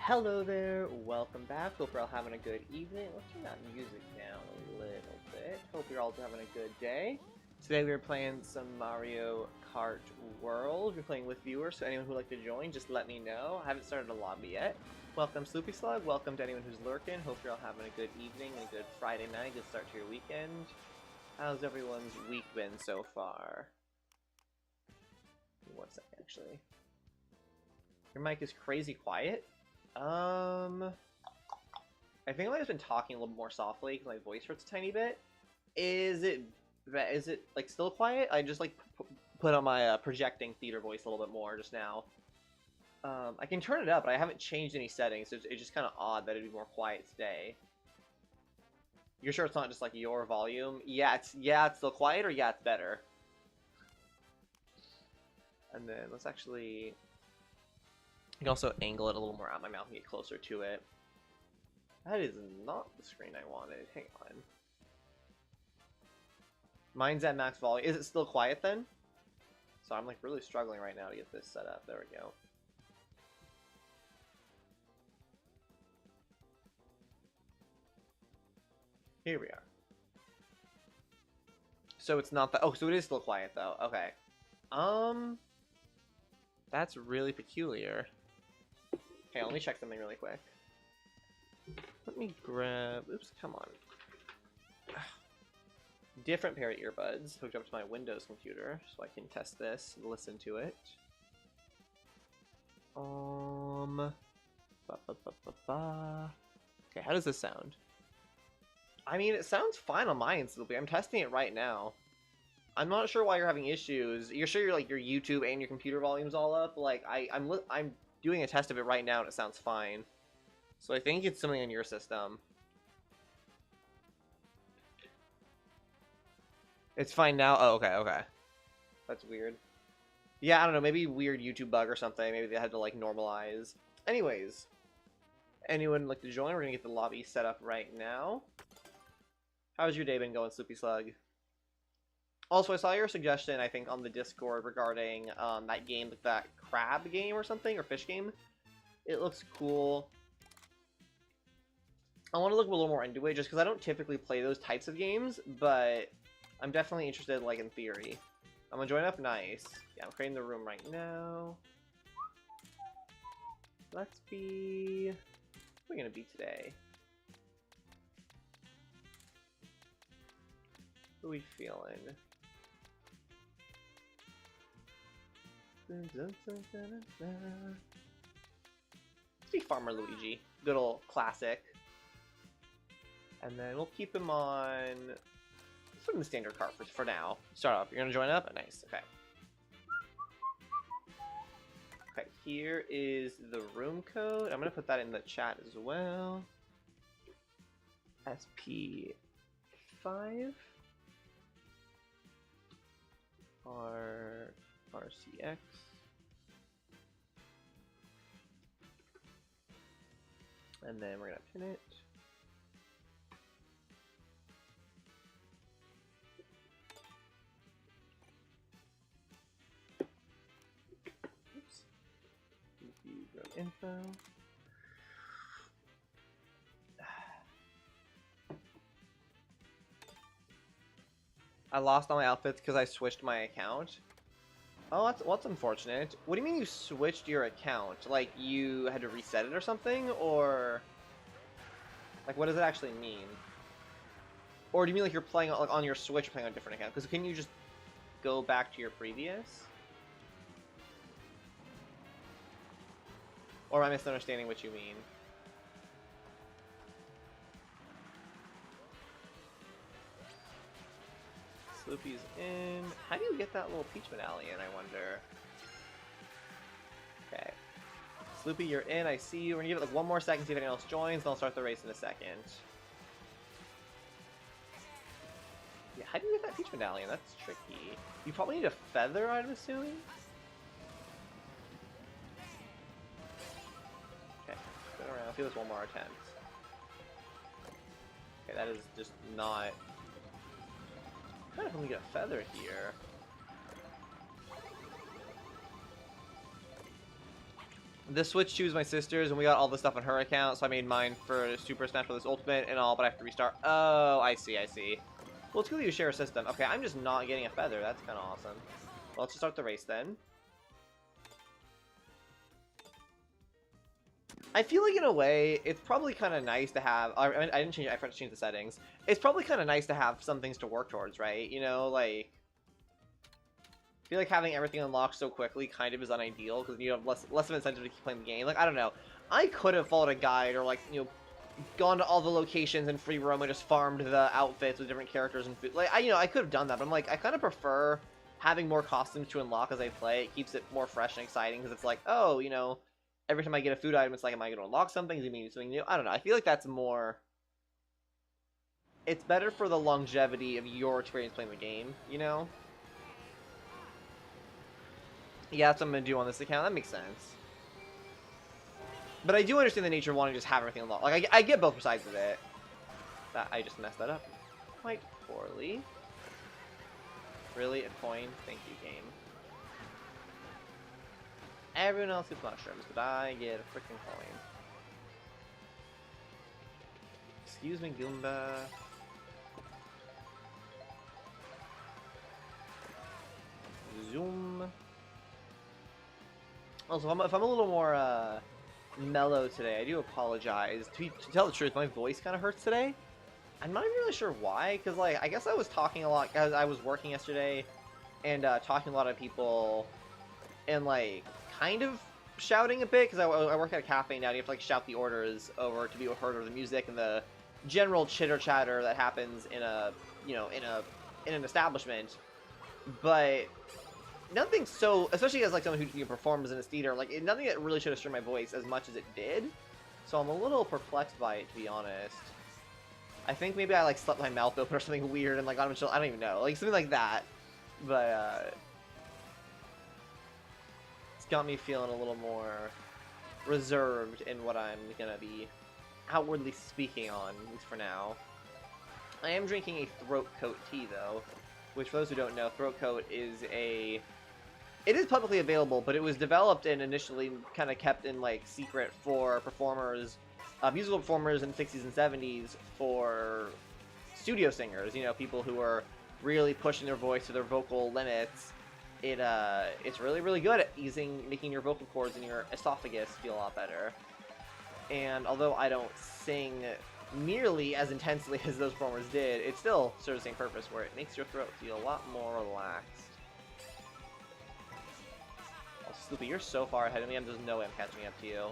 Hello there, welcome back. Hope you're all having a good evening. Let's turn that music down a little bit. Hope you're all having a good day. Today we are playing some Mario Kart World. We're playing with viewers, so anyone who would like to join, just let me know. I haven't started a lobby yet. Welcome Sloopy Slug, welcome to anyone who's lurking. Hope you're all having a good evening and a good Friday night, good start to your weekend. How's everyone's week been so far? Give me 1 second, actually. Your mic is crazy quiet. I think I've been talking a little more softly because my voice hurts a tiny bit. Is it like still quiet? I just like put on my projecting theater voice a little bit more just now. I can turn it up, but I haven't changed any settings, so it's just kind of odd that it'd be more quiet today. You're sure it's not just like your volume? Yeah, it's still quiet, or yeah, it's better. And then let's actually. You can also angle it a little more out my mouth and get closer to it. That is not the screen I wanted. Hang on. Mine's at max volume. Is it still quiet then? So I'm like really struggling right now to get this set up. There we go. Here we are. So it's not that. Oh, so it is still quiet though. Okay. That's really peculiar. Okay, let me check something really quick. Let me grab... Oops, come on. Different pair of earbuds hooked up to my Windows computer, so I can test this and listen to it. Okay, how does this sound? I mean, it sounds fine on mine, Sloopy. I'm testing it right now. I'm not sure why you're having issues. You're sure your YouTube and your computer volume's all up? Like, I'm doing a test of it right now and it sounds fine. So I think it's something on your system. It's fine now? Oh, okay. That's weird. Yeah, I don't know, maybe weird YouTube bug or something. Maybe they had to like normalize. Anyways, anyone like to join? We're gonna get the lobby set up right now. How's your day been going, Sloopy Slug? Also, I saw your suggestion, I think, on the Discord regarding that game, that crab game or something, or fish game. It looks cool. I want to look a little more into it, just because I don't typically play those types of games, but I'm definitely interested, like, in theory. I'm gonna join up, nice. Yeah, I'm creating the room right now. Let's be... What are we gonna be today? Who are we feeling? Let's be Farmer Luigi. Good old classic. And then we'll keep him on... Let's put him in the standard cart for now. Start off. You're gonna join up? Nice. Okay. Okay, here is the room code. I'm gonna put that in the chat as well. SP5 RCX. And then we're gonna pin it. Oops. Info. I lost all my outfits because I switched my account. Oh, what's unfortunate. What do you mean you switched your account? Like, you had to reset it or something? Or... Like, what does it actually mean? Or do you mean like you're playing like, on your Switch, playing on a different account? Because can you just go back to your previous? Or am I misunderstanding what you mean? Sloopy's in. How do you get that little Peach medallion, I wonder? Okay. Sloopy, you're in. I see you. We're gonna give it like 1 more second, see if anyone else joins, then I'll start the race in a second. Yeah, how do you get that Peach medallion? That's tricky. You probably need a feather, I'm assuming? Okay, spin around. Let's do this 1 more attempt. Okay, that is just not... I don't know if we get a feather here. This Switch 2 is my sister's, and we got all the stuff on her account, so I made mine for Super Smash Bros. Ultimate and all, but I have to restart. Oh, I see, I see. Well, it's cool you share a system. Okay, I'm just not getting a feather. That's kind of awesome. Well, let's just start the race then. I feel like in a way, it's probably kind of nice to have. I didn't change. I forgot to change the settings. It's probably kind of nice to have some things to work towards, right? You know, like I feel like having everything unlocked so quickly kind of is unideal because you have less of an incentive to keep playing the game. Like I don't know, I could have followed a guide or like gone to all the locations in free roam and just farmed the outfits with different characters and food. Like I could have done that, but I'm like I kind of prefer having more costumes to unlock as I play. It keeps it more fresh and exciting because it's like oh every time I get a food item, it's like, am I going to unlock something? Is it mean something new? I don't know. I feel like that's more... It's better for the longevity of your experience playing the game, you know? Yeah, that's what I'm going to do on this account. That makes sense. But I do understand the nature of wanting to just have everything unlocked. Like, I get both sides of it. I just messed that up quite poorly. Really? A coin? Thank you, game. Everyone else gets mushrooms, but I get a freaking coin. Excuse me, Goomba. Zoom. Also, if I'm a little more mellow today, I do apologize. To tell the truth, my voice kind of hurts today. I'm not even really sure why, because like I guess I was talking a lot as I was working yesterday, and talking to a lot of people, and like kind of shouting a bit because I work at a cafe now. And you have to like shout the orders over to be heard over the music and the general chitter chatter that happens in a in an establishment. But nothing so, especially as like someone who performs in a theater, like nothing that really should have stirred my voice as much as it did. So I'm a little perplexed by it, to be honest. I think maybe I like slept my mouth open or something weird and like I don't even know, like something like that. But got me feeling a little more reserved in what I'm gonna be outwardly speaking on, at least for now. I am drinking a throat coat tea though, which for those who don't know, throat coat is it is publicly available, but it was developed and initially kind of kept in like secret for performers, musical performers in the 60s and 70s for studio singers, people who are really pushing their voice to their vocal limits. It's really, really good at making your vocal cords and your esophagus feel a lot better. And although I don't sing nearly as intensely as those performers did, it still serves the same purpose where it makes your throat feel a lot more relaxed. Oh, Sloopy, you're so far ahead of me, there's no way I'm catching up to you.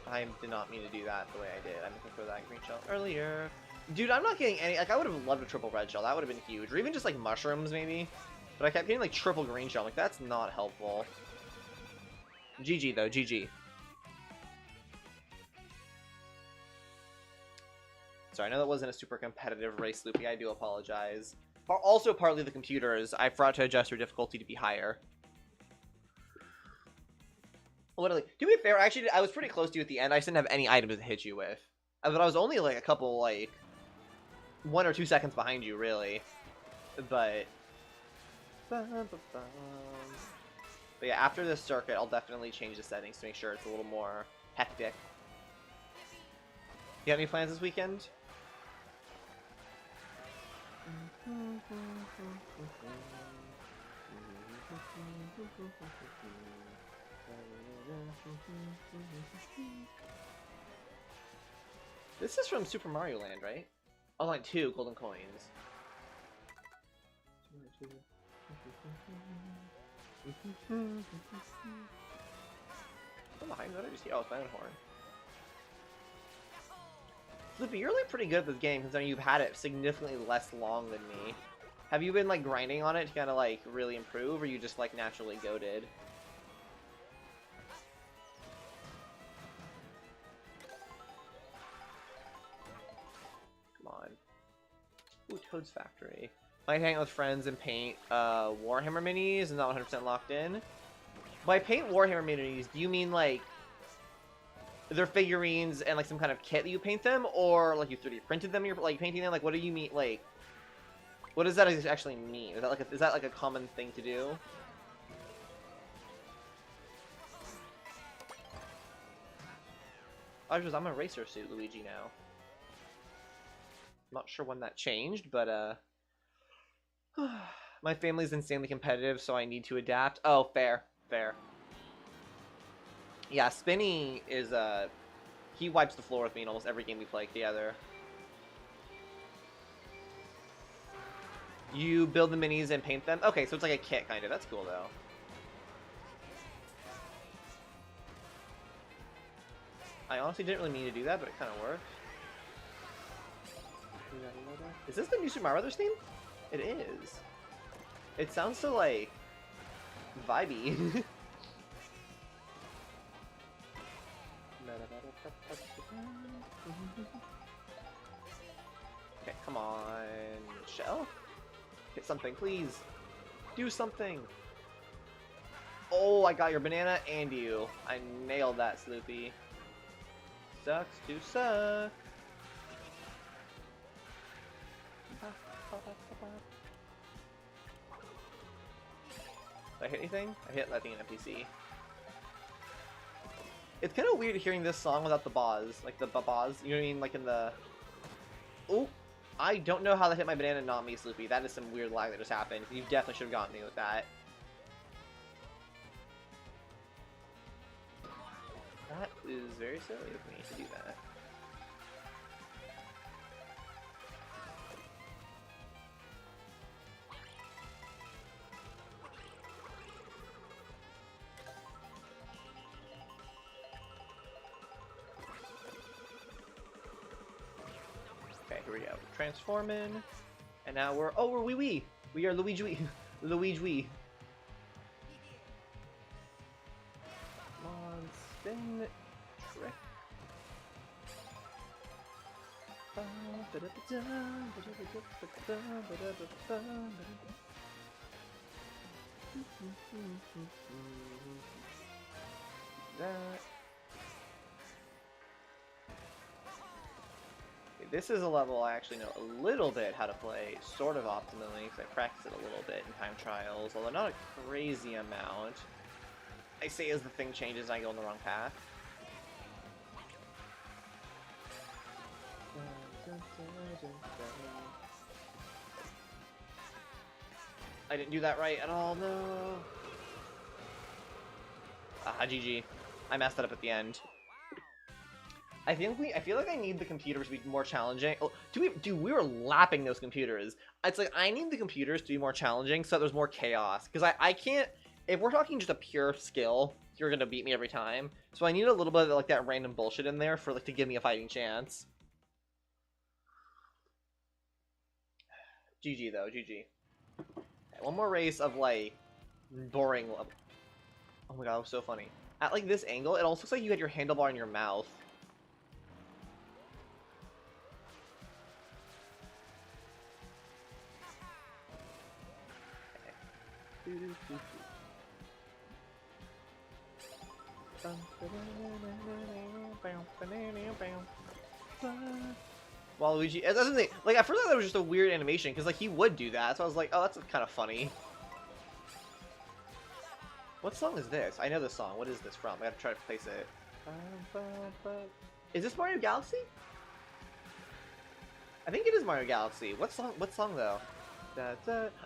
I did not mean to do that the way I did. I meant to throw that green shell earlier. Dude, I'm not getting any... Like, I would have loved a triple red shell. That would have been huge. Or even just, like, mushrooms, maybe. But I kept getting, like, triple green shell. Like, that's not helpful. GG, though. GG. Sorry, I know that wasn't a super competitive race, Loopy. I do apologize. Also, partly the computers. I forgot to adjust your difficulty to be higher. Literally, to be fair, actually, I was pretty close to you at the end. I just didn't have any items to hit you with. But I was only, like, a couple, like, 1 or 2 seconds behind you, really. But yeah, after this circuit, I'll definitely change the settings to make sure it's a little more hectic. You got any plans this weekend? This is from Super Mario Land, right? Oh, line 2, golden coins. Oh, behind that, I just see. Oh, it's my own horn. Flippy, you're like pretty good at this game considering you've had it significantly less long than me. Have you been like grinding on it to kind of like really improve, or you just like naturally goated? Come on. Ooh, Toad's Factory. Might hang out with friends and paint Warhammer minis and not 100% locked in. By paint Warhammer minis, do you mean like they're figurines and like some kind of kit that you paint them, or like you 3D printed them and you're like painting them? Like, what do you mean? Like, What does that actually mean? Is that like a common thing to do? I'm a racer suit Luigi now. I'm not sure when that changed, but my family's insanely competitive, so I need to adapt. Oh, fair, fair. Yeah, Spinny is he wipes the floor with me in almost every game we play together. You build the minis and paint them? Okay, so it's like a kit, kind of. That's cool, though. I honestly didn't really mean to do that, but it kind of worked. Is this the new Super Mario Brothers theme? It is. It sounds so, like, vibey. Okay, come on. Shell? Hit something, please. Do something. Oh, I got your banana and you. I nailed that, Sloopy. Sucks to suck. Did I hit anything? I hit, I think, an NPC. It's kind of weird hearing this song without the baz. Like, the ba-baz. You know what I mean? Like, in the... Oh! I don't know how that hit my banana, not me, Sloopy. That is some weird lag that just happened. You definitely should have gotten me with that. That is very silly of me to do that. Okay, here we go. Transforming. And now we're... Oh, we're wee-wee! We are Luigi-wee. Luigi-wee. Come on, spin trick. That. This is a level I actually know a little bit how to play, sort of optimally, because I practice it a little bit in time trials, although not a crazy amount. I say as the thing changes, I go on the wrong path. I didn't do that right at all, no. Ah, GG. I messed that up at the end. I feel like I need the computers to be more challenging. Oh, we were lapping those computers. It's like, I need the computers to be more challenging so that there's more chaos. Because I can't, if we're talking just a pure skill, you're going to beat me every time. So I need a little bit of like that random bullshit in there for like to give me a fighting chance. GG though, GG. Okay, one more race of like boring level. Oh my god, that was so funny. At like this angle, it almost looks like you had your handlebar in your mouth. Waluigi, it doesn't think, like, at first I thought it was just a weird animation, because, like, he would do that, so I was like, oh, that's kind of funny. What song is this? I know this song. What is this from? I gotta try to place it. Is this Mario Galaxy? I think it is Mario Galaxy. What song, though?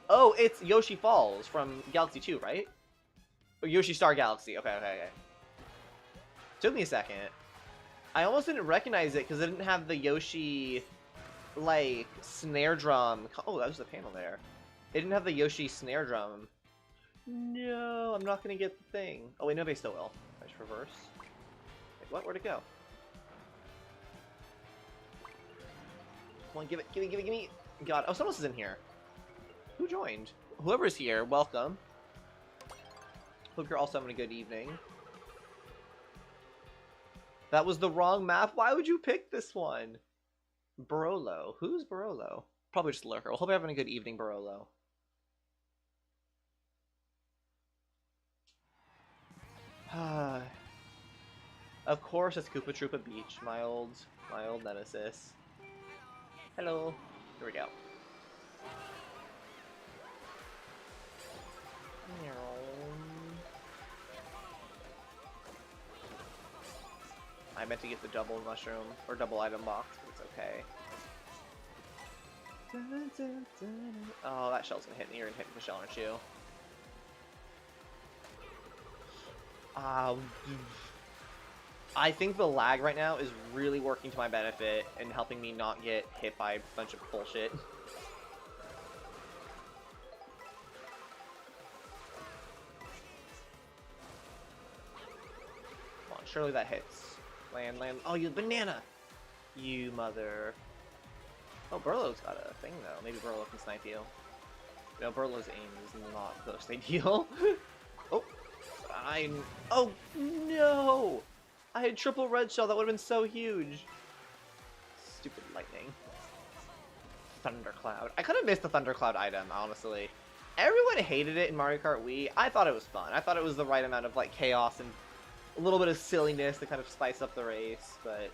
Oh, it's Yoshi Falls from Galaxy 2, right? Or Yoshi Star Galaxy. Okay. Took me a second. I almost didn't recognize it because it didn't have the Yoshi, like, snare drum. Oh, that was the panel there. It didn't have the Yoshi snare drum. No, I'm not gonna get the thing. Oh wait, nobody still will. I just reverse. Wait, what? Where'd it go? Come on, give me. God, oh, someone else is in here. Who joined? Whoever's here, welcome. Hope you're also having a good evening. That was the wrong map? Why would you pick this one? Barolo. Who's Barolo? Probably just Lurker. Well, hope you're having a good evening, Barolo. Of course it's Koopa Troopa Beach, my old nemesis. Hello. Here we go. I meant to get the double mushroom, or double item box, but it's okay. Oh, that shell's gonna hit me. You're gonna hit the shell, aren't you? I think the lag right now is really working to my benefit and helping me not get hit by a bunch of bullshit. Come on, surely that hits. Land, land. Oh, you banana! You mother. Oh, Burlow's got a thing, though. Maybe Burlow can snipe you. No, Burlow's aim is not the most ideal. Oh! Oh, no! I had triple red shell. That would have been so huge. Stupid lightning. Thundercloud. I could have missed the Thundercloud item, honestly. Everyone hated it in Mario Kart Wii. I thought it was fun. I thought it was the right amount of, like, chaos and a little bit of silliness to kind of spice up the race, but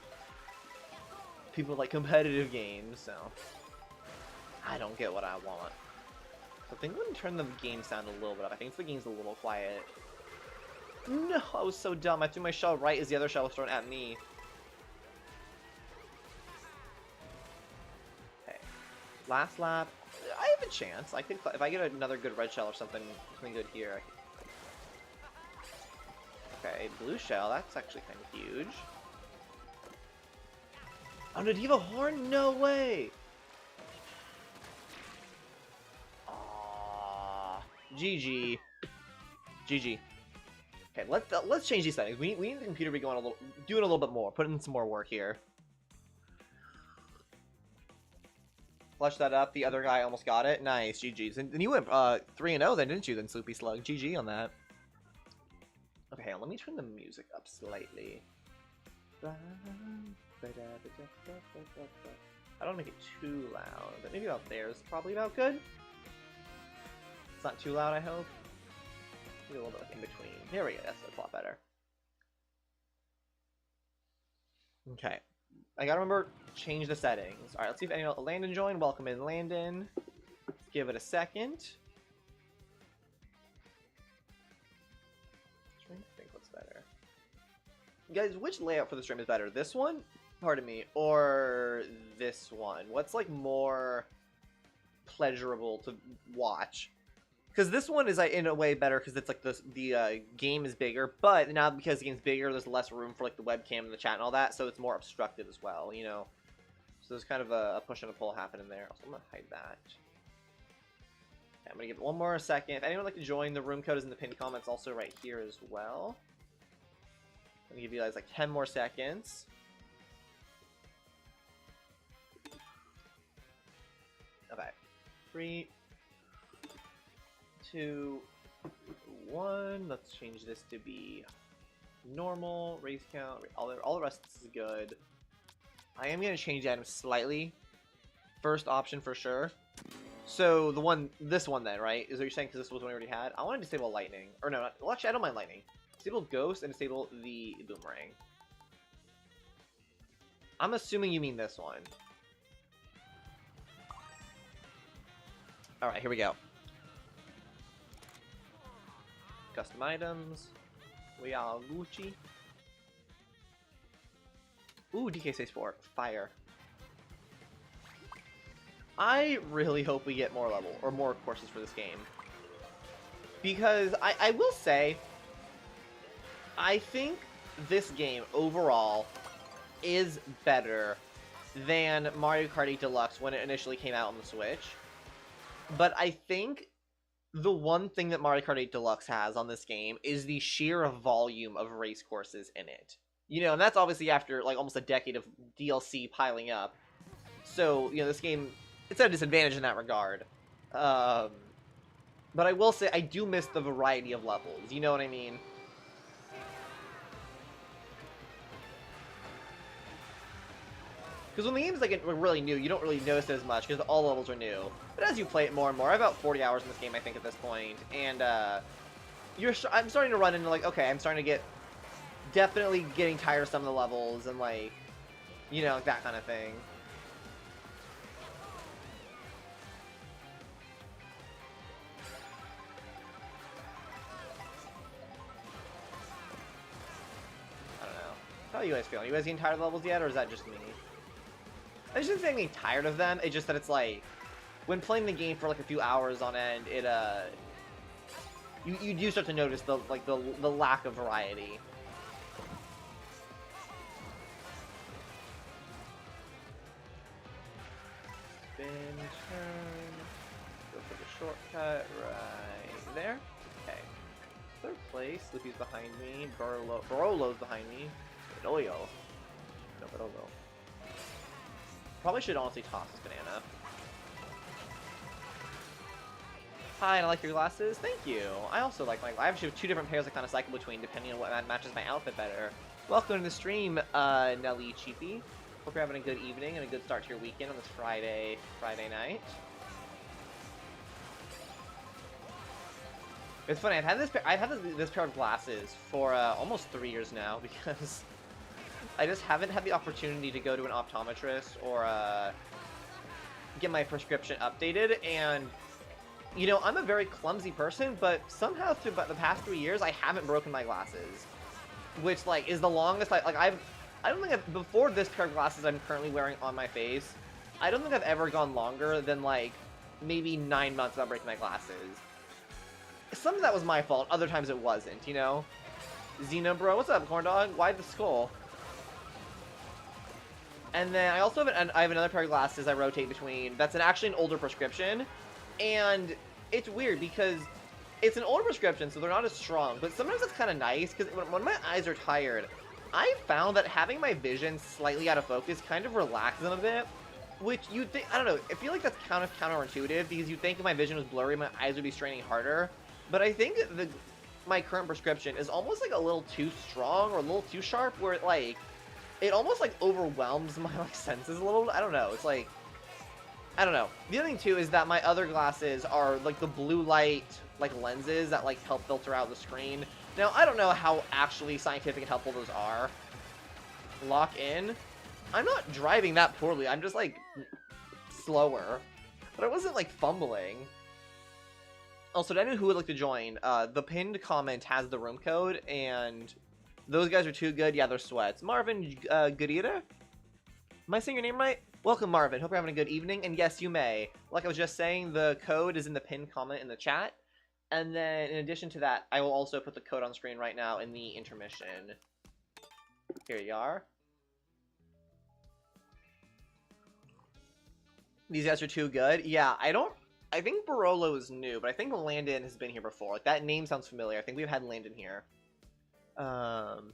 people like competitive games, so I don't get what I want. So I think I'm going to turn the game sound a little bit up. I think the game's a little quiet. No, I was so dumb. I threw my shell right as the other shell was thrown at me. Okay. Last lap. I have a chance. I could, if I get another good red shell or something good here. Okay, blue shell. That's actually kind of huge. Oh no, do you have a horn? No way! Aww. GG. GG. Okay, let's change these settings. We need the computer to be going doing a little bit more, putting in some more work here. Flush that up. The other guy almost got it. Nice, GG's. And you went 3-0 then, didn't you? Then Sloopy Slug. GG on that. Okay, let me turn the music up slightly. I don't make it too loud, but maybe about there is probably about good. It's not too loud, I hope. Maybe a little bit like in between. There we go. That's a lot better. Okay. I gotta remember, change the settings. Alright, let's see if anyone else. Landon joined. Welcome in, Landon. Let's give it a second. Trying to think what's better. Guys, which layout for the stream is better? This one? Pardon me. Or this one? What's like more pleasurable to watch? Because this one is in a way better because it's like the game is bigger, but now because the game's bigger, there's less room for like the webcam and the chat and all that, so it's more obstructed as well, you know. So there's kind of a push and a pull happening there. Also, I'm gonna hide that. Okay, I'm gonna give it one more second. If anyone would like to join, the room code is in the pinned comments, also right here as well. I'm gonna give you guys like 10 more seconds. Okay, 3, 2, 1. Let's change this to be normal, race count, all the rest is good. I am going to change the item slightly. First option for sure. So this one then, right? Is what you're saying because this was one we already had? I want to disable lightning. Or no, well actually I don't mind lightning. Disable ghost and disable the boomerang. I'm assuming you mean this one. Alright, here we go. Custom items. We are Gucci. Ooh, DK Space 4. Fire. I really hope we get more level, or more courses for this game. Because I will say, I think this game overall is better than Mario Kart 8 Deluxe when it initially came out on the Switch. But I think the one thing that Mario Kart 8 Deluxe has on this game is the sheer volume of race courses in it. You know, and that's obviously after like almost a decade of DLC piling up. So, you know, this game, it's at a disadvantage in that regard. But I will say, I do miss the variety of levels. You know what I mean? Because when the game is like really new, you don't really notice it as much because all levels are new. But as you play it more and more, I have about 40 hours in this game, I think, at this point, and I'm starting to run into like, okay, I'm starting to get definitely getting tired of some of the levels and like, you know, that kind of thing. How are you guys feeling? You guys getting tired of levels yet, or is that just me? I shouldn't say I'm getting tired of them. It's just that it's like, when playing the game for like a few hours on end, it you do start to notice the lack of variety. Spin, turn, go for the shortcut right there. Okay. Third place, Slippy's behind me, Barolo's behind me, Bedoyo. No, Bedolo. Probably should honestly toss this banana. Hi, and I like your glasses. Thank you. I also like my. I actually have 2 different pairs I kind of cycle between depending on what matches my outfit better. Welcome to the stream, Nelly Cheapy. Hope you're having a good evening and a good start to your weekend on this Friday night. It's funny. I've had this pair of glasses for almost 3 years now because I just haven't had the opportunity to go to an optometrist or get my prescription updated. And you know, I'm a very clumsy person, but somehow through the past 3 years, I haven't broken my glasses, which like is the longest I don't think before this pair of glasses I'm currently wearing on my face, I don't think I've ever gone longer than like maybe 9 months without breaking my glasses. Some of that was my fault, other times it wasn't, you know? Zina, bro, what's up, corn dog? Why the skull? And then I also have another pair of glasses I rotate between. That's actually an older prescription, and it's weird because it's an older prescription, so they're not as strong. But sometimes it's kind of nice because when my eyes are tired, I found that having my vision slightly out of focus kind of relaxes them a bit. Which you think, I don't know, I feel like that's kind of counterintuitive because you'd think if my vision was blurry, my eyes would be straining harder. But I think my current prescription is almost like a little too strong or a little too sharp, where it almost like overwhelms my like senses a little. I don't know. It's like, I don't know. The other thing too is that my other glasses are like the blue light like lenses that like help filter out the screen. Now I don't know how actually scientific and helpful those are. Lock in. I'm not driving that poorly. I'm just like slower, but I wasn't like fumbling. Also, to anyone who would like to join, the pinned comment has the room code, and those guys are too good. Yeah, they're sweats. Marvin Goodira? Am I saying your name right? Welcome, Marvin. Hope you're having a good evening. And yes, you may. Like I was just saying, the code is in the pinned comment in the chat. And then, in addition to that, I will also put the code on screen right now in the intermission. Here you are. These guys are too good. Yeah, I think Barolo is new, but I think Landon has been here before. Like, that name sounds familiar. I think we've had Landon here.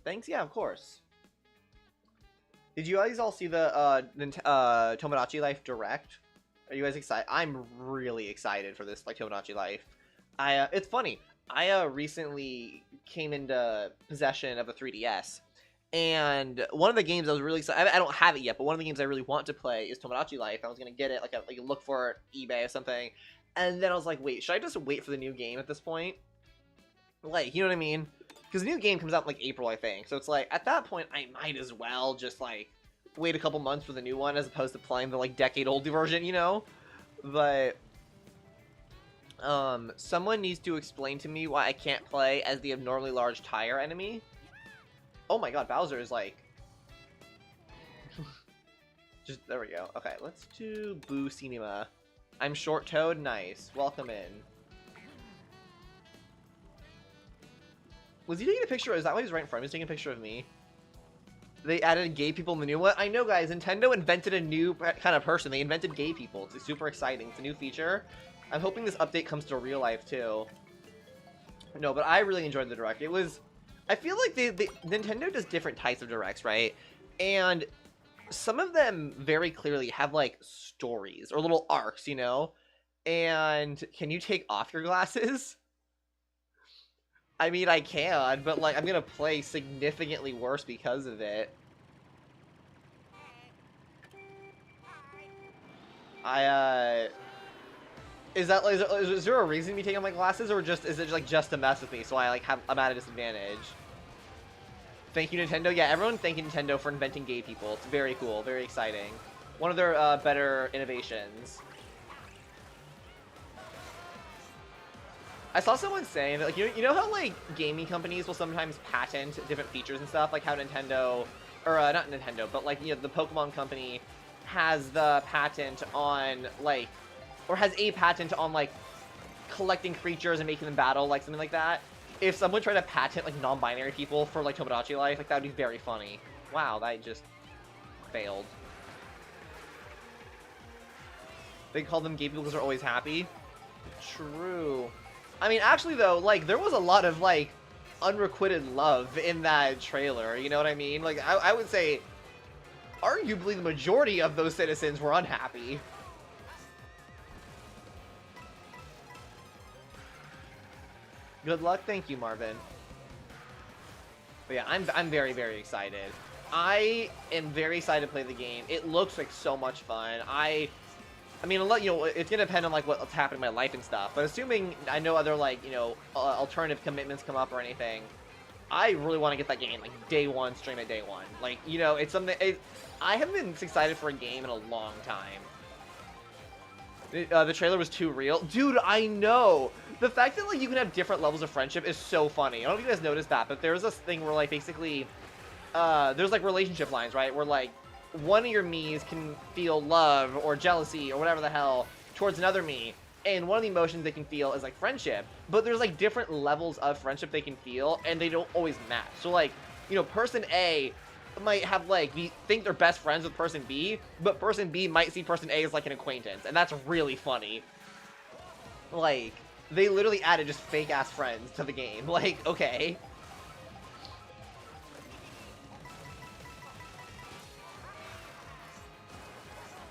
Thanks? Yeah, of course. Did you guys all see the Tomodachi Life Direct? Are you guys excited? I'm really excited for this, like, Tomodachi Life. It's funny. I recently came into possession of a 3DS, and one of the games I was really excited. I don't have it yet, but one of the games I really want to play is Tomodachi Life. I was gonna get it, like look for it eBay or something, and then I was like, wait, should I just wait for the new game at this point? Like, you know what I mean? Because the new game comes out in, like, April, I think. So it's like, at that point, I might as well just, like, wait a couple months for the new one as opposed to playing the, like, decade-old version, you know? But someone needs to explain to me why I can't play as the abnormally large tire enemy. Oh my god, Bowser is like... just, there we go. Okay, let's do Boo Cinema. I'm short-toed, nice. Welcome in. Was he taking a picture? Is that why he's right in front of me? He's taking a picture of me. They added gay people in the new one. I know, guys. Nintendo invented a new kind of person. They invented gay people. It's super exciting. It's a new feature. I'm hoping this update comes to real life, too. No, but I really enjoyed the Direct. It was... I feel like Nintendo does different types of Directs, right? And some of them very clearly have, like, stories or little arcs, you know? And can you take off your glasses? I mean, I can, but, like, I'm gonna play significantly worse because of it. Is there a reason me taking off my glasses, or is it like just to mess with me, so I'm at a disadvantage? Thank you, Nintendo. Yeah, everyone thank you, Nintendo, for inventing gay people. It's very cool, very exciting. One of their better innovations. I saw someone saying that, like, you know how, like, gaming companies will sometimes patent different features and stuff? Like how Nintendo or not Nintendo, but like, you know, the Pokemon company has the patent on like, or has a patent on like collecting creatures and making them battle, like something like that. If someone tried to patent like non-binary people for like Tomodachi Life, like that would be very funny. Wow, that just failed. They call them gay people because they're always happy. True. I mean, actually though, like there was a lot of like unrequited love in that trailer. You know what I mean? Like I would say, arguably the majority of those citizens were unhappy. Good luck, thank you, Marvin. But yeah, I'm very, very excited. I am very excited to play the game. It looks like so much fun. I mean, a lot, you know, it's gonna depend on like what's happening in my life and stuff. But assuming I know other like, you know, alternative commitments come up or anything, I really want to get that game like day one, stream it day one. Like, you know, it's something. I haven't been excited for a game in a long time. The trailer was too real. Dude, I know! The fact that, like, you can have different levels of friendship is so funny. I don't know if you guys noticed that, but there's this thing where, like, basically, there's, like, relationship lines, right? Where, like, one of your Miis can feel love or jealousy or whatever the hell towards another Mii. And one of the emotions they can feel is, like, friendship. But there's, like, different levels of friendship they can feel, and they don't always match. So, like, you know, person A might have, like, think they're best friends with person B, but person B might see person A as, like, an acquaintance, and that's really funny. Like, they literally added just fake-ass friends to the game. Like, okay.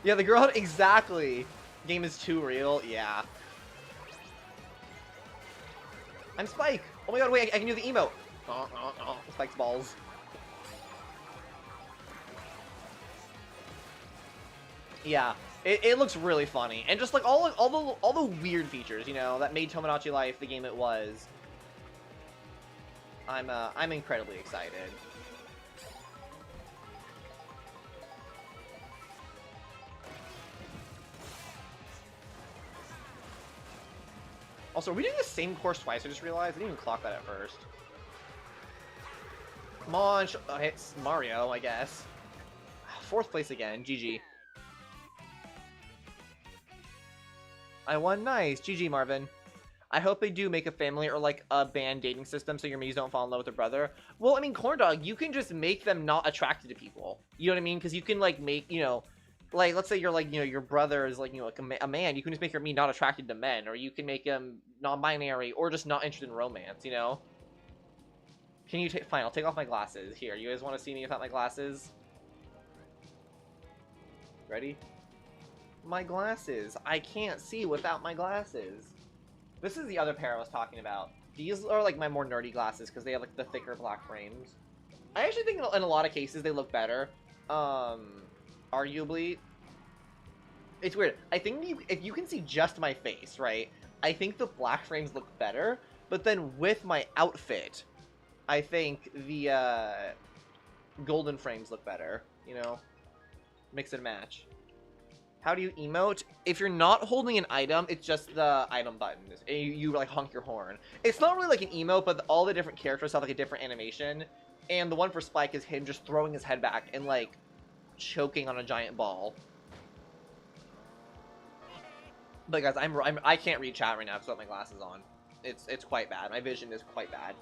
Yeah, the girl, exactly. Game is too real, yeah. I'm Spike! Oh my god, wait, I can do the emote! Spike's balls. Yeah, it looks really funny, and just like all the weird features, you know, that made Tomodachi Life the game it was. I'm incredibly excited. Also, are we doing the same course twice? I just realized I didn't even clock that at first. Come on, it's Mario, I guess. 4th place again, GG. I won, nice. GG, Marvin. I hope they do make a family or, like, a band dating system so your Miis don't fall in love with their brother. Well, I mean, Corndog, you can just make them not attracted to people. You know what I mean? Because you can, like, make, you know, like, let's say you're, like, you know, your brother is, like, you know, like a man. You can just make your Mii not attracted to men. Or you can make him non-binary or just not interested in romance, you know? Can you take... Fine, I'll take off my glasses. Here, you guys want to see me without my glasses? Ready? My glasses. I can't see without my glasses. This is the other pair I was talking about. These are like my more nerdy glasses because they have like the thicker black frames. I actually think in a lot of cases they look better. Arguably. It's weird. I think if you can see just my face, right? I think the black frames look better. But then with my outfit, I think the golden frames look better. You know? Mix and match. How do you emote? If you're not holding an item, it's just the item button. You like honk your horn. It's not really like an emote, but all the different characters have like a different animation. And the one for Spike is him just throwing his head back and like choking on a giant ball. But guys, I can't read chat right now because I have my glasses on. It's quite bad. My vision is quite bad.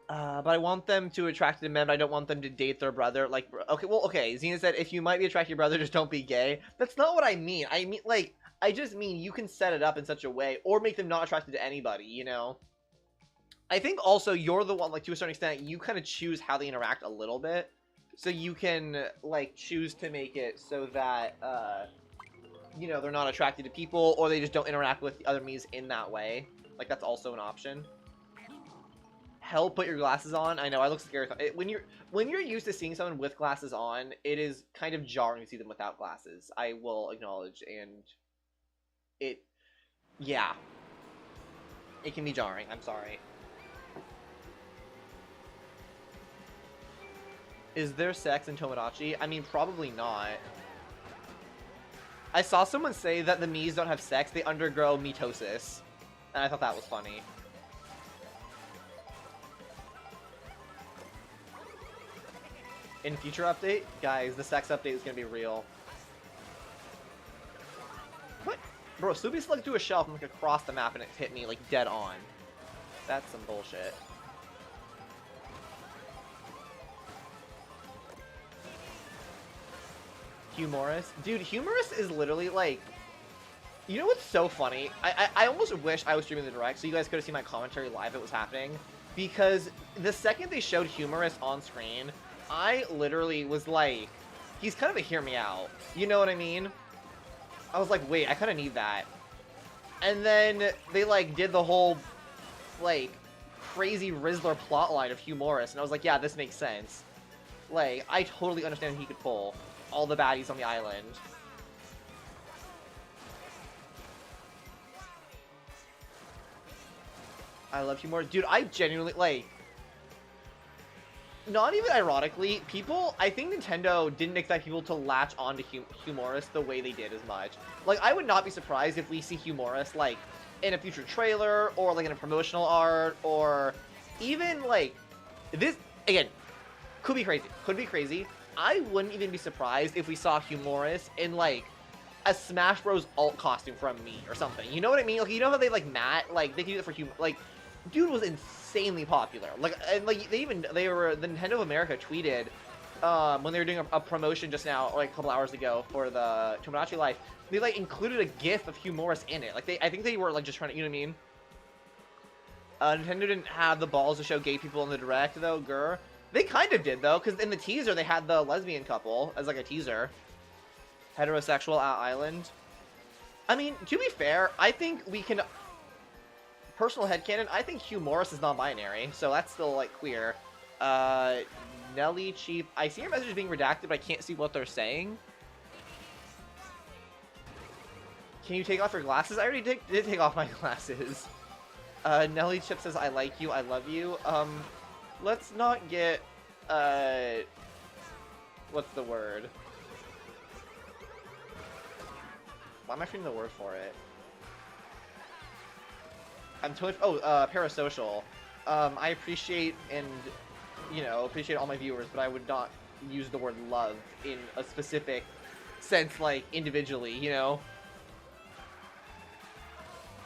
But I want them to attract to men, but I don't want them to date their brother. Like, okay, well, okay. Zina said, if you might be attracted to your brother, just don't be gay. That's not what I mean. I mean, like, I just mean you can set it up in such a way, or make them not attracted to anybody, you know? I think also you're the one, like, to a certain extent, you kind of choose how they interact a little bit. So you can, like, choose to make it so that, you know, they're not attracted to people, or they just don't interact with the other Miis in that way. Like, that's also an option. Hell, put your glasses on. I know, I look scary. When you're used to seeing someone with glasses on, it is kind of jarring to see them without glasses. I will acknowledge, and yeah, it can be jarring. I'm sorry. Is there sex in Tomodachi? I mean, probably not. I saw someone say that the Miis don't have sex; they undergo mitosis, and I thought that was funny. In future update, guys, the sex update is gonna be real. What? Bro, Sloopy slugged to a shelf and like across the map and it hit me like dead on. That's some bullshit. Humorous? Dude, Humorous is literally like... You know what's so funny? I almost wish I was streaming the direct so you guys could have seen my commentary live if it was happening. Because the second they showed Humorous on screen, I literally was like, he's kind of a hear me out. You know what I mean? I was like, wait, I kind of need that. And then they like did the whole like crazy Rizzler plotline of Humorous, and I was like, yeah, this makes sense. Like, I totally understand he could pull all the baddies on the island. I love Humorous. Dude, I genuinely, like... Not even ironically, people... I think Nintendo didn't expect people to latch onto Humorous the way they did as much. Like, I would not be surprised if we see Humorous, like, in a future trailer, or, like, in a promotional art, or even, like... This, again, could be crazy. Could be crazy. I wouldn't even be surprised if we saw Humorous in, like, a Smash Bros. Alt costume from me or something. You know what I mean? Like, you know how they, like, Matt, like, they can do it for like, dude was insanely popular. Like, and, like, the Nintendo of America tweeted, when they were doing a promotion just now, like, a couple hours ago for the Tomodachi Life, they, like, included a GIF of Humorous in it. Like, I think they were, like, just trying to, you know what I mean? Nintendo didn't have the balls to show gay people in the direct, though, grr. They kind of did, though, because in the teaser, they had the lesbian couple as, like, a teaser. Heterosexual island. I mean, to be fair, I think we can... Personal headcanon, I think Humorous is non-binary, so that's still, like, queer. Nelly, Chief... I see your message being redacted, but I can't see what they're saying. Can you take off your glasses? I already did take off my glasses. Nelly Chip says, I like you, I love you. Let's not get, what's the word? Why am I forgetting the word for it? I'm totally, parasocial. I appreciate and, you know, appreciate all my viewers, but I would not use the word love in a specific sense, like, individually, you know?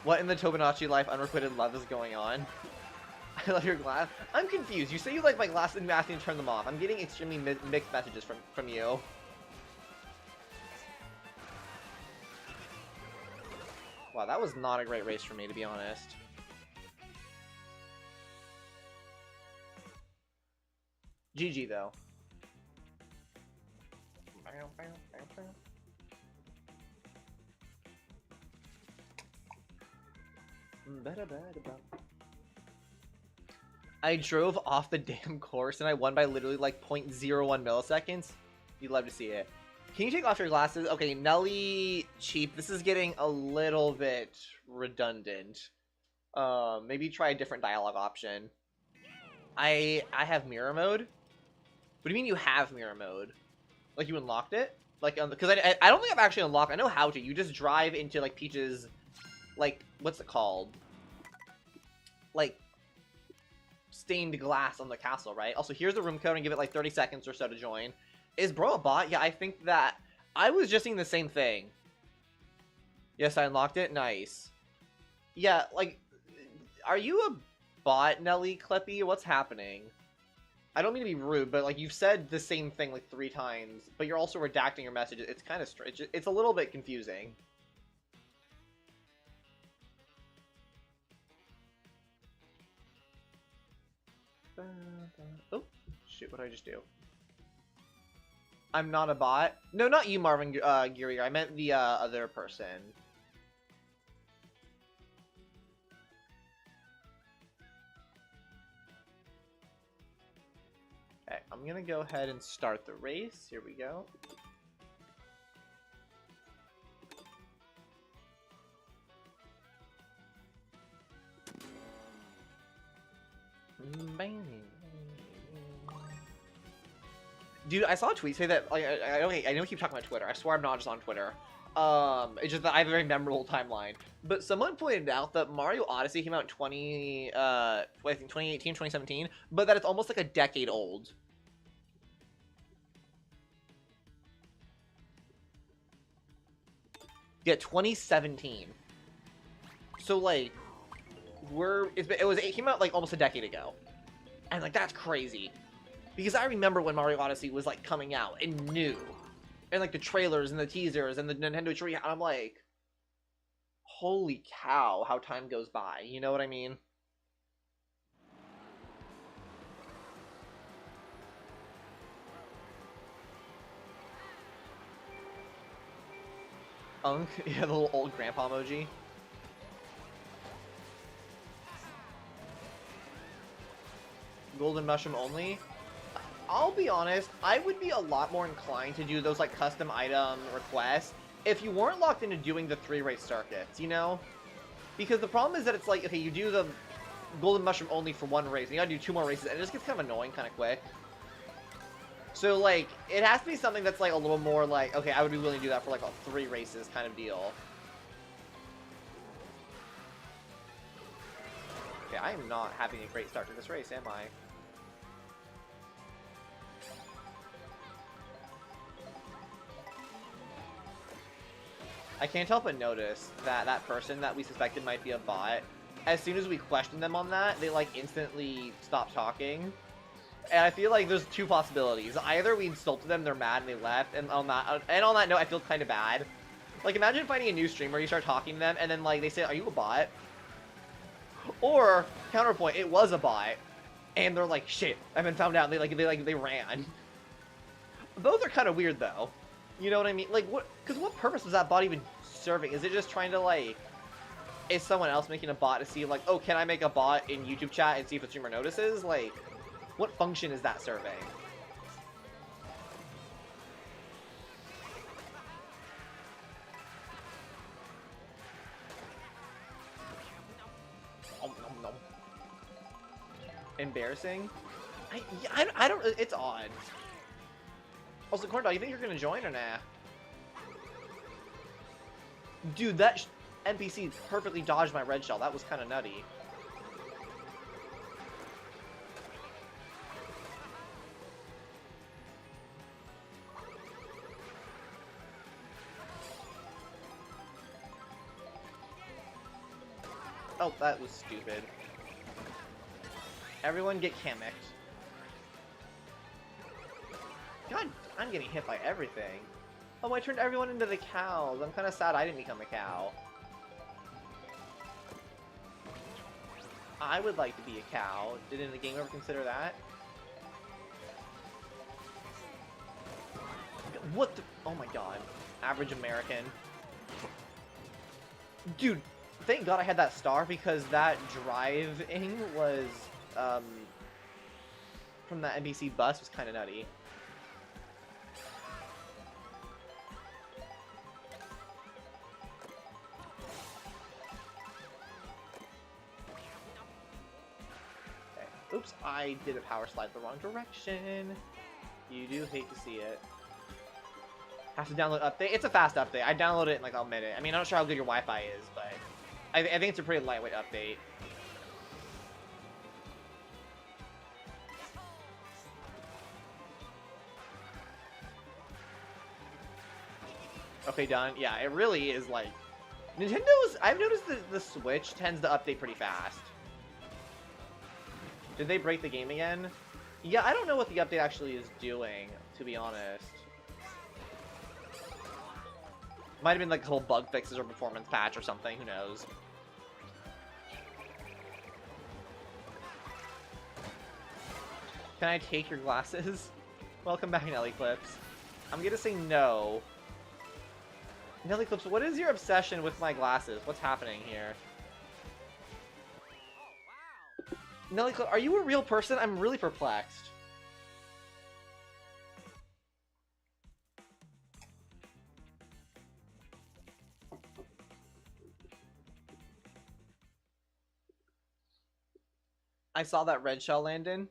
What in the Tomodachi Life unrequited love is going on? I love your glass. I'm confused. You say you like my glasses and asking to turn them off. I'm getting extremely mixed messages from you. Wow, that was not a great race for me, to be honest. GG, though. I drove off the damn course and I won by literally like 0.01 milliseconds. You'd love to see it. Can you take off your glasses? Okay, Nelly Cheap. This is getting a little bit redundant. Maybe try a different dialogue option. I have mirror mode. What do you mean you have mirror mode? Like you unlocked it? Like, because I don't think I've actually unlocked. I know how to. You just drive into like Peach's, like, what's it called? Like, stained glass on the castle, right? Also, here's the room code and give it like 30 seconds or so to join. Is bro a bot? Yeah, I think that I was just seeing the same thing. Yes, I unlocked it. Nice. Yeah, like, are you a bot, Nelly Clippy? What's happening? I don't mean to be rude, but like you've said the same thing like 3 times, but you're also redacting your messages. It's kind of strange. It's a little bit confusing. Oh, shoot, what did I just do? I'm not a bot. No, not you, Marvin Geary. I meant the other person. Okay, I'm gonna go ahead and start the race. Here we go. Dude, I saw a tweet say that, like, I know we keep talking about Twitter. I swear I'm not just on Twitter. It's just that I have a very memorable timeline. But someone pointed out that Mario Odyssey came out in I think 2018, 2017, but that it's almost like a decade old. Yeah, 2017. So like, it came out like almost a decade ago, and like that's crazy, because I remember when Mario Odyssey was like coming out and new, and like the trailers and the teasers and the Nintendo Tree, and I'm like, holy cow, how time goes by. You know what I mean? Unk, yeah, the little old grandpa emoji. Golden mushroom only. I'll be honest, I would be a lot more inclined to do those like custom item requests if you weren't locked into doing the 3-race circuits, you know? Because the problem is that it's like, okay, you do the golden mushroom only for 1 race, and you gotta do 2 more races, and it just gets kind of annoying kind of quick. So like, it has to be something that's like a little more like, okay, I would be willing to do that for like a 3 races kind of deal. Okay, I am not having a great start to this race, am I? I can't help but notice that that person that we suspected might be a bot, as soon as we questioned them on that, they like instantly stopped talking. And I feel like there's 2 possibilities. Either we insulted them, they're mad, and they left, and on that note, I feel kind of bad. Like, imagine finding a new streamer, you start talking to them, and then, like, they say, are you a bot? Or, counterpoint, it was a bot, and they're like, shit, I've been found out, and they ran. Both are kind of weird, though. You know what I mean? Like, because what purpose is that bot even serving? Is it just trying to, like, is someone else making a bot to see, like, oh, can I make a bot in YouTube chat and see if a streamer notices? Like, what function is that serving? Embarrassing? I don't, it's odd. Also, Corndog, you think you're gonna join or nah? Dude, that NPC perfectly dodged my red shell. That was kind of nutty. Oh, that was stupid. Everyone get Kamek. God, I'm getting hit by everything. Oh, I turned everyone into the cows. I'm kind of sad I didn't become a cow. I would like to be a cow. Didn't the game ever consider that? What the? Oh my god. Average American. Dude, thank god I had that star because that driving was, from that NBC bus was kind of nutty. Oops, I did a power slide the wrong direction. You do hate to see it. Have to download update. It's a fast update. I downloaded it in like a minute. I mean, I'm not sure how good your Wi-Fi is, but I think it's a pretty lightweight update. Okay, done. Yeah, it really is like... Nintendo's... I've noticed that the Switch tends to update pretty fast. Did they break the game again? Yeah, I don't know what the update actually is doing, to be honest. Might have been like a couple bug fixes or performance patch or something, who knows. Can I take your glasses? Welcome back, Nelly Clips. I'm gonna say no. Nelly Clips, what is your obsession with my glasses? What's happening here? Nelly Clips, are you a real person? I'm really perplexed. I saw that red shell land in.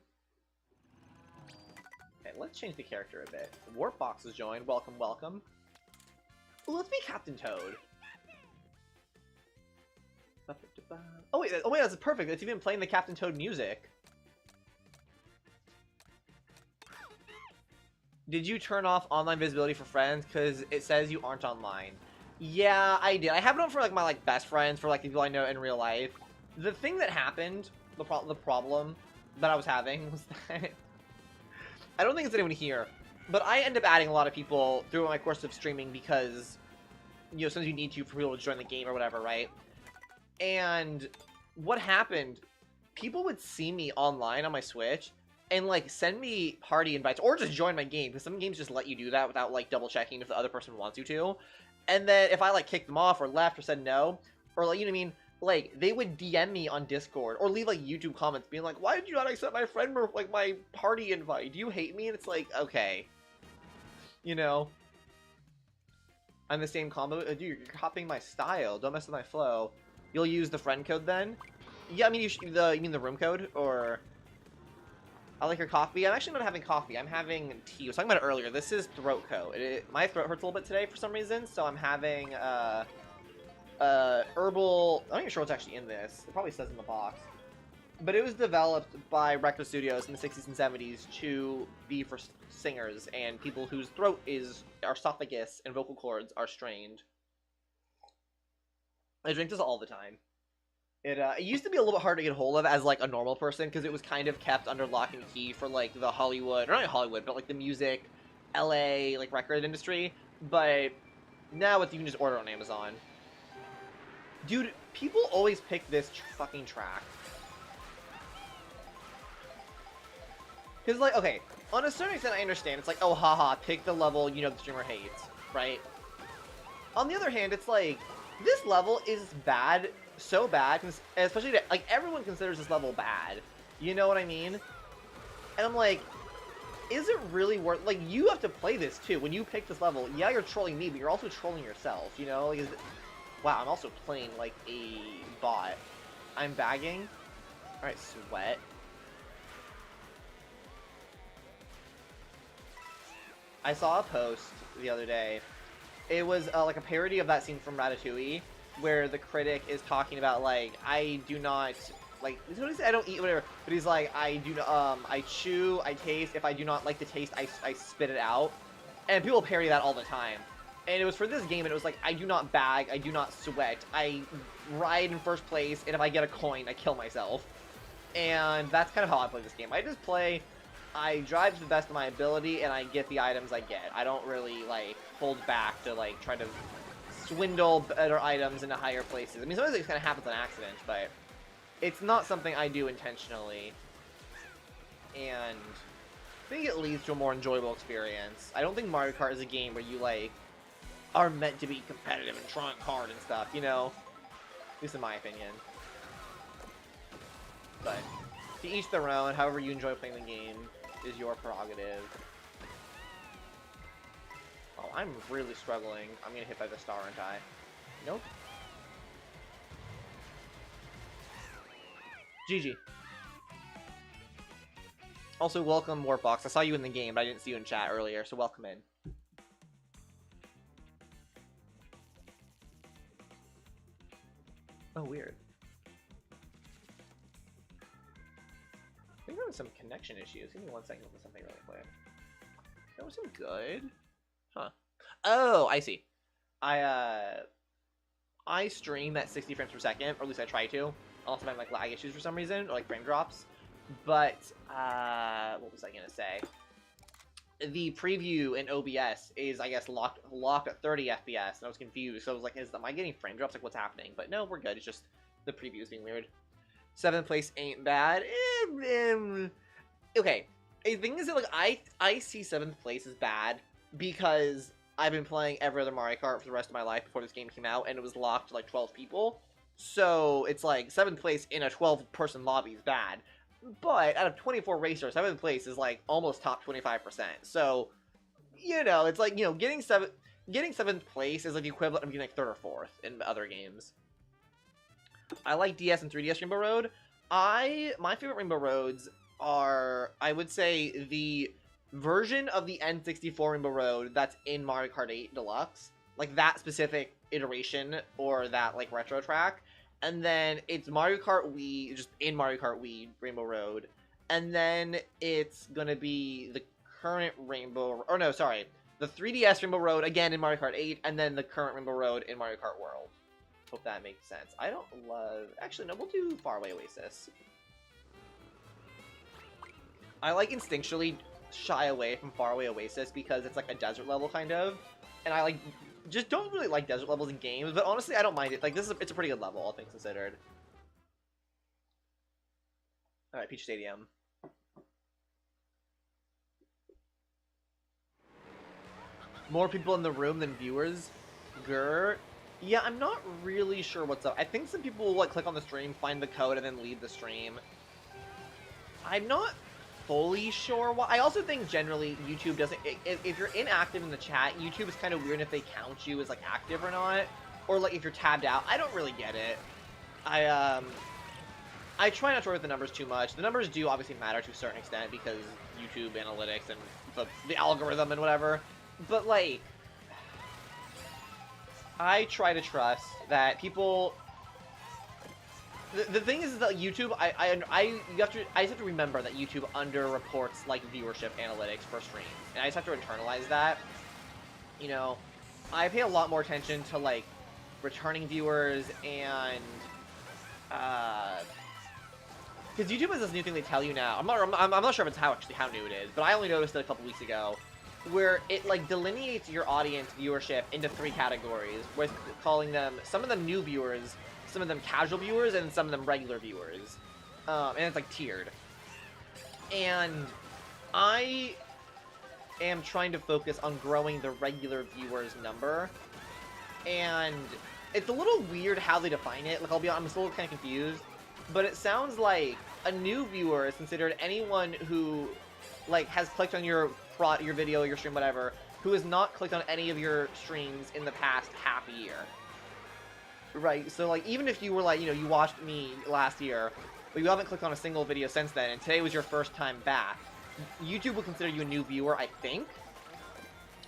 Okay, let's change the character a bit. Warp Box has joined. Welcome, welcome. Ooh, let's be Captain Toad. Oh wait, that's perfect. It's even playing the Captain Toad music. Did you turn off online visibility for friends? Because it says you aren't online. Yeah, I did. I have it on for like my like best friends, for like people I know in real life. The thing that happened, the problem that I was having was that I don't think it's anyone here, but I end up adding a lot of people through my course of streaming because, you know, sometimes you need to for people to join the game or whatever, right? And what happened, people would see me online on my Switch and like send me party invites or just join my game, because some games just let you do that without like double checking if the other person wants you to. And then if I like kicked them off or left or said no, or like, you know what I mean, like they would DM me on Discord or leave like YouTube comments being like, why did you not accept my friend or like my party invite? Do you hate me? And it's like, okay, you know, I'm the same combo. Dude, you're copying my style. Don't mess with my flow. You'll use the friend code then? Yeah, I mean, you mean the room code? Or... I like your coffee. I'm actually not having coffee. I'm having tea. I was talking about it earlier. This is throat coat. My throat hurts a little bit today for some reason, so I'm having, herbal... I'm not even sure what's actually in this. It probably says in the box. But it was developed by record studios in the 60s and 70s to be for singers and people whose throat is... Our esophagus and vocal cords are strained. I drink this all the time. It used to be a little bit hard to get a hold of as, like, a normal person, because it was kind of kept under lock and key for, like, the Hollywood, or not Hollywood, but, like, the music, LA, like, record industry, but now you can just order on Amazon. Dude, people always pick this fucking track. Because, like, okay, on a certain extent I understand, it's like, oh, haha, pick the level you know the streamer hates, right? On the other hand, it's like, this level is bad, so bad, especially that, like, everyone considers this level bad. You know what I mean? And I'm like, is it really worth... Like, you have to play this, too. When you pick this level, yeah, you're trolling me, but you're also trolling yourself, you know? Like, wow, I'm also playing, like, a bot. I'm bagging. Alright, sweat. I saw a post the other day. It was, like, a parody of that scene from Ratatouille, where the critic is talking about, like, I do not, like, I don't eat, whatever, but he's like, I do not, I chew, I taste, if I do not like the taste, I spit it out, and people parody that all the time, and it was for this game, and it was like, I do not bag, I do not sweat, I ride in first place, and if I get a coin, I kill myself, and that's kind of how I play this game. I just play, I drive to the best of my ability, and I get the items I get. I don't really, like, hold back to, like, try to swindle better items into higher places. I mean, sometimes it kind of happens on accident, but it's not something I do intentionally. And I think it leads to a more enjoyable experience. I don't think Mario Kart is a game where you, like, are meant to be competitive and trying hard and stuff, you know? At least in my opinion. But to each their own, however you enjoy playing the game is your prerogative. Oh, I'm really struggling. I'm gonna hit by the star, aren't I? Nope. GG. Also, welcome, Warpbox. I saw you in the game, but I didn't see you in chat earlier, so welcome in. Oh, weird. I think there was some connection issues. Give me 1 second with something really quick. That wasn't good. Huh. Oh, I see. I stream at 60 frames per second, or at least I try to. I also have like lag issues for some reason, or like frame drops. But what was I gonna say? The preview in OBS is, I guess, locked at 30 FPS, and I was confused. So I was like, am I getting frame drops? Like, what's happening? But no, we're good. It's just the preview is being weird. 7th place ain't bad. Okay. The thing is that, like, I see 7th place as bad because I've been playing every other Mario Kart for the rest of my life before this game came out, and it was locked to, like, 12 people. So, it's like, 7th place in a 12-person lobby is bad. But, out of 24 racers, 7th place is, like, almost top 25%. So, you know, it's like, you know, getting 7th place is, like, the equivalent of getting, like, 3rd or 4th in other games. I like DS and 3DS Rainbow Road. My favorite Rainbow Roads are, I would say, the version of the N64 Rainbow Road that's in Mario Kart 8 Deluxe. Like, that specific iteration, or that, like, retro track. And then it's Mario Kart Wii, just in Mario Kart Wii, Rainbow Road. And then it's gonna be the current Rainbow, or no, sorry. The 3DS Rainbow Road, again, in Mario Kart 8, and then the current Rainbow Road in Mario Kart World. Hope that makes sense. I don't love... Actually, no, we'll do Faraway Oasis. I, like, instinctually shy away from Faraway Oasis because it's, like, a desert level, kind of. And I, like, just don't really like desert levels in games, but honestly, I don't mind it. Like, it's a pretty good level, all things considered. Alright, Peach Stadium. More people in the room than viewers. Grr. Yeah, I'm not really sure what's up. I think some people will, like, click on the stream, find the code, and then leave the stream. I'm not fully sure why. I also think, generally, YouTube doesn't... If you're inactive in the chat, YouTube is kind of weird if they count you as, like, active or not. Or, like, if you're tabbed out. I don't really get it. I try not to worry with the numbers too much. The numbers do obviously matter to a certain extent because YouTube analytics and the algorithm and whatever. But, like, I try to trust that people... The thing is that YouTube, I just have to remember that YouTube underreports, like, viewership analytics for streams. And I just have to internalize that. You know, I pay a lot more attention to, like, returning viewers and, because YouTube has this new thing they tell you now. I'm not sure if it's how new it is, but I only noticed it a couple weeks ago, where it, like, delineates your audience viewership into 3 categories, with calling them, some of them new viewers, some of them casual viewers, and some of them regular viewers. And it's, like, tiered. And I am trying to focus on growing the regular viewers number, and it's a little weird how they define it. Like, I'm still kind of confused, but it sounds like a new viewer is considered anyone who, like, has clicked on your video, your stream, whatever, who has not clicked on any of your streams in the past half a year. Right, so, like, even if you were, like, you know, you watched me last year, but you haven't clicked on a single video since then, and today was your first time back, YouTube will consider you a new viewer, I think,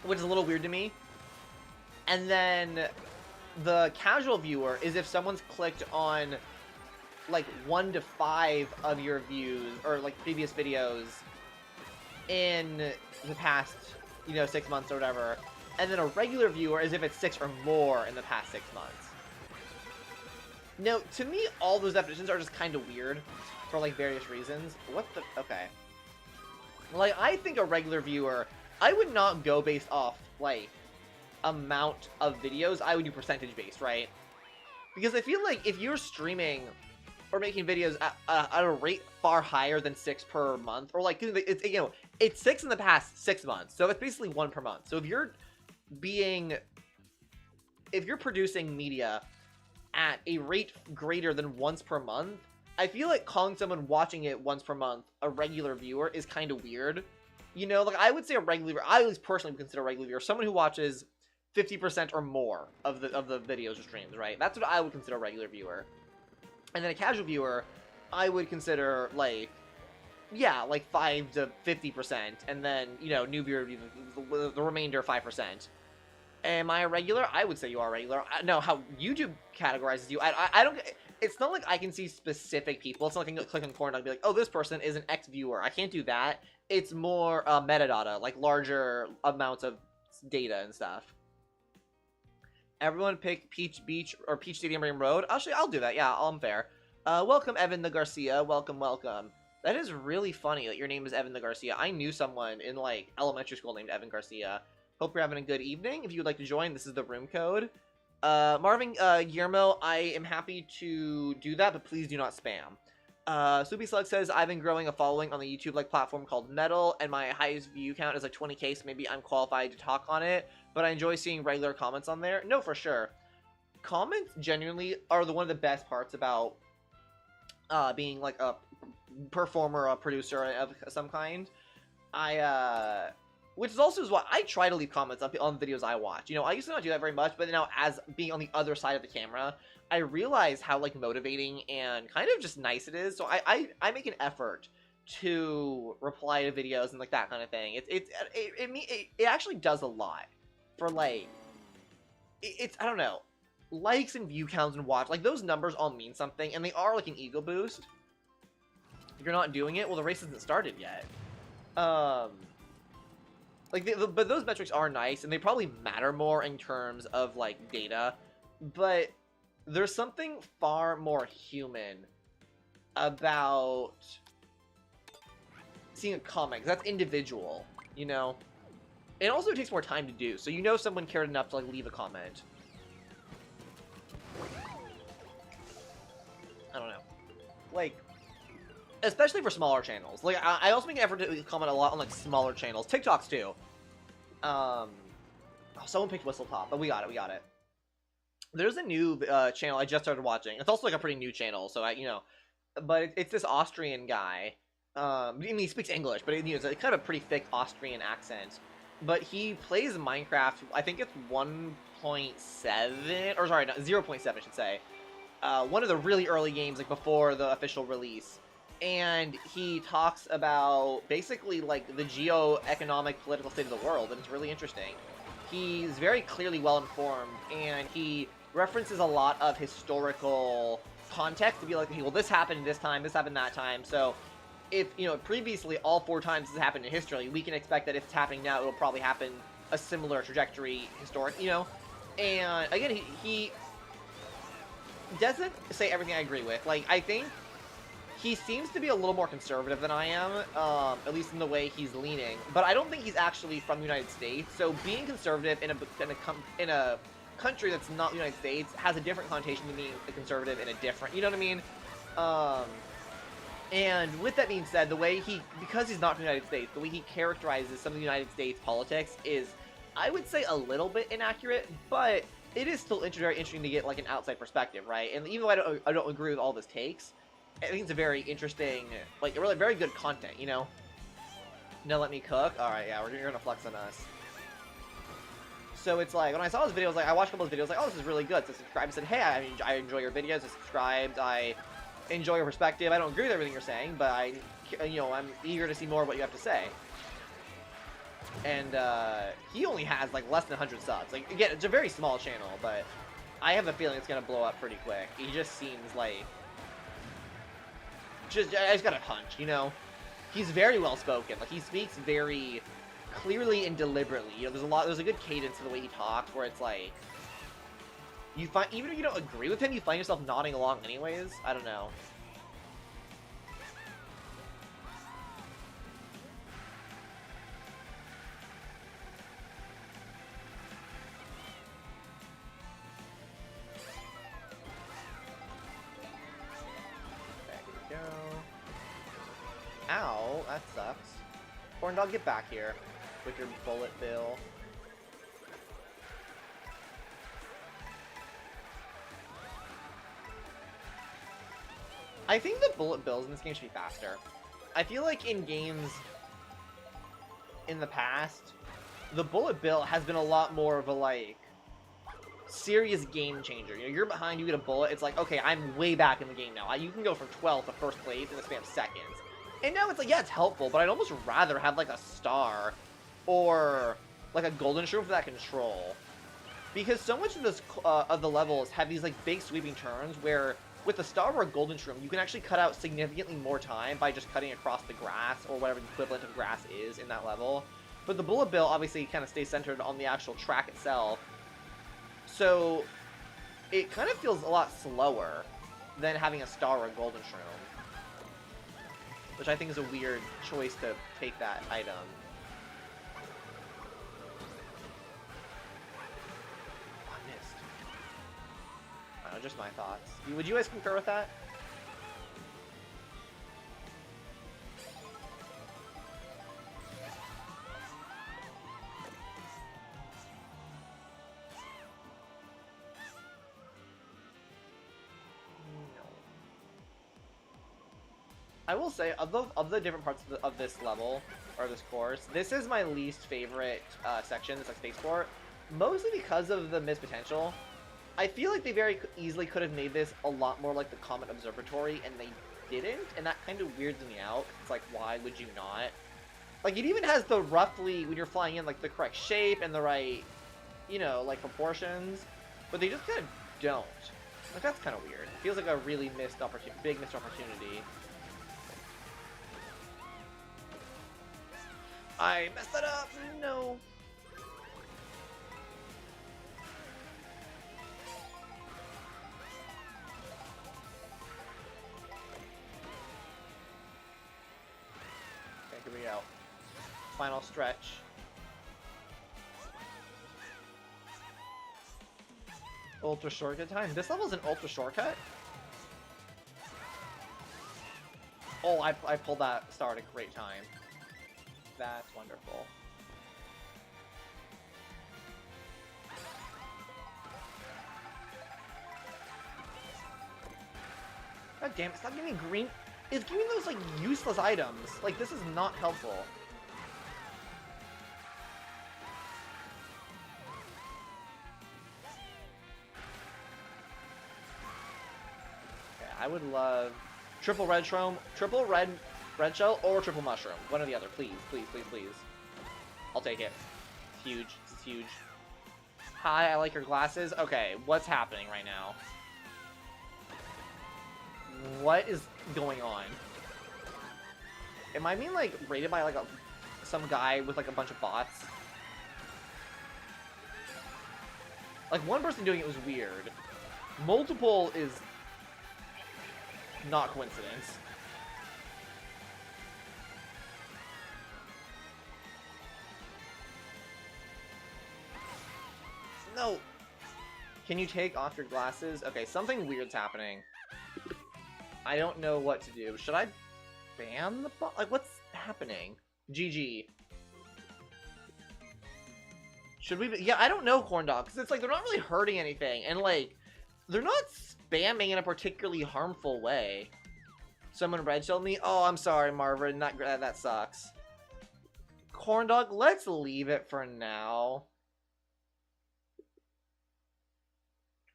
which is a little weird to me. And then the casual viewer is if someone's clicked on, like, 1 to 5 of your views, or, like, previous videos in the past, you know, 6 months or whatever. And then a regular viewer is if it's 6 or more in the past 6 months. Now, to me, all those definitions are just kind of weird for, like, various reasons. What the... Okay. Like, I think a regular viewer, I would not go based off, like, amount of videos. I would do percentage-based, right? Because I feel like if you're streaming or making videos at a rate far higher than 6 per month, or, like, it's, you know, it's 6 in the past 6 months, so it's basically 1 per month. So if you're producing media at a rate greater than once per month, I feel like calling someone watching it once per month a regular viewer is kind of weird. You know, like, I would say a regular viewer, I at least personally would consider a regular viewer someone who watches 50% or more of the videos or streams, right? That's what I would consider a regular viewer. And then a casual viewer, I would consider, like, yeah, like 5 to 50%, and then, you know, new viewer, the remainder 5%. Am I a regular? I would say you are a regular. No, how YouTube categorizes you, I don't... It's not like I can see specific people. It's not like I can click on corner and be like, oh, this person is an X viewer. I can't do that. It's more metadata, like larger amounts of data and stuff. Everyone pick Peach Beach or Peach Stadium Rain Road. Actually, I'll do that. Yeah, I'm fair. Welcome, Evan the Garcia. Welcome, welcome. That is really funny that your name is Evan the Garcia. I knew someone in, like, elementary school named Evan Garcia. Hope you're having a good evening. If you would like to join, this is the room code. Marvin Guillermo, I am happy to do that, but please do not spam. Soupy Slug says, I've been growing a following on the YouTube-like platform called Metal, and my highest view count is like 20k, so maybe I'm qualified to talk on it, but I enjoy seeing regular comments on there. No, for sure. Comments genuinely are one of the best parts about being, like, a performer, a producer of some kind. Which is also why I try to leave comments on videos I watch. You know, I used to not do that very much, but now as being on the other side of the camera, I realize how, like, motivating and kind of just nice it is. So I make an effort to reply to videos and, like, that kind of thing. It actually does a lot for, like, I don't know, likes and view counts and watch, like, those numbers all mean something, and they are like an ego boost. If you're not doing it, well, the race hasn't started yet. Like, but those metrics are nice, and they probably matter more in terms of, like, data. But there's something far more human about seeing a comment, 'cause that's individual, you know? It also takes more time to do, so you know someone cared enough to, like, leave a comment. I don't know. Like, especially for smaller channels. Like, I also make an effort to comment a lot on, like, smaller channels. TikToks, too. Oh, someone picked Whistletop, but we got it. There's a new channel I just started watching. It's also, like, a pretty new channel, so, you know. But it's this Austrian guy. I mean, he speaks English, but it's a kind of pretty thick Austrian accent. But he plays Minecraft, I think it's 1.7, or sorry, no, 0.7, I should say. One of the really early games, like, before the official release. And he talks about, basically, like, the geo-economic political state of the world, and it's really interesting. He's very clearly well-informed, and he references a lot of historical context to be like, okay, well, this happened this time, this happened that time, so if, you know, previously all 4 times this happened in history, we can expect that if it's happening now, it'll probably happen a similar trajectory historic, you know? And, again, he doesn't say everything I agree with. Like, I think he seems to be a little more conservative than I am, at least in the way he's leaning, but I don't think he's actually from the United States, so being conservative in a country that's not the United States has a different connotation than being a conservative in a different, you know what I mean? And with that being said, because he's not from the United States, the way he characterizes some of the United States politics is, I would say, a little bit inaccurate, but it is still very interesting to get, like, an outside perspective, right? And even though I don't agree with all this takes, I think it's a very interesting, like, really very good content, you know? No, let me cook? Alright, yeah, you're gonna flex on us. So it's like, when I saw this video, I watched a couple of videos, like, oh, this is really good. So I subscribed and said, hey, I enjoy your videos. I subscribed. I enjoy your perspective. I don't agree with everything you're saying, but I'm eager to see more of what you have to say. And he only has, like, less than 100 subs. Like, again, it's a very small channel, but I have a feeling it's gonna blow up pretty quick. He just seems like, I just got a hunch, you know? He's very well spoken. Like, he speaks very clearly and deliberately. You know, there's a good cadence to the way he talks, where it's like, you find, even if you don't agree with him, you find yourself nodding along anyways. I don't know. There we go. Ow, that sucks. Corn dog, get back here with your bullet bill. I think the bullet bills in this game should be faster. I feel like in games in the past, the bullet bill has been a lot more of a, like, serious game changer. You know, you're behind, you get a bullet, it's like, okay, I'm way back in the game now. You can go from 12th to first place in the span of seconds. And now it's like, yeah, it's helpful, but I'd almost rather have, like, a star or, like, a golden shroom for that control. Because so much of this of the levels have these, like, big sweeping turns where with a star or a golden shroom, you can actually cut out significantly more time by just cutting across the grass or whatever the equivalent of grass is in that level. But the bullet bill obviously kind of stays centered on the actual track itself. So it kind of feels a lot slower than having a star or a golden shroom. Which I think is a weird choice to take that item. I missed. I don't know, just my thoughts. Would you guys concur with that? I will say, of the different parts of this level, or this course, this is my least favorite section, this like Space Sport, mostly because of the missed potential. I feel like they very easily could have made this a lot more like the Comet Observatory, and they didn't, and that kind of weirds me out. It's like, why would you not? Like, it even has the roughly, when you're flying in, like, the correct shape and the right, you know, like, proportions, but they just kind of don't. Like, that's kind of weird. It feels like a really big missed opportunity. I messed that up! No! Okay, here we go. Final stretch. Ultra shortcut time? This level's an ultra shortcut? Oh, I pulled that star at a great time. That's wonderful. God damn it, stop giving me green. It's giving those, like, useless items. Like, this is not helpful. Okay, I would love triple red shroom, triple red shell, or triple mushroom. One or the other, please, please, please, please. I'll take it. It's huge. It's huge. Hi, I like your glasses. Okay, what's happening right now? What is going on? Am I being, like, rated by, like, some guy with, like, a bunch of bots? Like, one person doing it was weird. Multiple is not coincidence. No! Can you take off your glasses? Okay, something weird's happening. I don't know what to do. Should I ban the bot? Like, what's happening? GG. Should we be? Yeah, I don't know, corn dog, because it's like they're not really hurting anything, and like they're not spamming in a particularly harmful way. Someone red shelled me. Oh, I'm sorry, Marvin. That sucks. Corn dog, let's leave it for now.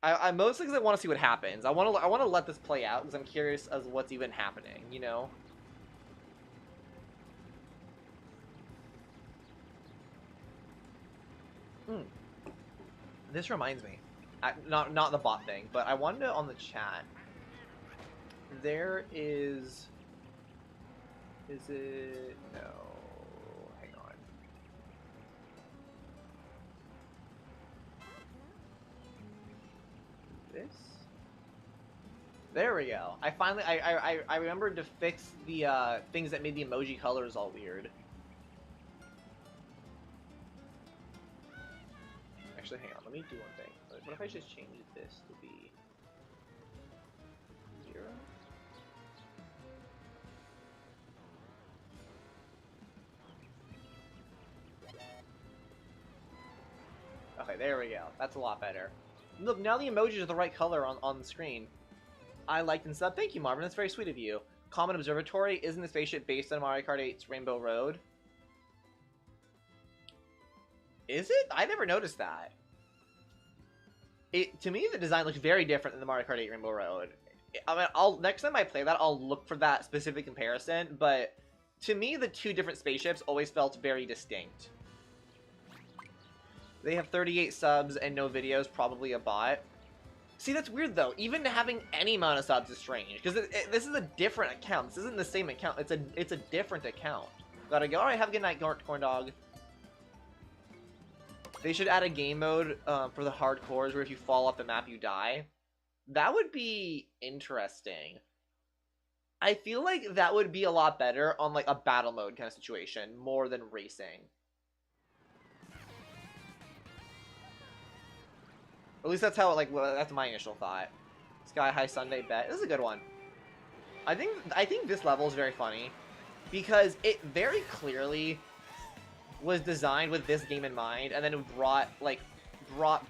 I mostly because I want to see what happens. I want to let this play out because I'm curious as what's even happening. You know. This reminds me, not the bot thing, but I wanted to on the chat. There is it? No, hang on. This? There we go. I remembered to fix the things that made the emoji colors all weird. Actually, hang on. Let me do one thing. What if I just change this to be 0? Okay, there we go. That's a lot better. Look, now the emojis are the right color on the screen. I liked and sub. Thank you, Marvin. That's very sweet of you. Common Observatory. Isn't the spaceship based on Mario Kart 8's Rainbow Road? Is it? I never noticed that. To me, the design looks very different than the Mario Kart 8 Rainbow Road. I mean, next time I play that, I'll look for that specific comparison, but to me, the two different spaceships always felt very distinct. They have 38 subs and no videos, probably a bot. See, that's weird, though. Even having any amount of subs is strange, because this is a different account. This isn't the same account. It's a different account. Gotta go. Alright, have a good night, corn dog. They should add a game mode for the hardcores where if you fall off the map, you die. That would be interesting. I feel like that would be a lot better on like a battle mode kind of situation, more than racing. At least that's how, like, well, that's my initial thought. Sky High Sunday Bet. This is a good one. I think this level is very funny because it very clearly was designed with this game in mind, and then it brought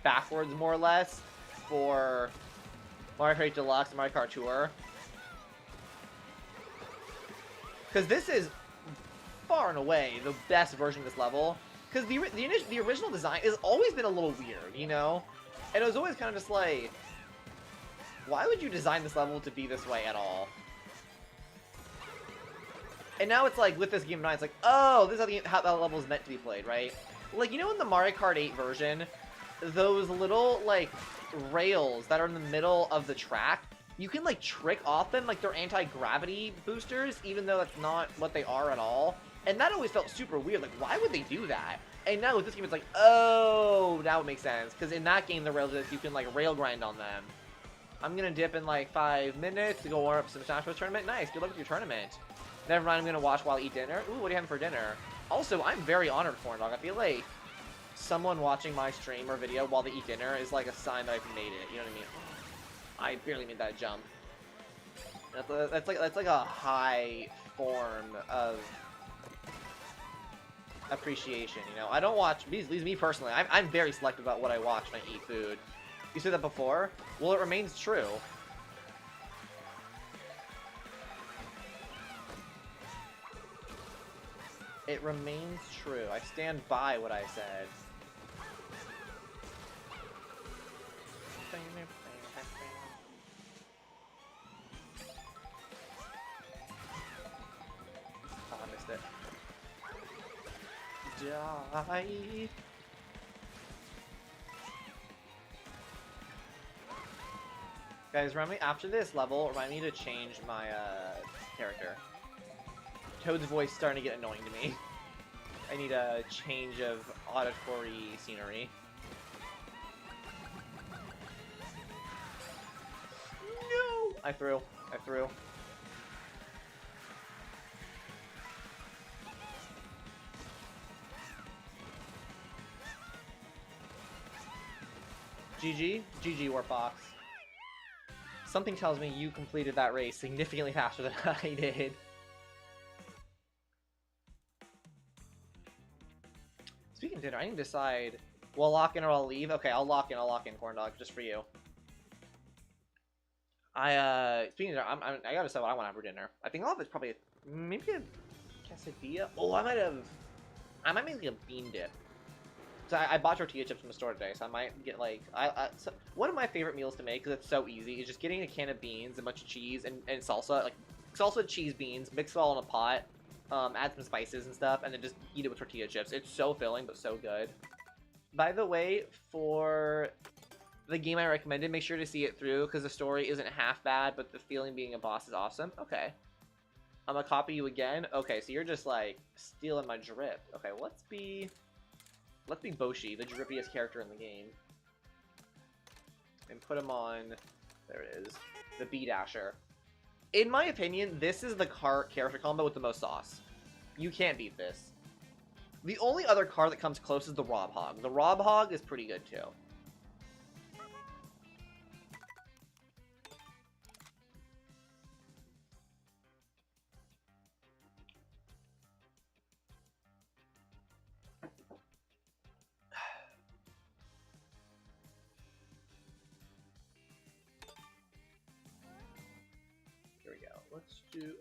backwards more or less for Mario Kart Deluxe and Mario Kart Tour. Because this is far and away the best version of this level. Because the original design has always been a little weird, you know? And it was always kind of just like, why would you design this level to be this way at all? And now it's like, with this game in mind, it's like, oh, this is how that level is meant to be played, right? Like, you know in the Mario Kart 8 version, those little, like, rails that are in the middle of the track, you can, like, trick off them like they're anti-gravity boosters, even though that's not what they are at all. And that always felt super weird. Like, why would they do that? And now with this game, it's like, oh, that would make sense. Because in that game, the rails is you can, like, rail grind on them. I'm going to dip in, like, 5 minutes to go warm up some Smash Bros. Tournament. Nice. Good luck with your tournament. Never mind, I'm going to watch while I eat dinner. Ooh, what are you having for dinner? Also, I'm very honored, Corn Dog. I feel like someone watching my stream or video while they eat dinner is, like, a sign that I've made it. You know what I mean? I barely made that jump. That's like a high form of appreciation, you know? I don't watch, at least me personally, I'm very selective about what I watch when I eat food. You said that before? Well, it remains true. It remains true. I stand by what I said. Oh, I missed it. Die. Guys, remind me, after this level, remind me to change my character. Toad's voice is starting to get annoying to me. I need a change of auditory scenery. No! I threw. GG, Warfox. Something tells me you completed that race significantly faster than I did. Speaking of dinner, I need to decide. Will I lock in or I'll leave? Okay, I'll lock in, Corn Dog, just for you. Speaking of dinner, I gotta decide what I want to have for dinner. I think I'll have probably maybe a quesadilla. Oh, I might make like a bean dip. So I bought tortilla chips from the store today, so I might get like so one of my favorite meals to make because it's so easy is just getting a can of beans, a bunch of cheese, and salsa, like salsa, cheese, beans, mix it all in a pot, add some spices and stuff, and then just eat it with tortilla chips. It's so filling but so good. By the way, for the game I recommended, make sure to see it through because the story isn't half bad, but the feeling being a boss is awesome. Okay, I'm gonna copy you again. Okay, so you're just like stealing my drip. Okay, let's be Boshi, the drippiest character in the game. And put him on, there it is, the B-Dasher. In my opinion, this is the Kart character combo with the most sauce. You can't beat this. The only other car that comes close is the Rob Hog. The Rob Hog is pretty good too.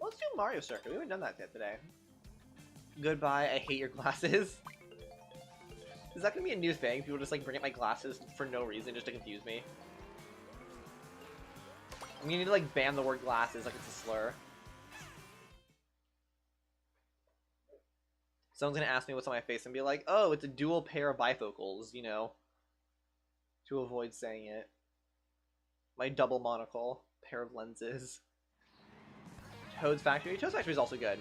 Let's do Mario Circuit. We haven't done that yet today. Goodbye, I hate your glasses. Is that gonna be a new thing? People just like bring up my glasses for no reason just to confuse me. I'm gonna need to like ban the word glasses like it's a slur. Someone's gonna ask me what's on my face and be like, oh, it's a dual pair of bifocals, you know, to avoid saying it. My double monocle, pair of lenses. Toad's Factory. Toad's Factory is also good.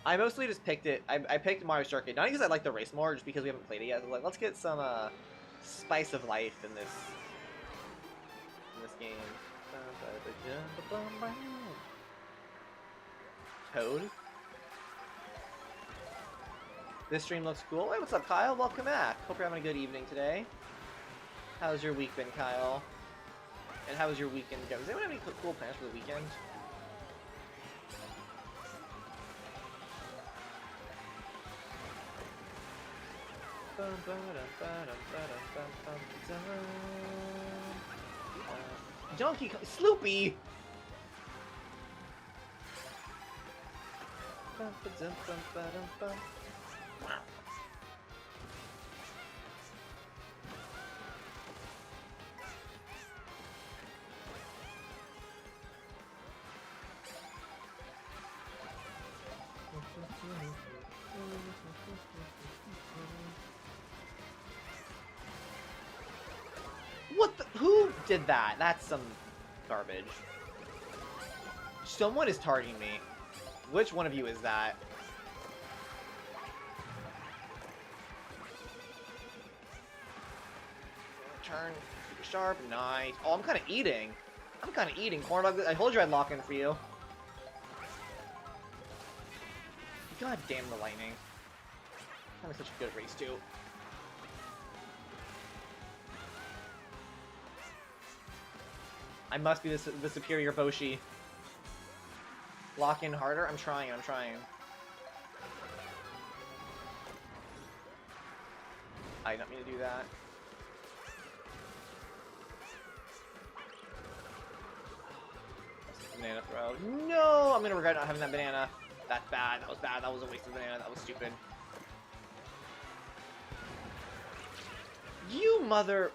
I mostly just picked it. I picked Mario Circuit, not because I like the race more, just because we haven't played it yet. So like, let's get some spice of life in this game. Toad. This stream looks cool. Hey, what's up, Kyle? Welcome back. Hope you're having a good evening today. How's your week been, Kyle? And how was your weekend? Does anyone have any cool plans for the weekend? Donkey Kong, Sloopy. What the? Who did that? That's some garbage. Someone is targeting me. Which one of you is that? Turn. Super sharp. Nice. Oh, I'm kind of eating. I'm kind of eating. Corn dog. I told you I'd lock in for you. God damn the lightning. Having such a good race, too. I must be the superior Boshi. Lock in harder? I'm trying. I did not mean to do that. Banana throw. No! I'm gonna regret not having that banana. That's bad. That was bad. That was a waste of banana. That was stupid. You mother...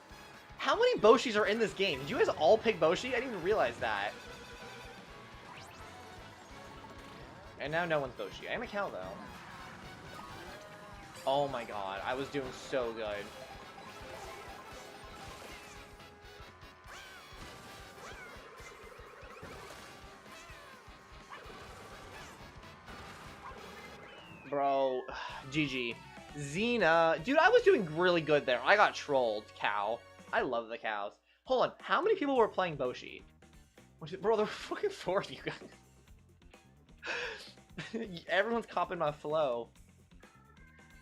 How many Boshis are in this game? Did you guys all pick Boshi? I didn't even realize that. And now no one's Boshi. I am a cow, though. Oh my god. I was doing so good. Bro. GG. Zina. Dude, I was doing really good there. I got trolled, cow. I love the cows. Hold on, how many people were playing Boshi? Bro, there were fucking 4 of you guys. Everyone's copping my flow.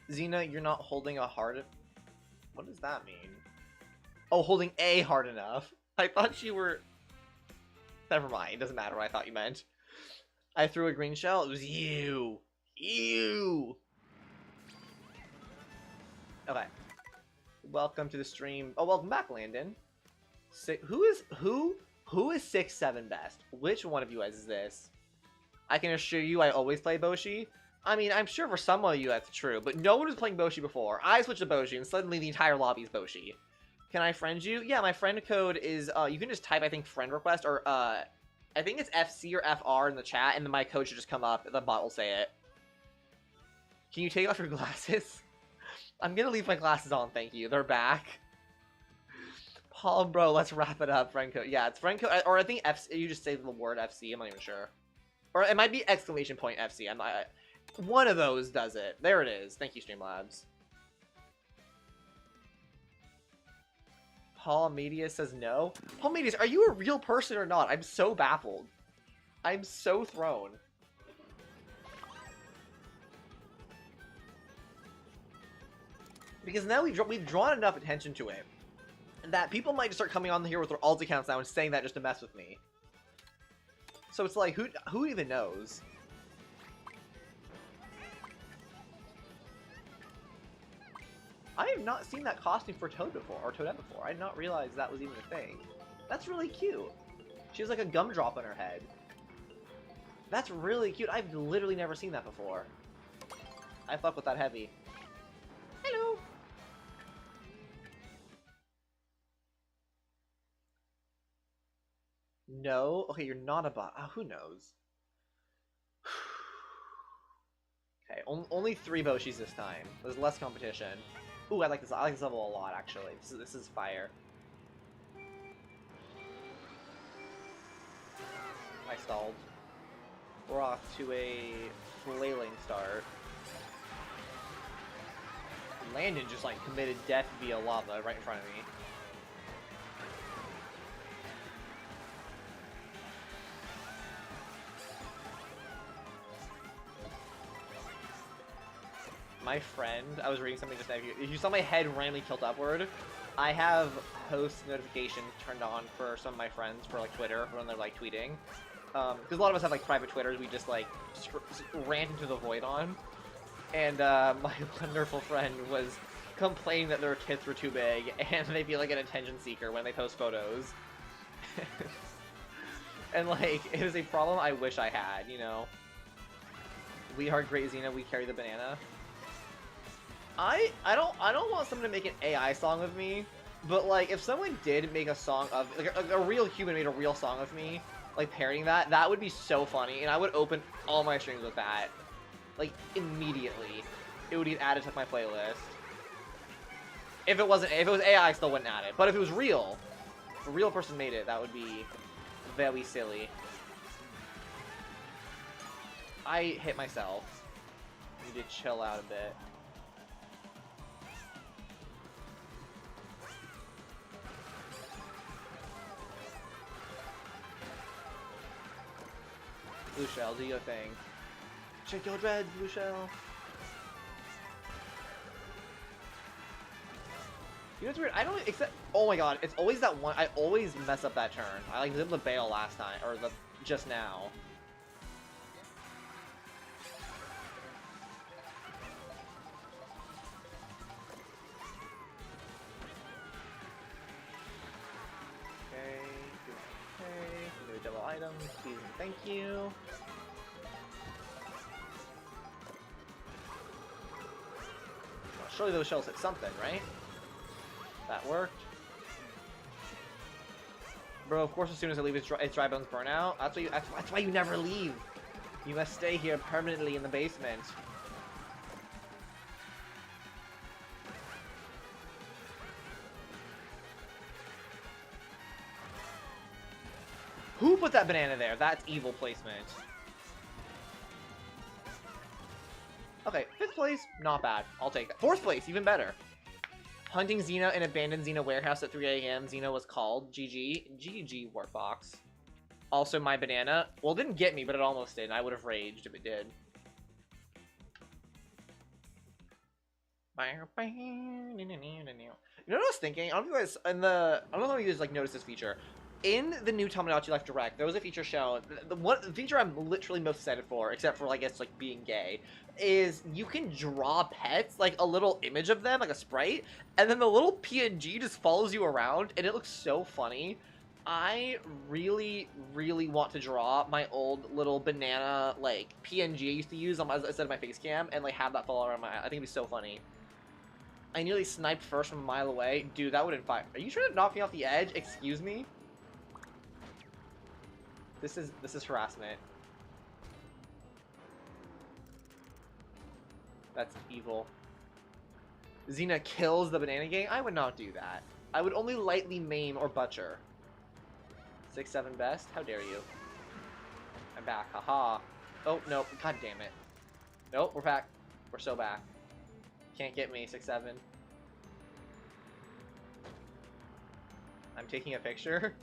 Zina, you're not holding a hard... What does that mean? Oh, holding A hard enough. I thought you were... Never mind, it doesn't matter what I thought you meant. I threw a green shell, it was you. You! Okay. Welcome to the stream. Oh, welcome back, Landon. Who is 6-7 best? Which one of you guys is this? I can assure you I always play Boshi. I mean, I'm sure for some of you that's true, but no one was playing Boshi before. I switched to Boshi, and suddenly the entire lobby is Boshi. Can I friend you? Yeah, my friend code is, you can just type, I think, friend request, or, I think it's FC or FR in the chat, and then my code should just come up, the bot will say it. Can you take off your glasses? I'm gonna leave my glasses on, thank you. They're back. Paul, bro, let's wrap it up. Friend code. Yeah, it's friend code. Or I think FC, you just say the word FC. I'm not even sure. Or it might be exclamation point FC. One of those does it. There it is. Thank you, Streamlabs. Paul Media says no. Paul Media, are you a real person or not? I'm so baffled. I'm so thrown. Because now we've drawn enough attention to it that people might just start coming on here with their alt accounts now and saying that just to mess with me. So it's like, who even knows? I have not seen that costume for Toad before, or Toadette before. I did not realize that was even a thing. That's really cute. She has like a gumdrop on her head. That's really cute. I've literally never seen that before. I fuck with that heavy. Hello. No? Okay, you're not a bot. Oh, who knows? Okay, only 3 Boshis this time. There's less competition. Ooh, I like this. I like this level a lot, actually. This is fire. I stalled. We're off to a flailing start. Landon just, like, committed death via lava right in front of me. My friend, I was reading something just now. If you saw my head randomly tilt upward, I have host notifications turned on for some of my friends for like Twitter when they're like tweeting. Because a lot of us have like private Twitters we just like rant into the void on. And my wonderful friend was complaining that their tits were too big and they feel like an attention seeker when they post photos. And like, it was a problem I wish I had, you know? We are GreatZina, we carry the banana. I don't want someone to make an AI song of me, but like if someone did make a song of like a real human made a real song of me, like parodying that would be so funny, and I would open all my streams with that, like immediately. It would get added to my playlist. If it was AI, I still wouldn't add it. But if it was real, if a real person made it, that would be very silly. I hit myself. I need to chill out a bit. blue shell. Do your thing. Shake your dreads, blue shell. You know what's weird? I don't except. Oh my god! It's always that one. I always mess up that turn. I like was able to bail last time or just now. Okay. Double items. Please and thank you. Well, surely those shells hit something, right? That worked. Bro, of course as soon as I leave, it's dry bones burnout. That's why you never leave. You must stay here permanently in the basement. Who put that banana there? That's evil placement. Okay, 5th place, not bad. I'll take that. 4th place, even better. Hunting Zina in abandoned Zina warehouse at 3 a.m. Zina was called. GG. GG, Wartbox. Also, my banana. Well, it didn't get me, but it almost did. I would have raged if it did. You know what I was thinking? I don't know if you guys, I don't know if you guys, like, noticed this feature. In the new Tomodachi Life Direct, there was a feature shown. The feature I'm literally most excited for, except for, I guess, like, being gay, is you can draw pets, like, a little image of them, like a sprite, and then the little PNG just follows you around, and it looks so funny. I really, really want to draw my old little banana, like, PNG I used to use on my, instead of my face cam, and, like, have that follow around my eye. I think it'd be so funny. I nearly sniped first from a mile away. Dude, that would invite. Are you trying to knock me off the edge? Excuse me? This is harassment. That's evil. Zina kills the banana gang? I would not do that. I would only lightly maim or butcher. 6-7 best? How dare you? I'm back. Haha. Oh, no. God damn it. Nope, we're back. We're so back. Can't get me, 6-7. I'm taking a picture.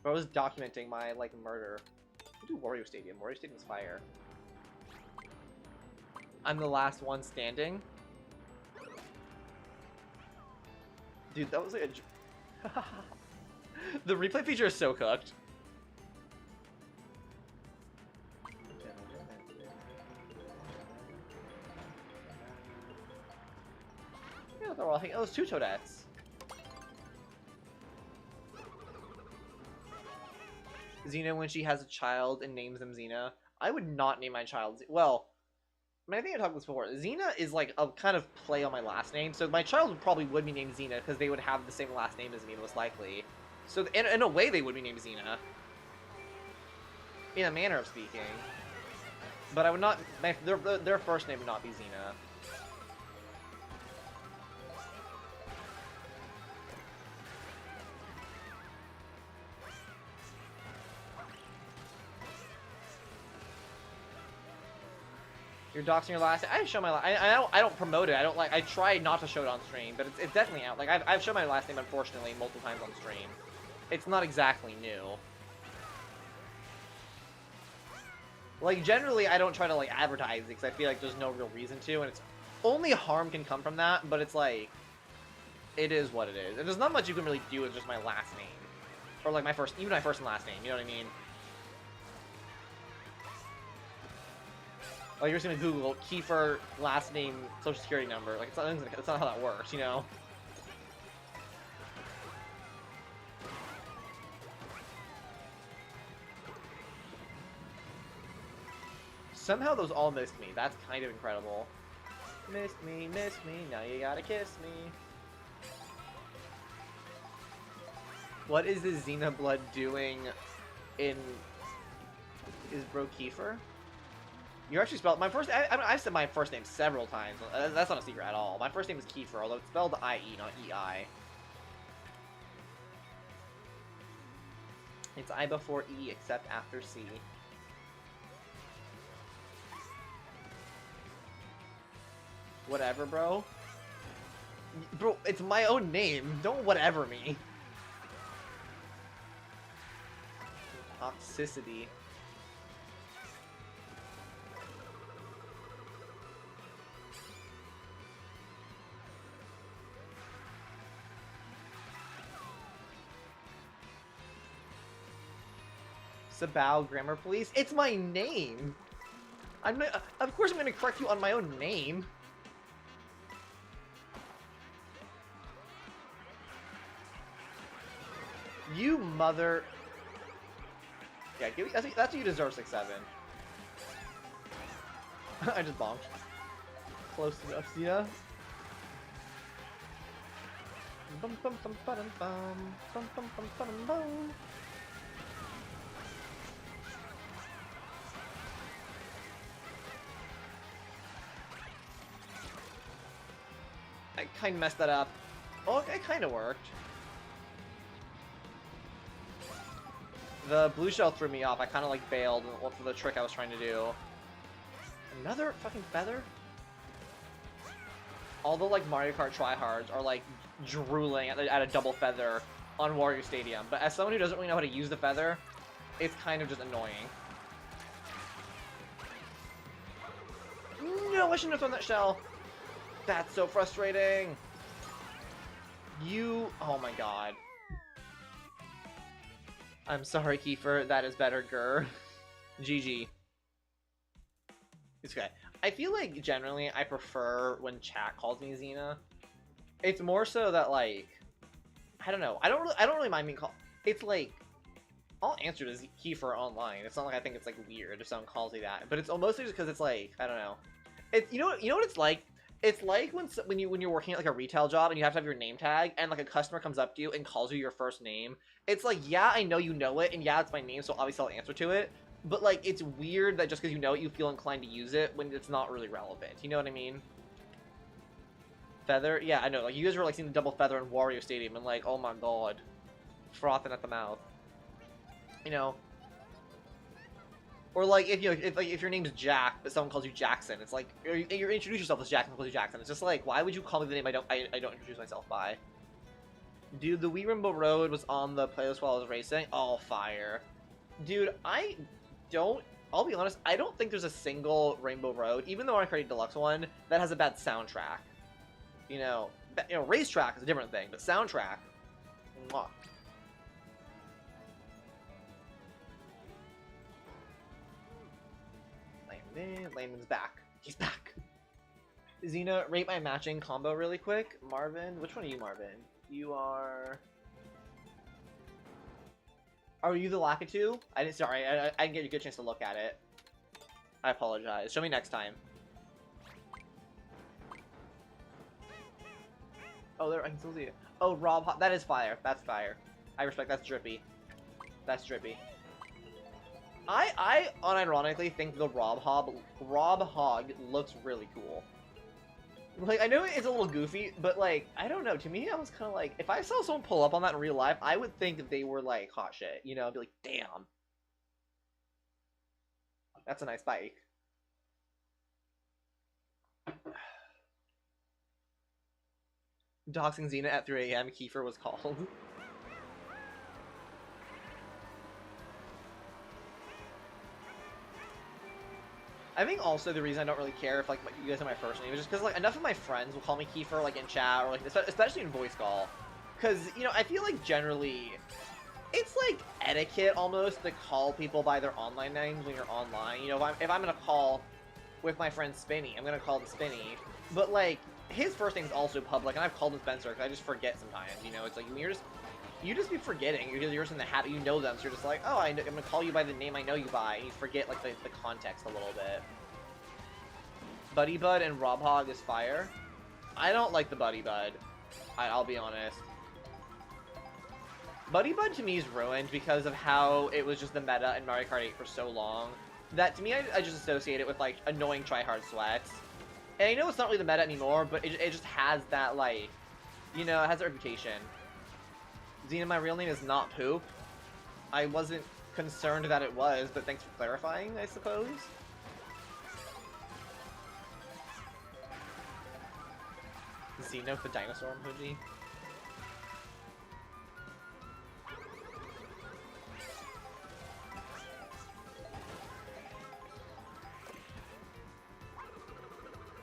I was documenting my, like, murder. We'll do Wario Stadium. Wario Stadium's fire. I'm the last one standing. Dude, that was like a... The replay feature is so cooked. Yeah, they're all... Oh, it's 2 Toadettes. Zina when she has a child and names them Zina. I would not name my child... Well, I mean, I think I talked about this before. Zina is like a kind of play on my last name, so my child would be named Zina because they would have the same last name as me, most likely. So in a way, they would be named Zina. In a manner of speaking. But I would not... Their first name would not be Zina. You're doxing your last. I show my. I don't promote it. I don't like. I try not to show it on stream, but it's definitely out. Like I've shown my last name unfortunately multiple times on stream. It's not exactly new. Like generally, I don't try to like advertise it because I feel like there's no real reason to, and it's only harm can come from that. But it's like, it is what it is, and there's not much you can really do with just my last name, or like my first and last name. You know what I mean? Like you're just gonna Google Kiefer last name social security number. Like it's not how that works, you know. Somehow those all missed me. That's kind of incredible. Missed me, now you gotta kiss me. What is this Zina blood doing in... Is bro Kiefer? You're actually spelled... My first... I've said my first name several times. That's not a secret at all. My first name is Kiefer, although it's spelled I-E, not E-I. It's I before E, except after C. Whatever, bro. Bro, it's my own name. Don't whatever me. Toxicity. Sabao Grammar Police. It's my name. Of course, I'm gonna correct you on my own name. You mother. Yeah, give me, that's what you deserve, 6-7. I just bonked. Close enough, Zina. Bum bum bum bum bum bum bum bum bum bum. I kind of messed that up. Oh, it kind of worked. The blue shell threw me off. I kind of like bailed and went for the trick I was trying to do. Another fucking feather? All the like Mario Kart tryhards are like drooling at a double feather on Wario Stadium. But as someone who doesn't really know how to use the feather, it's kind of just annoying. No, I shouldn't have thrown that shell. That's so frustrating. Oh my god. I'm sorry, Kiefer. That is better, Grr. GG. It's okay. I feel like, generally, I prefer when chat calls me Zina. It's more so that, like... I don't know. I don't really mind being called... It's like... I'll answer to Kiefer online. It's not like I think it's, like, weird if someone calls me that. But it's mostly just because it's, like... I don't know. You know what it's like? It's like when you're working at like a retail job and you have to have your name tag and like a customer comes up to you and calls you your first name. It's like, yeah, I know you know it, and yeah, it's my name, so obviously I'll answer to it. But like, it's weird that just because you know it, you feel inclined to use it when it's not really relevant. You know what I mean? Feather? Yeah, I know. Like, you guys were like seeing the double feather in Wario Stadium and like, oh my god, frothing at the mouth. You know. Or like if if your name's Jack but someone calls you Jackson, it's like you introduce yourself as Jackson, calls you Jackson. It's just like, why would you call me the name I don't introduce myself by? Dude, the Wii Rainbow Road was on the playlist while I was racing. Oh, fire. Dude, I'll be honest, I don't think there's a single Rainbow Road, even the Mario Kart Deluxe one, that has a bad soundtrack. You know, racetrack is a different thing, but soundtrack, mwah. Landon's back. He's back. Zina, rate my matching combo really quick. Marvin, which one are you, Marvin? You are... Are you the Lakitu? Sorry, I didn't get a good chance to look at it. I apologize. Show me next time. Oh, there, I can still see it. Oh, Rob, that is fire. That's fire. I respect. That's drippy. That's drippy. I unironically think the Rob Hog looks really cool. Like, I know it's a little goofy, but like, I don't know, to me, I was kind of like, if I saw someone pull up on that in real life, I would think that they were like hot shit, you know, I'd be like, damn. That's a nice bike. Doxing Zina at 3 AM, Kiefer was called. I think also the reason I don't really care if like you guys are my first name is just because like enough of my friends will call me Kiefer like in chat or like especially in voice call, because you know I feel like generally it's like etiquette almost to call people by their online names when you're online. You know, if I'm gonna call with my friend Spinny, I'm gonna call him Spinny, but like his first name is also public, and I've called him Spencer because I just forget sometimes. You know, it's like you just be forgetting. You're just in the habit. You know them, so you're just like, oh, I'm gonna call you by the name I know you by, and you forget like the context a little bit. Buddy Bud and Rob Hog is fire. I don't like the Buddy Bud. I'll be honest. Buddy Bud to me is ruined because of how it was just the meta in Mario Kart 8 for so long. That to me, I just associate it with like annoying tryhard sweats. And I know it's not really the meta anymore, but it just has that like, you know, it has a reputation. Zina, my real name is not Poop. I wasn't concerned that it was, but thanks for clarifying, I suppose. Zina with the dinosaur emoji.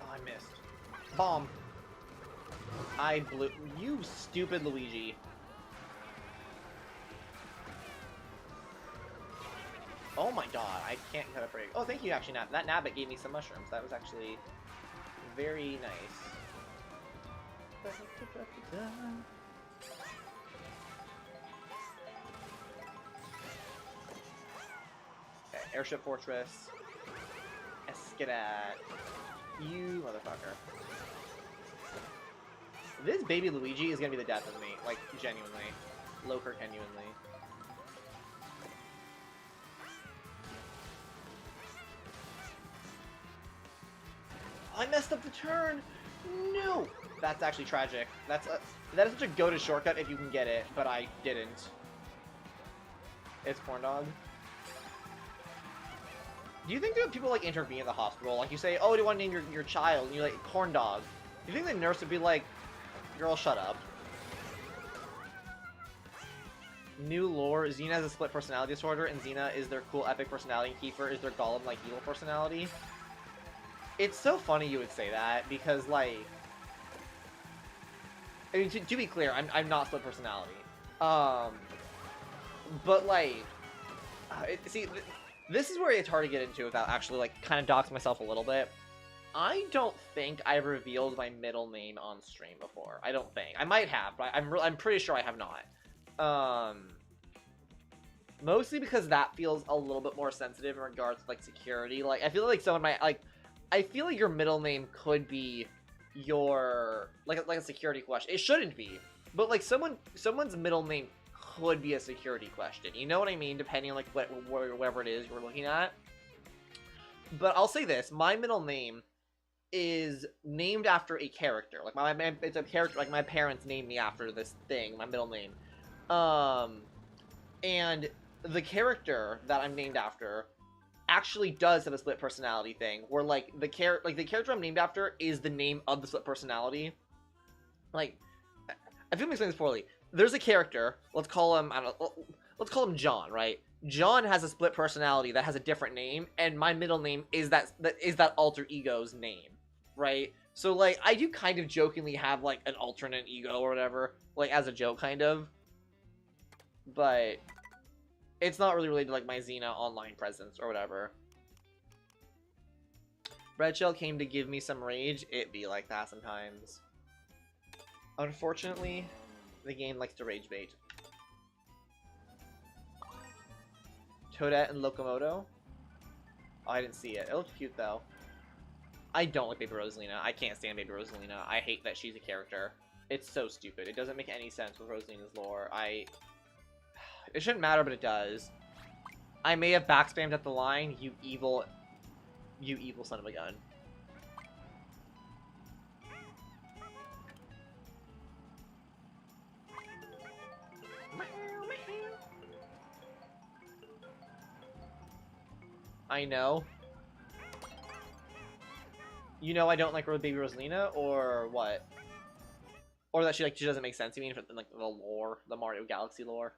Oh, I missed. Bomb. I blew. You stupid Luigi. Oh my god, I can't cut a break. Oh, thank you, actually, Nab. That Nabbit gave me some mushrooms. That was actually very nice. Okay, Airship Fortress. Escadat. You motherfucker. This baby Luigi is gonna be the death of me. Like, genuinely. Loker genuinely. I messed up the turn! No! That's actually tragic. That is such a go-to shortcut if you can get it, but I didn't. It's corn dog. Do you think that people like intervene in the hospital? Like you say, oh, do you want to name your child? And you're like, corn dog. Do you think the nurse would be like, girl, shut up? New lore, Zina has a split personality disorder, and Zina is their cool epic personality, and Kiefer is their golem-like evil personality. It's so funny you would say that, because, like... I mean, to be clear, I'm not split personality. But, like... see, this is where it's hard to get into without actually, like, kind of doxing myself a little bit. I don't think I've revealed my middle name on stream before. I don't think. I might have, but I'm pretty sure I have not. Mostly because that feels a little bit more sensitive in regards to, like, security. Like, I feel like someone might, like... I feel like your middle name could be your... Like a security question. It shouldn't be. But, like, someone's middle name could be a security question. You know what I mean? Depending on, like, whatever it is you're looking at. But I'll say this. My middle name is named after a character. Like, it's a character. Like, my parents named me after this thing. My middle name. And the character that I'm named after actually does have a split personality thing, where like the character I'm named after is the name of the split personality. Like, I feel I'm explaining this poorly. There's a character, let's call him, I don't know, let's call him John, right? John has a split personality that has a different name, and my middle name is that alter ego's name, right? So like, I do kind of jokingly have like an alternate ego or whatever, like as a joke kind of, but it's not really related to, like, my Zina online presence or whatever. Red Shell came to give me some rage. It be like that sometimes. Unfortunately, the game likes to rage bait. Toadette and Locomoto? Oh, I didn't see it. It looks cute, though. I don't like Baby Rosalina. I can't stand Baby Rosalina. I hate that she's a character. It's so stupid. It doesn't make any sense with Rosalina's lore. It shouldn't matter, but it does. I may have backspammed at the line, you evil son of a gun. I know. You know I don't like Baby Rosalina, or what? Or that she doesn't make sense, you mean, for like the lore, the Mario Galaxy lore?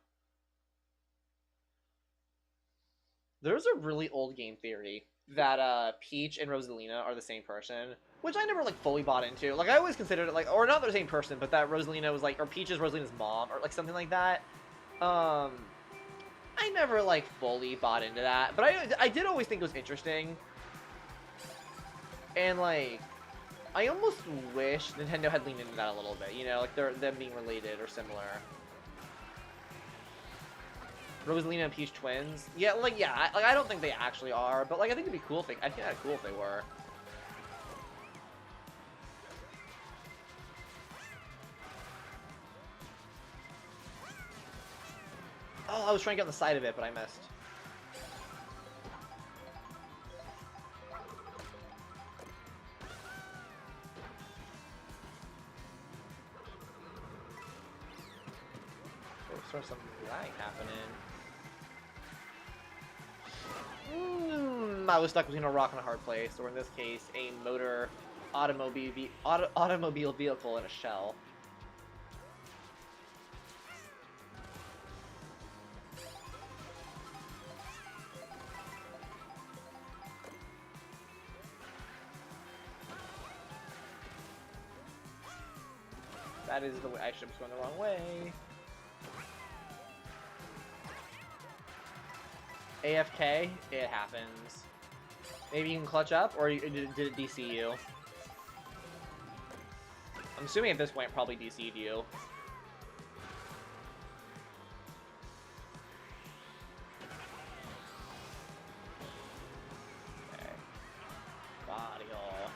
There's a really old game theory that Peach and Rosalina are the same person, which I never like fully bought into. Like, I always considered it like, or not the same person, but that Rosalina was like, or Peach is Rosalina's mom, or like something like that. I never like fully bought into that, but I did always think it was interesting. And like, I almost wish Nintendo had leaned into that a little bit, you know, like them being related or similar. Rosalina and Peach twins? Yeah, like, yeah, I don't think they actually are, but, like, I think it'd be cool if I think that'd be cool if they were. Oh, I was trying to get on the side of it, but I missed. There's sort of some lag happening. I was stuck between a rock and a hard place, or in this case, a automobile vehicle and a shell. That is the way I should have gone the wrong way. AFK, it happens. Maybe you can clutch up, or did it DC you? I'm assuming at this point it probably DC'd you. Okay. Body hole.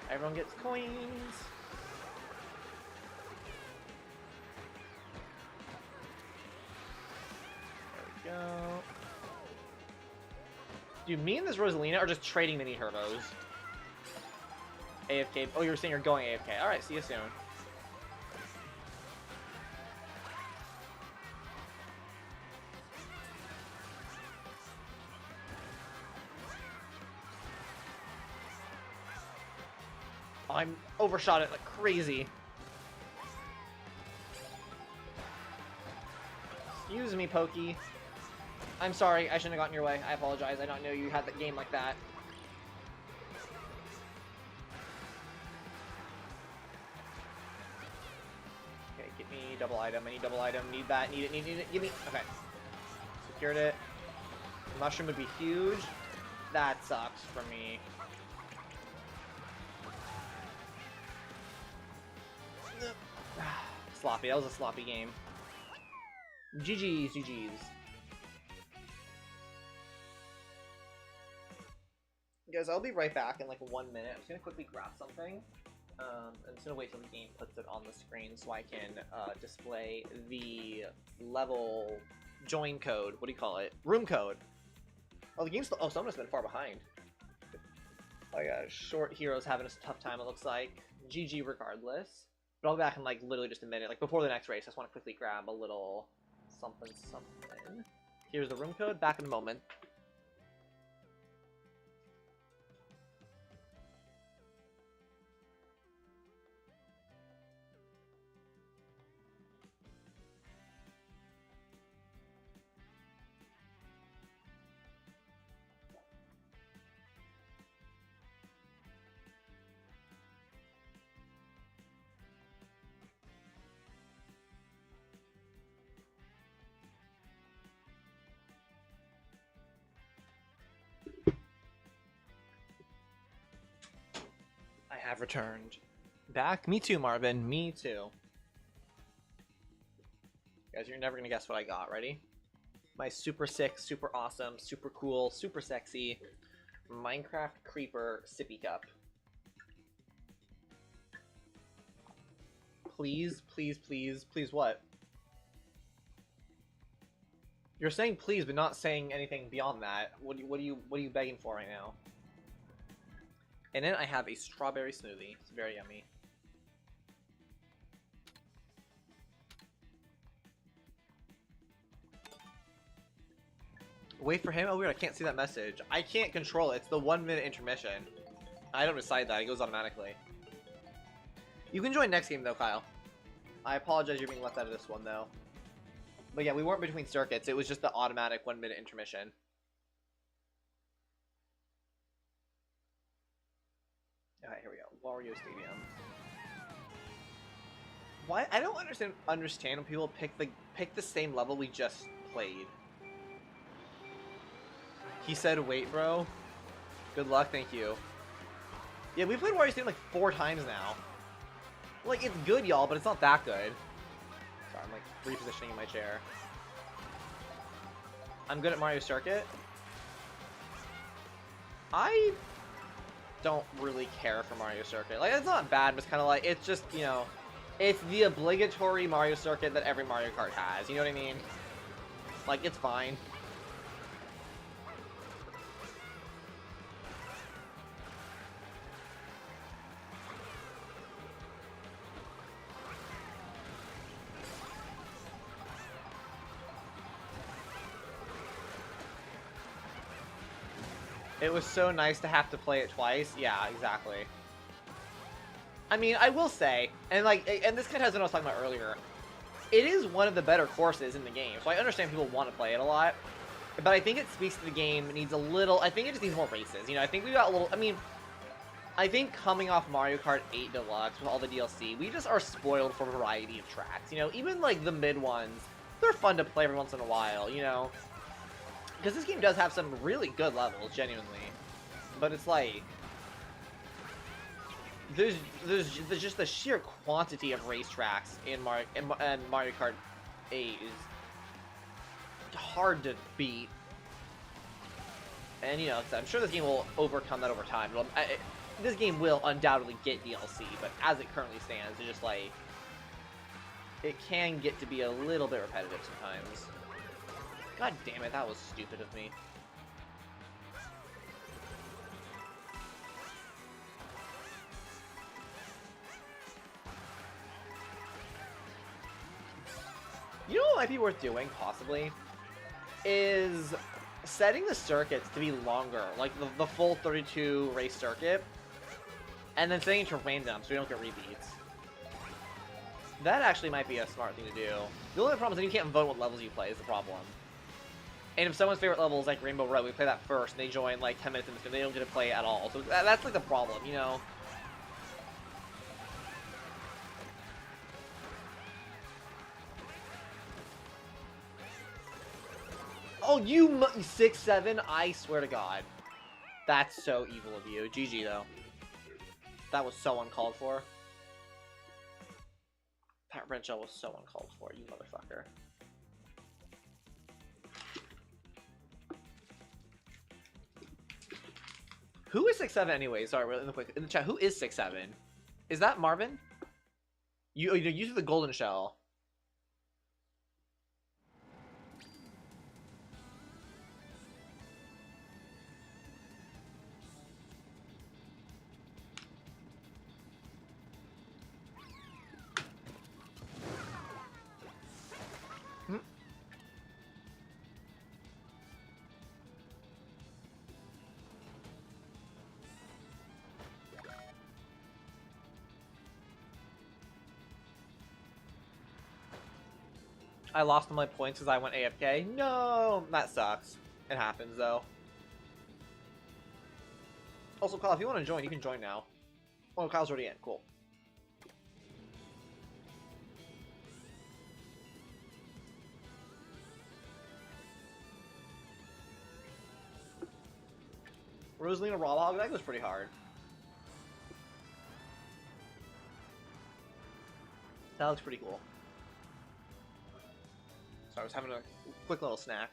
Everyone gets coins. There we go. Dude, me and this Rosalina are just trading mini turbos. AFK. Oh, you're saying you're going AFK. Alright, see you soon. Oh, I'm overshot it like crazy. Excuse me, Pokey. I'm sorry, I shouldn't have gotten your way. I apologize. I don't know you had that game like that. Okay, get me double item. I need double item. Need that. Need it. Need it. Give me. Okay. Secured it. The mushroom would be huge. That sucks for me. Sloppy. That was a sloppy game. GG's. GG's. Guys, I'll be right back in like 1 minute. I'm just gonna quickly grab something. I'm just gonna wait till the game puts it on the screen so I can display the level join code. What do you call it? Room code. Oh, the game's still. Oh, someone's been far behind. Oh yeah, short heroes having a tough time. It looks like. GG regardless. But I'll be back in like literally just a minute. Like before the next race, I just want to quickly grab a little something. Here's the room code. Back in a moment. Have returned. Back? Me too, Marvin. Me too. Guys, you're never gonna guess what I got. Ready? My super sick, super awesome, super cool, super sexy Minecraft Creeper sippy cup. Please, please, please, please what? You're saying please, but not saying anything beyond that. What are you begging for right now? And then I have a strawberry smoothie. It's very yummy. Wait for him? Oh weird, I can't see that message. I can't control it. It's the 1 minute intermission. I don't decide that. It goes automatically. You can join next game though, Kyle. I apologize you're being left out of this one though. But yeah, we weren't between circuits. It was just the automatic 1 minute intermission. Alright, here we go. Wario Stadium. Why? I don't understand when people pick the same level we just played. He said, "Wait, bro." Good luck, thank you. Yeah, we played Wario Stadium like 4 times now. Like it's good, y'all, but it's not that good. Sorry, I'm like repositioning in my chair. I'm good at Mario Circuit. I don't really care for Mario Circuit. Like, it's not bad, but it's kind of like, it's just, you know, it's the obligatory Mario Circuit that every Mario Kart has. You know what I mean? Like, it's fine. It was so nice to have to play it twice. Yeah, exactly. I mean, I will say, and this kind of has what I was talking about earlier. It is one of the better courses in the game, so I understand people want to play it a lot. But I think it speaks to the game. It needs a little. I think it just needs more races. You know, I think we got a little. I mean, I think coming off Mario Kart 8 Deluxe with all the DLC, we just are spoiled for a variety of tracks. You know, even like the mid ones, they're fun to play every once in a while, you know? Because this game does have some really good levels, genuinely. But it's like... There's just the sheer quantity of racetracks in Mario Kart 8 is hard to beat. And, you know, I'm sure this game will overcome that over time. This game will undoubtedly get DLC, but as it currently stands, it's just like... It can get to be a little bit repetitive sometimes. God damn it, that was stupid of me. You know what might be worth doing, possibly? Is setting the circuits to be longer, like the full 32 race circuit, and then setting it to random so we don't get repeats. That actually might be a smart thing to do. The only problem is that you can't vote what levels you play is the problem. And if someone's favorite level is like Rainbow Road, we play that first, and they join like 10 minutes in this game, they don't get to play it at all. So that's like the problem, you know? Oh, you 6'7", I swear to God. That's so evil of you. GG, though. That was so uncalled for. That red shell was so uncalled for, you motherfucker. Who is 6'7" anyway? Sorry, really quick. In the chat, who is 6'7"? Is that Marvin? You threw the golden shell. I lost all my points because I went AFK. No, that sucks. It happens, though. Also, Kyle, if you want to join, you can join now. Oh, Kyle's already in. Cool. Rosalina Raw Log, that goes pretty hard. That looks pretty cool. So I was having a quick little snack.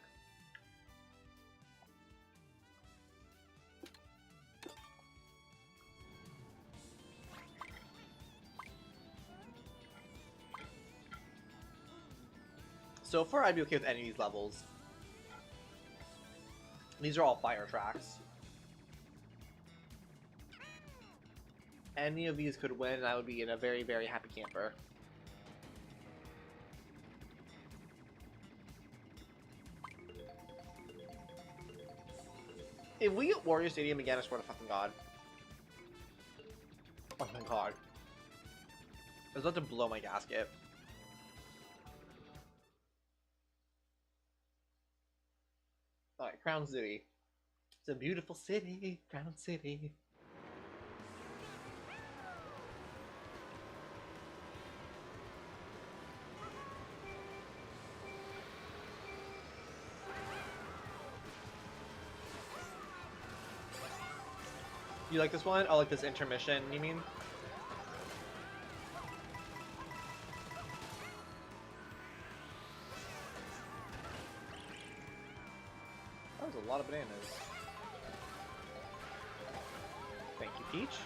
So far, I'd be okay with any of these levels. These are all fire tracks. Any of these could win, and I would be in a very, very happy camper. If we get Warrior Stadium again, I swear to fucking God. Oh my God. I was about to blow my gasket. Alright, Crown City. It's a beautiful city, Crown City. You like this one? Oh, like this intermission, you mean? That was a lot of bananas. Thank you, Peach.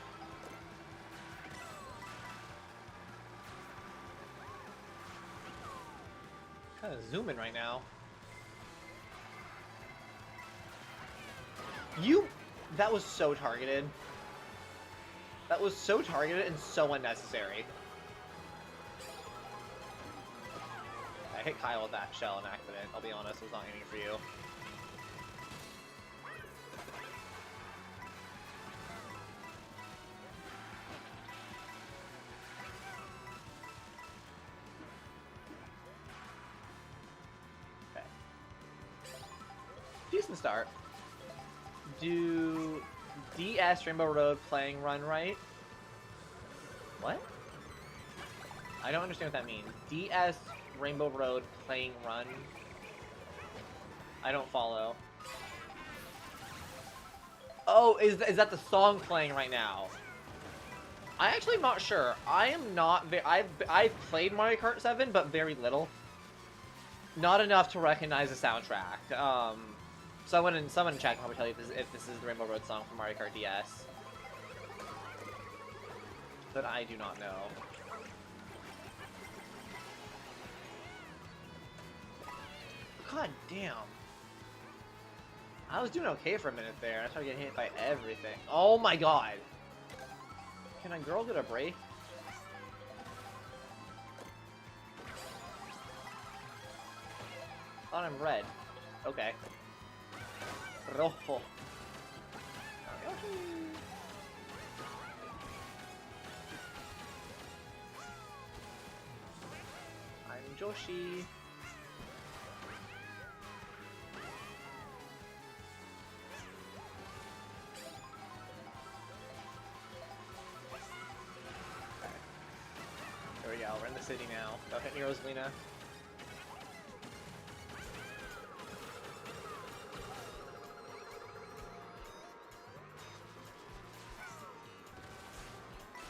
Kind of zooming right now. That was so targeted. That was so targeted and so unnecessary. I hit Kyle with that shell in accident. I'll be honest, I was not aiming for you. Okay. Decent start. Do DS Rainbow Road playing run right? What? I don't understand what that means. DS Rainbow Road playing Run. I don't follow. Oh, is that the song playing right now? I actually am not sure. I am not. I've played Mario Kart 7, but very little. Not enough to recognize the soundtrack. Someone in chat can probably tell you if this is the Rainbow Road song from Mario Kart DS. But I do not know. God damn. I was doing okay for a minute there. I started getting hit by everything. Oh my god. Can a girl get a break? Thought I'm red. Okay. Rojo. I'm Joshi. There we go, we're in the city now. Don't hit me, Rosalina.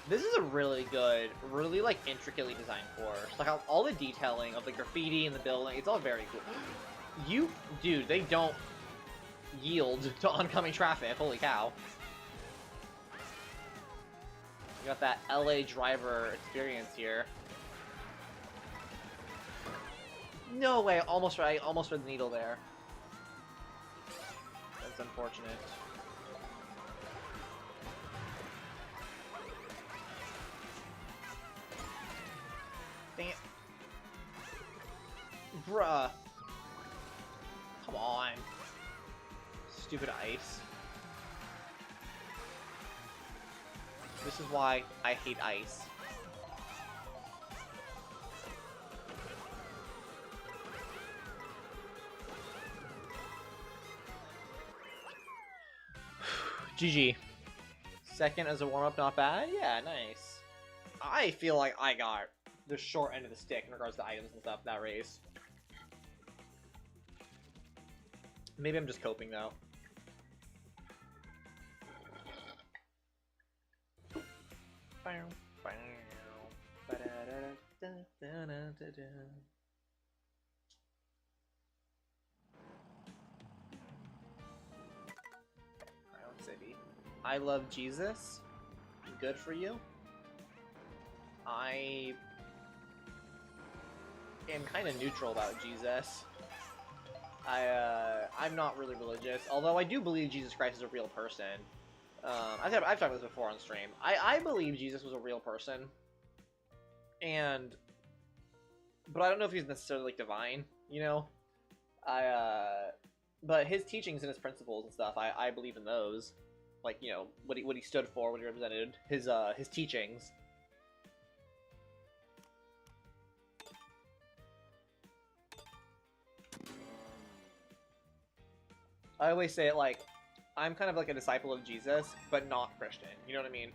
This is a really good, really, like, intricately designed course. Like, all the detailing of the graffiti and the building, it's all very cool. Dude, they don't yield to oncoming traffic, holy cow. You got that LA driver experience here. No way, I almost read the needle there. That's unfortunate. Dang it. Bruh. Come on. Stupid ice. This is why I hate ice. GG. Second as a warm-up, not bad? Yeah, nice. I feel like I got the short end of the stick in regards to items and stuff that race. Maybe I'm just coping, though. City. I love Jesus. Good for you. I am kind of neutral about Jesus. I'm not really religious, although I do believe Jesus Christ is a real person. I've talked about this before on stream. I believe Jesus was a real person, but I don't know if he's necessarily like divine, you know. But his teachings and his principles and stuff, I believe in those. Like, you know, what he stood for, what he represented, his teachings. I always say it like, I'm kind of like a disciple of Jesus, but not Christian. You know what I mean?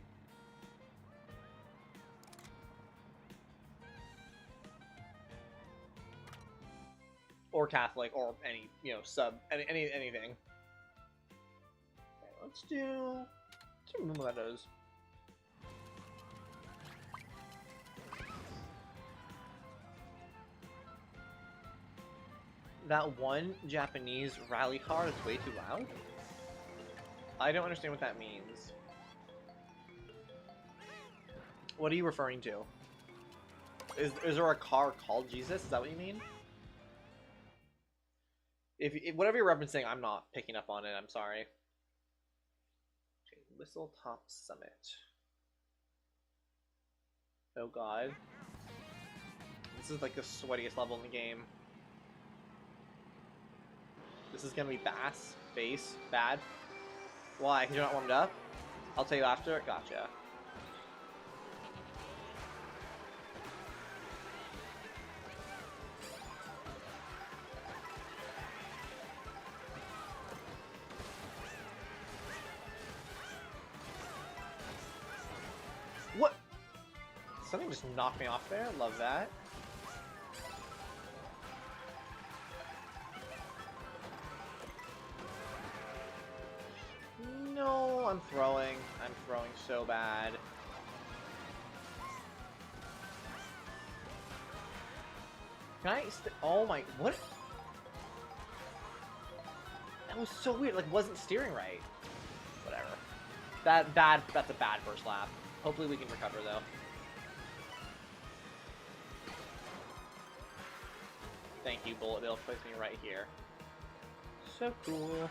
Or Catholic, or any, you know, anything. Okay, let's do mementos. That one Japanese rally car is way too loud? I don't understand what that means. What are you referring to? Is there a car called Jesus? Is that what you mean? If whatever you're referencing, I'm not picking up on it. I'm sorry. Okay, Whistle Top Summit. Oh god. This is like the sweatiest level in the game. This is gonna be base, bad. Why? Because you're not warmed up? I'll tell you after. Gotcha. What? Something just knocked me off there. Love that. I'm throwing. I'm throwing so bad. Can I oh my, what? That was so weird, like, wasn't steering right. Whatever. That's a bad first lap. Hopefully we can recover, though. Thank you, Bullet Bill, puts me right here. So cool.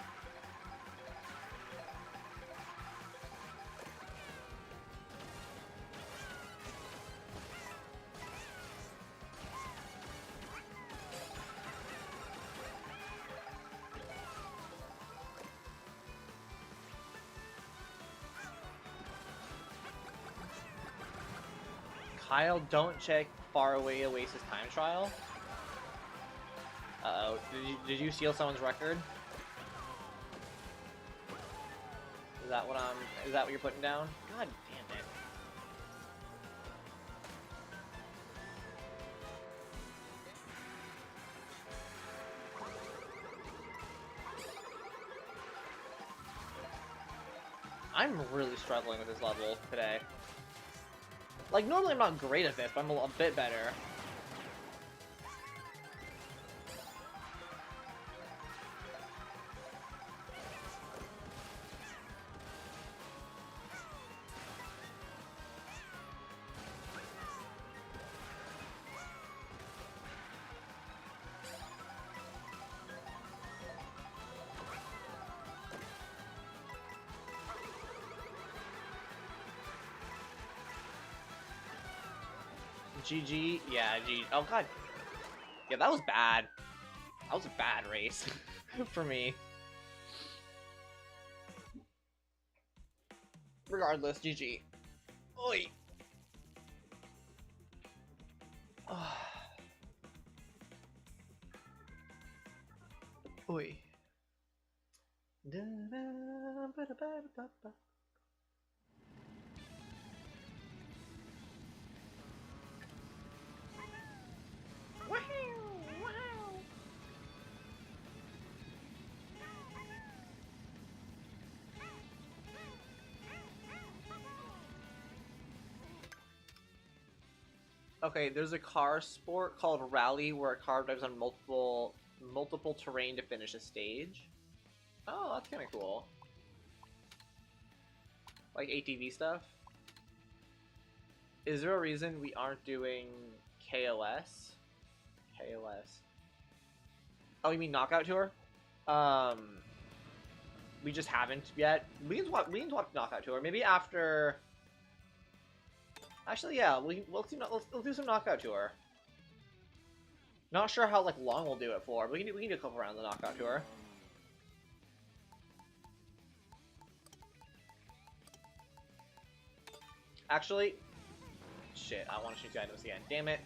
Kyle, don't check far away to waste his time trial. Uh-oh. Did you steal someone's record? Is that what you're putting down? God damn it. I'm really struggling with this level today. Like, normally I'm not great at this, but I'm a bit better. GG, yeah, GG. Oh god. Yeah, that was bad. That was a bad race for me. Regardless, GG. Oi. Oi. Da, da, ba, da, ba, da, ba. Okay, there's a car sport called Rally where a car drives on multiple terrain to finish a stage. Oh, that's kind of cool. Like ATV stuff. Is there a reason we aren't doing KOS? KOS. Oh, you mean Knockout Tour? We just haven't yet. We can talk Knockout Tour. Maybe after. Actually, yeah, we'll do some Knockout Tour. Not sure how long we'll do it for, but we can do a couple rounds of the Knockout Tour. Actually, shit, I want to shoot the items again. Damn it.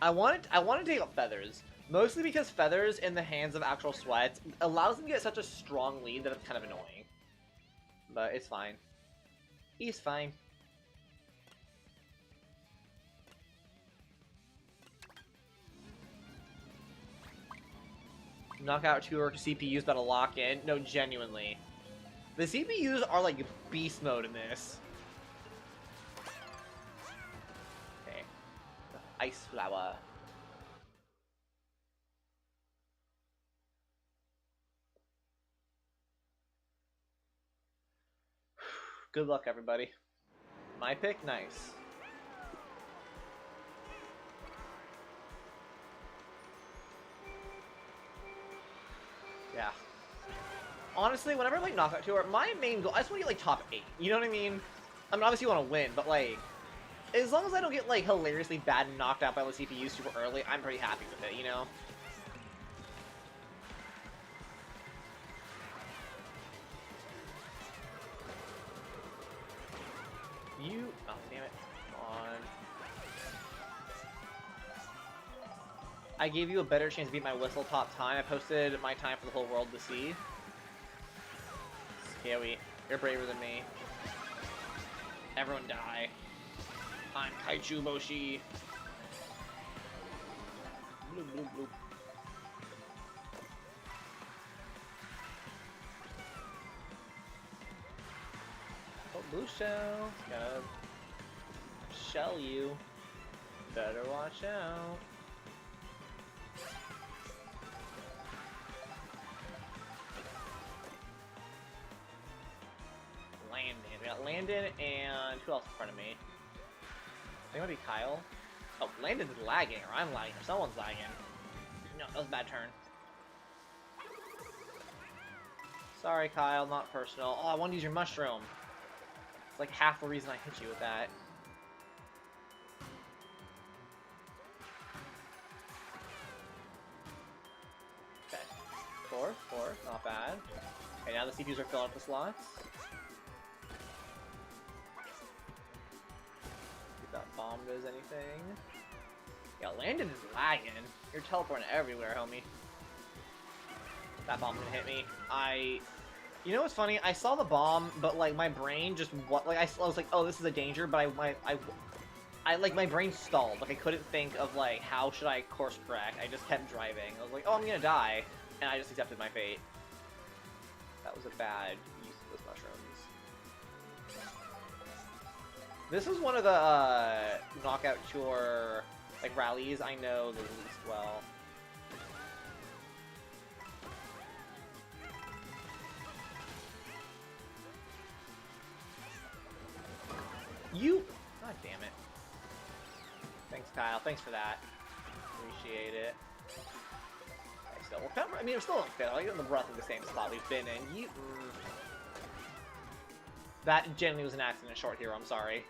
I want to take up Feathers. Mostly because Feathers in the hands of actual Sweats allows them to get such a strong lead that it's kind of annoying. But it's fine. He's fine. Knockout Tour CPU's about to lock in. No, genuinely. The CPUs are like beast mode in this. Okay. Ice Flower. Good luck, everybody. My pick? Nice. Yeah. Honestly, whenever I Knockout Tour, my main goal, I just want to get top 8. You know what I mean? I mean, obviously you want to win, but as long as I don't get hilariously bad and knocked out by the CPU super early, I'm pretty happy with it, you know? Oh, damn it. Come on. I gave you a better chance to beat my whistle top time. I posted my time for the whole world to see. Scary. You're braver than me. Everyone die. I'm Kaichu Boshi. Bloop, bloop, bloop. Blue shell. Gotta shell you. Better watch out. Landon. We got Landon and who else in front of me? I think it might be Kyle. Oh, Landon's lagging, or I'm lagging, or someone's lagging. No, that was a bad turn. Sorry, Kyle, not personal. Oh, I want to use your mushroom. It's like half the reason I hit you with that. Okay. Four, not bad. Okay, now the CPUs are filling up the slots. If that bomb does anything. Yeah, Landon is lagging. You're teleporting everywhere, homie. That bomb's gonna hit me. You know what's funny? I saw the bomb, but like my brain just I was like, oh, this is a danger, but I like my brain stalled. Like I couldn't think of like how should I course correct. I just kept driving. I was like, oh, I'm gonna die, and I just accepted my fate. That was a bad use of those mushrooms. This is one of the knockout cure like rallies I know the least well. You! God damn it. Thanks, Kyle. Thanks for that. Appreciate it. Okay, still, I mean, I'm still unfair. I get the breath of the same spot we've been in. You. That genuinely was an accident, short hero. I'm sorry.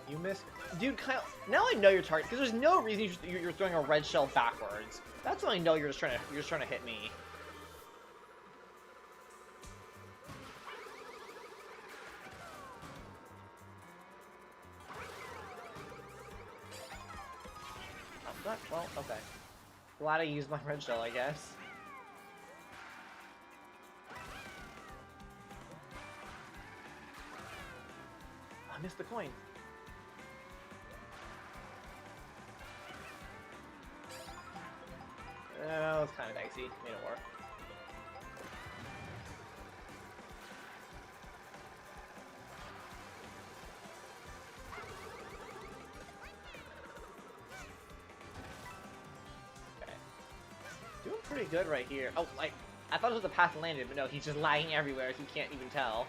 You missed. Dude, Kyle, now I know your target, because there's no reason you're throwing a red shell backwards. That's when I know you're just trying to hit me. Well, okay. Glad I used my red shell, I guess. I missed the coin. Oh, it's kind of dicey. Made it work. Okay. Doing pretty good right here. Oh, like, I thought it was the path landed, but no, he's just lagging everywhere, so you can't even tell.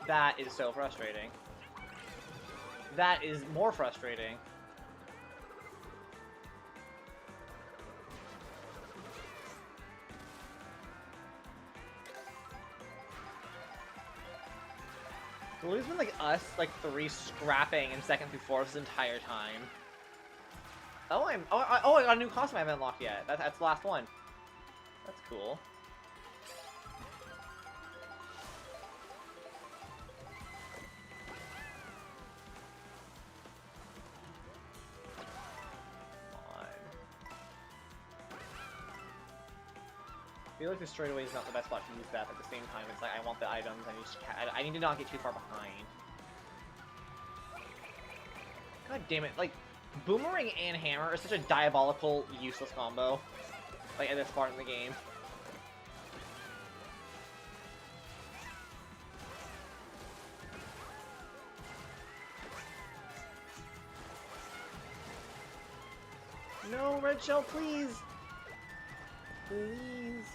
That is so frustrating. That is more frustrating. It's been like us, like 3 scrapping in 2nd through 4th this entire time. Oh, I got a new costume I haven't unlocked yet. That's the last one. That's cool. I feel like the straightaway is not the best spot to use that, but at the same time, it's like I want the items, I need to not get too far behind. God damn it, like, Boomerang and Hammer are such a diabolical, useless combo. Like, at this part in the game. No, Red Shell, please! Please.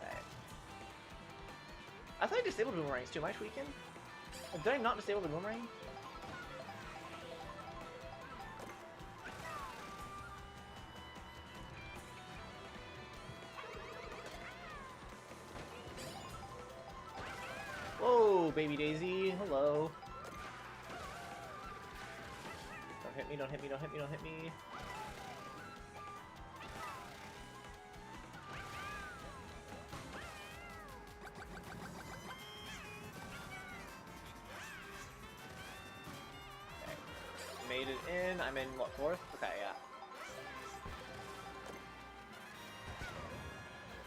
Okay. I thought I disabled boomerangs too. Am I tweaking? Did I not disable the boomerang? Whoa, baby Daisy. Hello. Don't hit me, don't hit me, don't hit me, don't hit me. in. I'm in, what, 4th? Okay, yeah.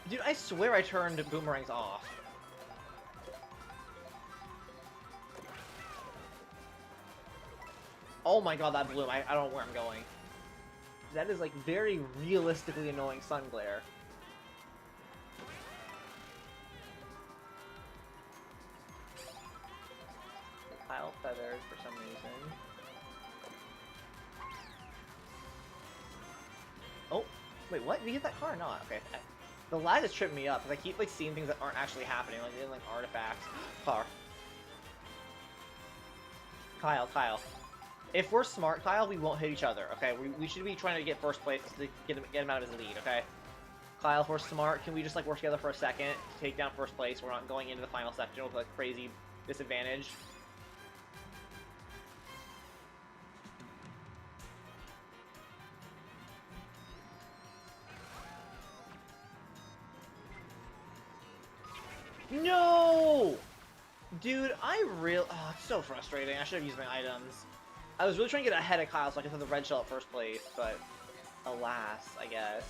Dude, I swear I turned boomerangs off. Oh my god, that blew him. I don't know where I'm going. That is, like, very realistically annoying sun glare. Pile feathers for some reason. Oh, wait, what? Did you get that car or not? Okay. The lag is tripping me up, because I keep, like, seeing things that aren't actually happening, like artifacts. Car. Kyle. If we're smart, Kyle, we won't hit each other, okay? We should be trying to get first place to get him out of his lead, okay? Kyle, if we're smart, can we just, like, work together for a second to take down first place? We're not going into the final section with, like, crazy disadvantage. No! Dude, oh, it's so frustrating. I should have used my items. I was really trying to get ahead of Kyle so I could have the red shell at first place, but alas, I guess.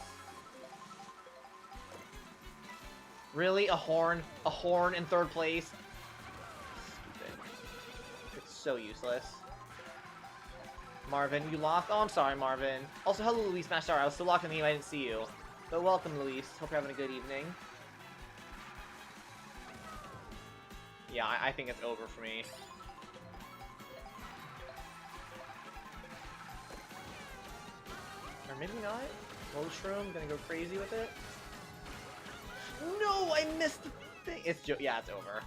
Really? A horn? A horn in 3rd place? Stupid. It's so useless. Marvin, you lost? Oh, I'm sorry, Marvin. Also, hello, Luis Mashar. I was still locked in the game. I didn't see you. But welcome, Luis. Hope you're having a good evening. Yeah, I think it's over for me. Or maybe not. Mushroom, gonna go crazy with it. No, I missed the thing. Yeah, it's over.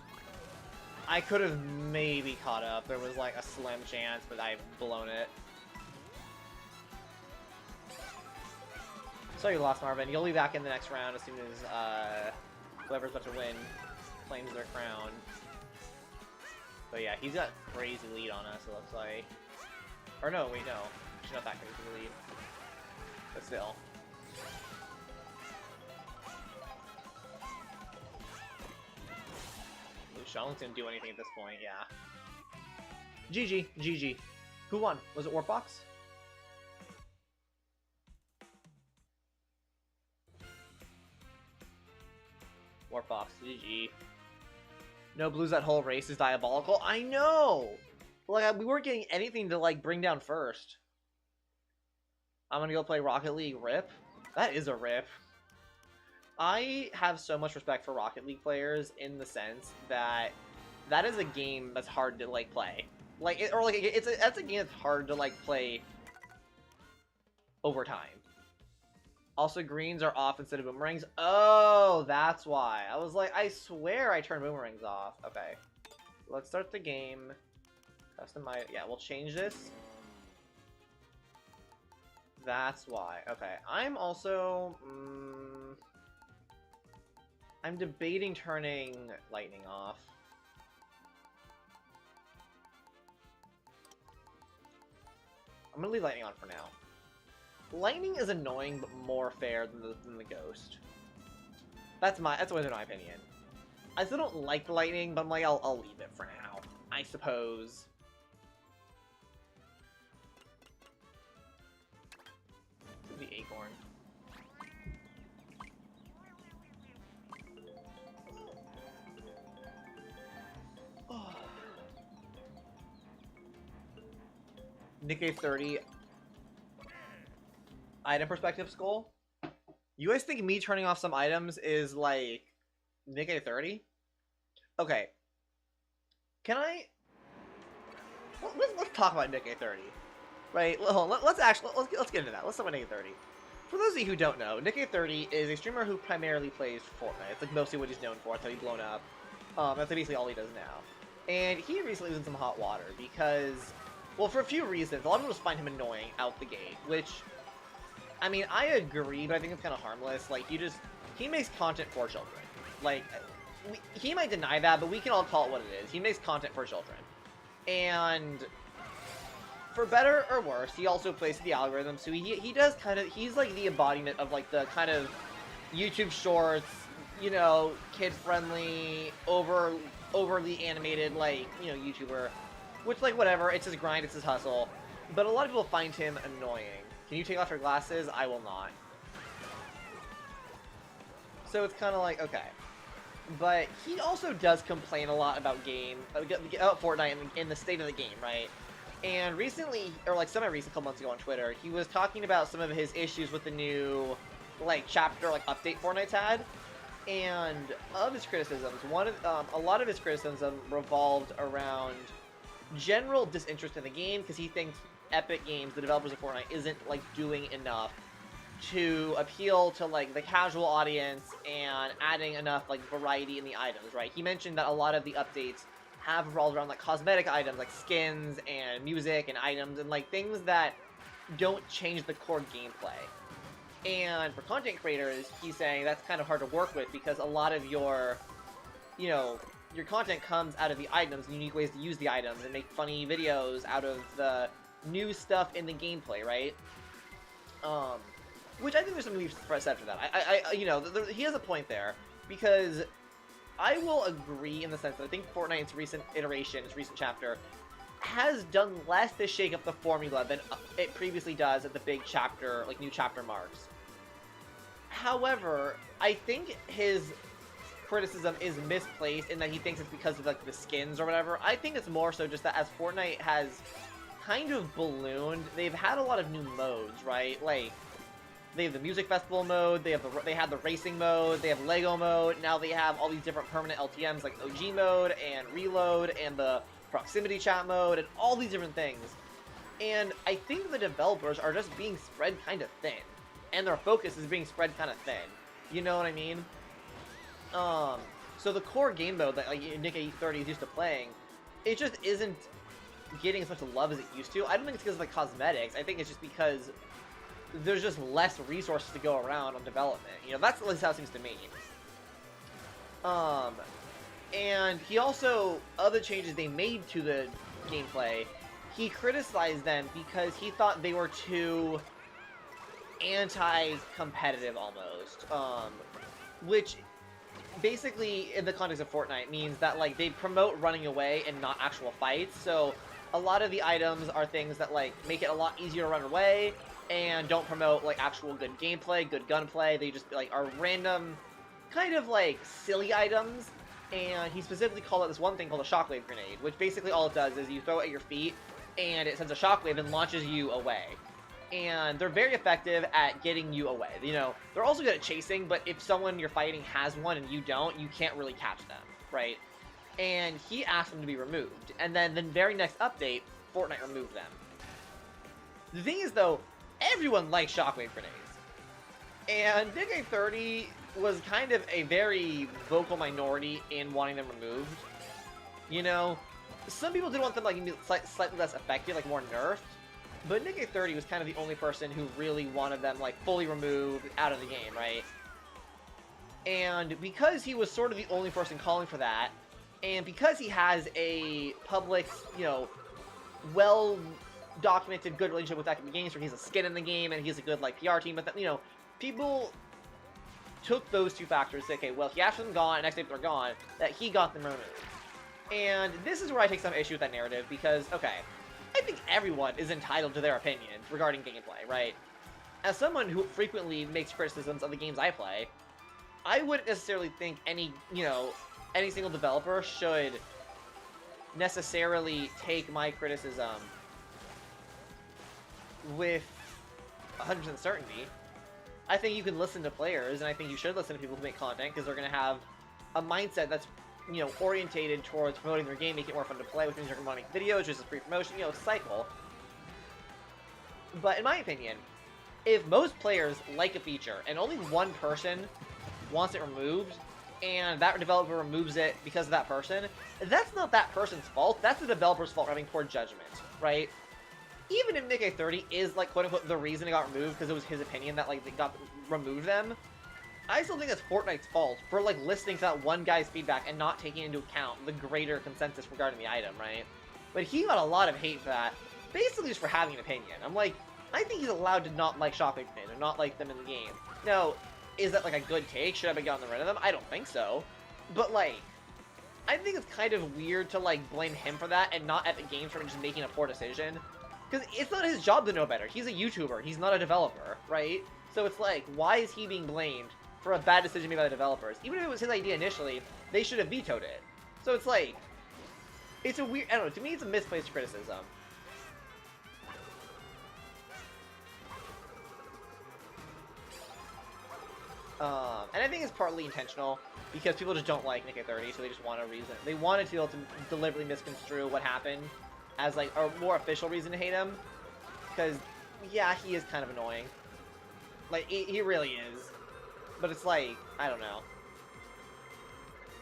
I could have maybe caught up. There was like a slim chance, but I've blown it. So you lost, Marvin. You'll be back in the next round as soon as whoever's about to win claims their crown. But yeah, he's got crazy lead on us, it looks like. Or no, wait, no. Actually, not that crazy lead. But still. Ooh, Shaolin's gonna do anything at this point, yeah. GG. Who won? Was it Warpbox? Warpbox, GG. No blues, that whole race is diabolical. I know! Like, we weren't getting anything to, like, bring down first. I'm gonna go play Rocket League. RIP. That is a RIP. I have so much respect for Rocket League players in the sense that that is a game that's hard to, like, play. Like, that's a game that's hard to, like, play over time. Also, greens are off instead of boomerangs. Oh, that's why. I was like, I swear I turned boomerangs off. Okay. Let's start the game. Customize. Yeah, we'll change this. That's why. Okay. I'm also... I'm debating turning lightning off. I'm gonna leave lightning on for now. Lightning is annoying, but more fair than the ghost. That's always my opinion. I still don't like the lightning, but I'm like, I'll leave it for now, I suppose. The acorn. Oh. Nikkei 30. Item perspective skull? You guys think me turning off some items is like Nikkei 30? Okay. Can I... Let's talk about Nikkei 30. Right, let's get into that. Let's talk about Nikkei 30. For those of you who don't know, Nikkei 30 is a streamer who primarily plays Fortnite. It's like mostly what he's known for. That's how he's blown up. That's basically all he does now. And he recently was in some hot water because, well, for a few reasons. A lot of people just find him annoying out the gate, which... I mean, I agree, but I think it's kind of harmless. Like, he makes content for children. Like, he might deny that, but we can all call it what it is. He makes content for children. And for better or worse, he also plays the algorithm, so he does kind of, he's like the embodiment of like the kind of YouTube shorts, you know, kid-friendly, overly animated, like, you know, YouTuber. Which, like, whatever, it's his grind, it's his hustle. but a lot of people find him annoying. Can you take off your glasses? I will not. So it's kind of like, okay. But he also does complain a lot about Fortnite in the state of the game, right? And recently, or like semi-recent, couple months ago on Twitter, he was talking about some of his issues with the new, like, chapter, like, update Fortnite's had. And of his criticisms, a lot of his criticism revolved around general disinterest in the game, because he thinks Epic Games, the developers of Fortnite, isn't, like, doing enough to appeal to, like, the casual audience and adding enough, like, variety in the items, right? He mentioned that a lot of the updates have revolved around, like, cosmetic items, like skins and music and items and, like, things that don't change the core gameplay. And for content creators, he's saying that's kind of hard to work with because a lot of your, you know, your content comes out of the items and unique ways to use the items and make funny videos out of the new stuff in the gameplay, right? Which I think there's some leaps said for that. You know, he has a point there, because I will agree in the sense that I think Fortnite's recent iteration, its recent chapter, has done less to shake up the formula than it previously does at the big chapter, like, new chapter marks. However, I think his criticism is misplaced in that he thinks it's because of, like, the skins or whatever. I think it's more so just that as Fortnite has kind of ballooned, they've had a lot of new modes, right? Like, they have the music festival mode, they had the racing mode, they have Lego mode, now they have all these different permanent LTMs like OG mode and reload and the proximity chat mode and all these different things. And I think the developers are just being spread kind of thin. And their focus is being spread kind of thin. You know what I mean? So the core game mode that, like, Nick830 is used to playing, it just isn't getting as much love as it used to. I don't think it's because of, like, cosmetics. I think it's just because there's just less resources to go around on development. You know, that's at least how it seems to me. And he also, other changes they made to the gameplay, he criticized them because he thought they were too anti-competitive almost. Which basically, in the context of Fortnite, means that, like, they promote running away and not actual fights. So a lot of the items are things that, like, make it a lot easier to run away and don't promote, like, actual good gameplay, good gunplay. They just, like, are random, kind of, like, silly items. And he specifically called out this one thing called a shockwave grenade, which basically all it does is you throw it at your feet, and it sends a shockwave and launches you away. And they're very effective at getting you away. You know, they're also good at chasing, but if someone you're fighting has one and you don't, you can't really catch them, right? And he asked them to be removed. And then the very next update, Fortnite removed them. The thing is, though, everyone likes shockwave grenades. And Nick830 was kind of a very vocal minority in wanting them removed. You know, some people did want them, like, slightly less effective, like more nerfed. But Nick830 was kind of the only person who really wanted them, like, fully removed out of the game, right? And because he was sort of the only person calling for that, and because he has a public, you know, well-documented good relationship with Epic Games, where he's a skin in the game, and he's a good, like, PR team, but, you know, people took those two factors and said, okay, well, he asked them gone, and next day they're gone, that he got them removed. And this is where I take some issue with that narrative, because, okay, I think everyone is entitled to their opinions regarding gameplay, right? As someone who frequently makes criticisms of the games I play, I wouldn't necessarily think any single developer should necessarily take my criticism with 100% certainty. I think you can listen to players, and I think you should listen to people who make content, because they're going to have a mindset that's, you know, orientated towards promoting their game, making it more fun to play, which means they're going to make videos, just a free promotion, you know, cycle. But in my opinion, if most players like a feature, and only one person wants it removed, and that developer removes it because of that person, that's not that person's fault, that's the developer's fault for having poor judgment, right? Even if Nick830 is, like, quote-unquote, the reason it got removed, because it was his opinion that, like, they removed them, I still think that's Fortnite's fault for, like, listening to that one guy's feedback and not taking into account the greater consensus regarding the item, right? But he got a lot of hate for that, basically just for having an opinion. I'm like, I think he's allowed to not like Shockwave Grenade or not like them in the game. Now, is that, like, a good take? Should I have gotten rid of them? I don't think so. But, like, I think it's kind of weird to, like, blame him for that and not Epic Games for just making a poor decision. Because it's not his job to know better. He's a YouTuber. He's not a developer, right? So it's like, why is he being blamed for a bad decision made by the developers? Even if it was his idea initially, they should have vetoed it. So it's like, it's a weird, I don't know, to me it's a misplaced criticism. And I think it's partly intentional, because people just don't like Nick 30, so they just want a reason. They wanted to be able to deliberately misconstrue what happened as, like, a more official reason to hate him. Because, yeah, he is kind of annoying. Like, he really is. But it's like, I don't know.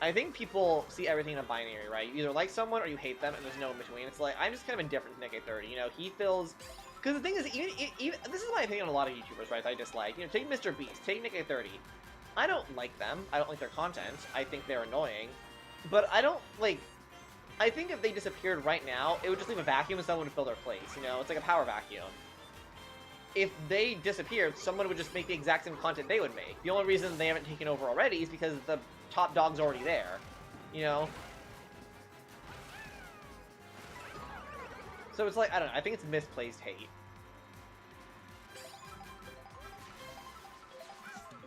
I think people see everything in a binary, right? You either like someone or you hate them, and there's no in between. It's like, I'm just kind of indifferent to Nick 30. You know, he feels... Because the thing is, even this is my opinion on a lot of YouTubers, right, that I dislike. You know, take Mr. Beast, take Nick 30. I don't like them. I don't like their content. I think they're annoying. But I don't, like... I think if they disappeared right now, it would just leave a vacuum and someone would fill their place, you know? It's like a power vacuum. If they disappeared, someone would just make the exact same content they would make. The only reason they haven't taken over already is because the top dog's already there, you know? So it's like, I don't know, I think it's misplaced hate.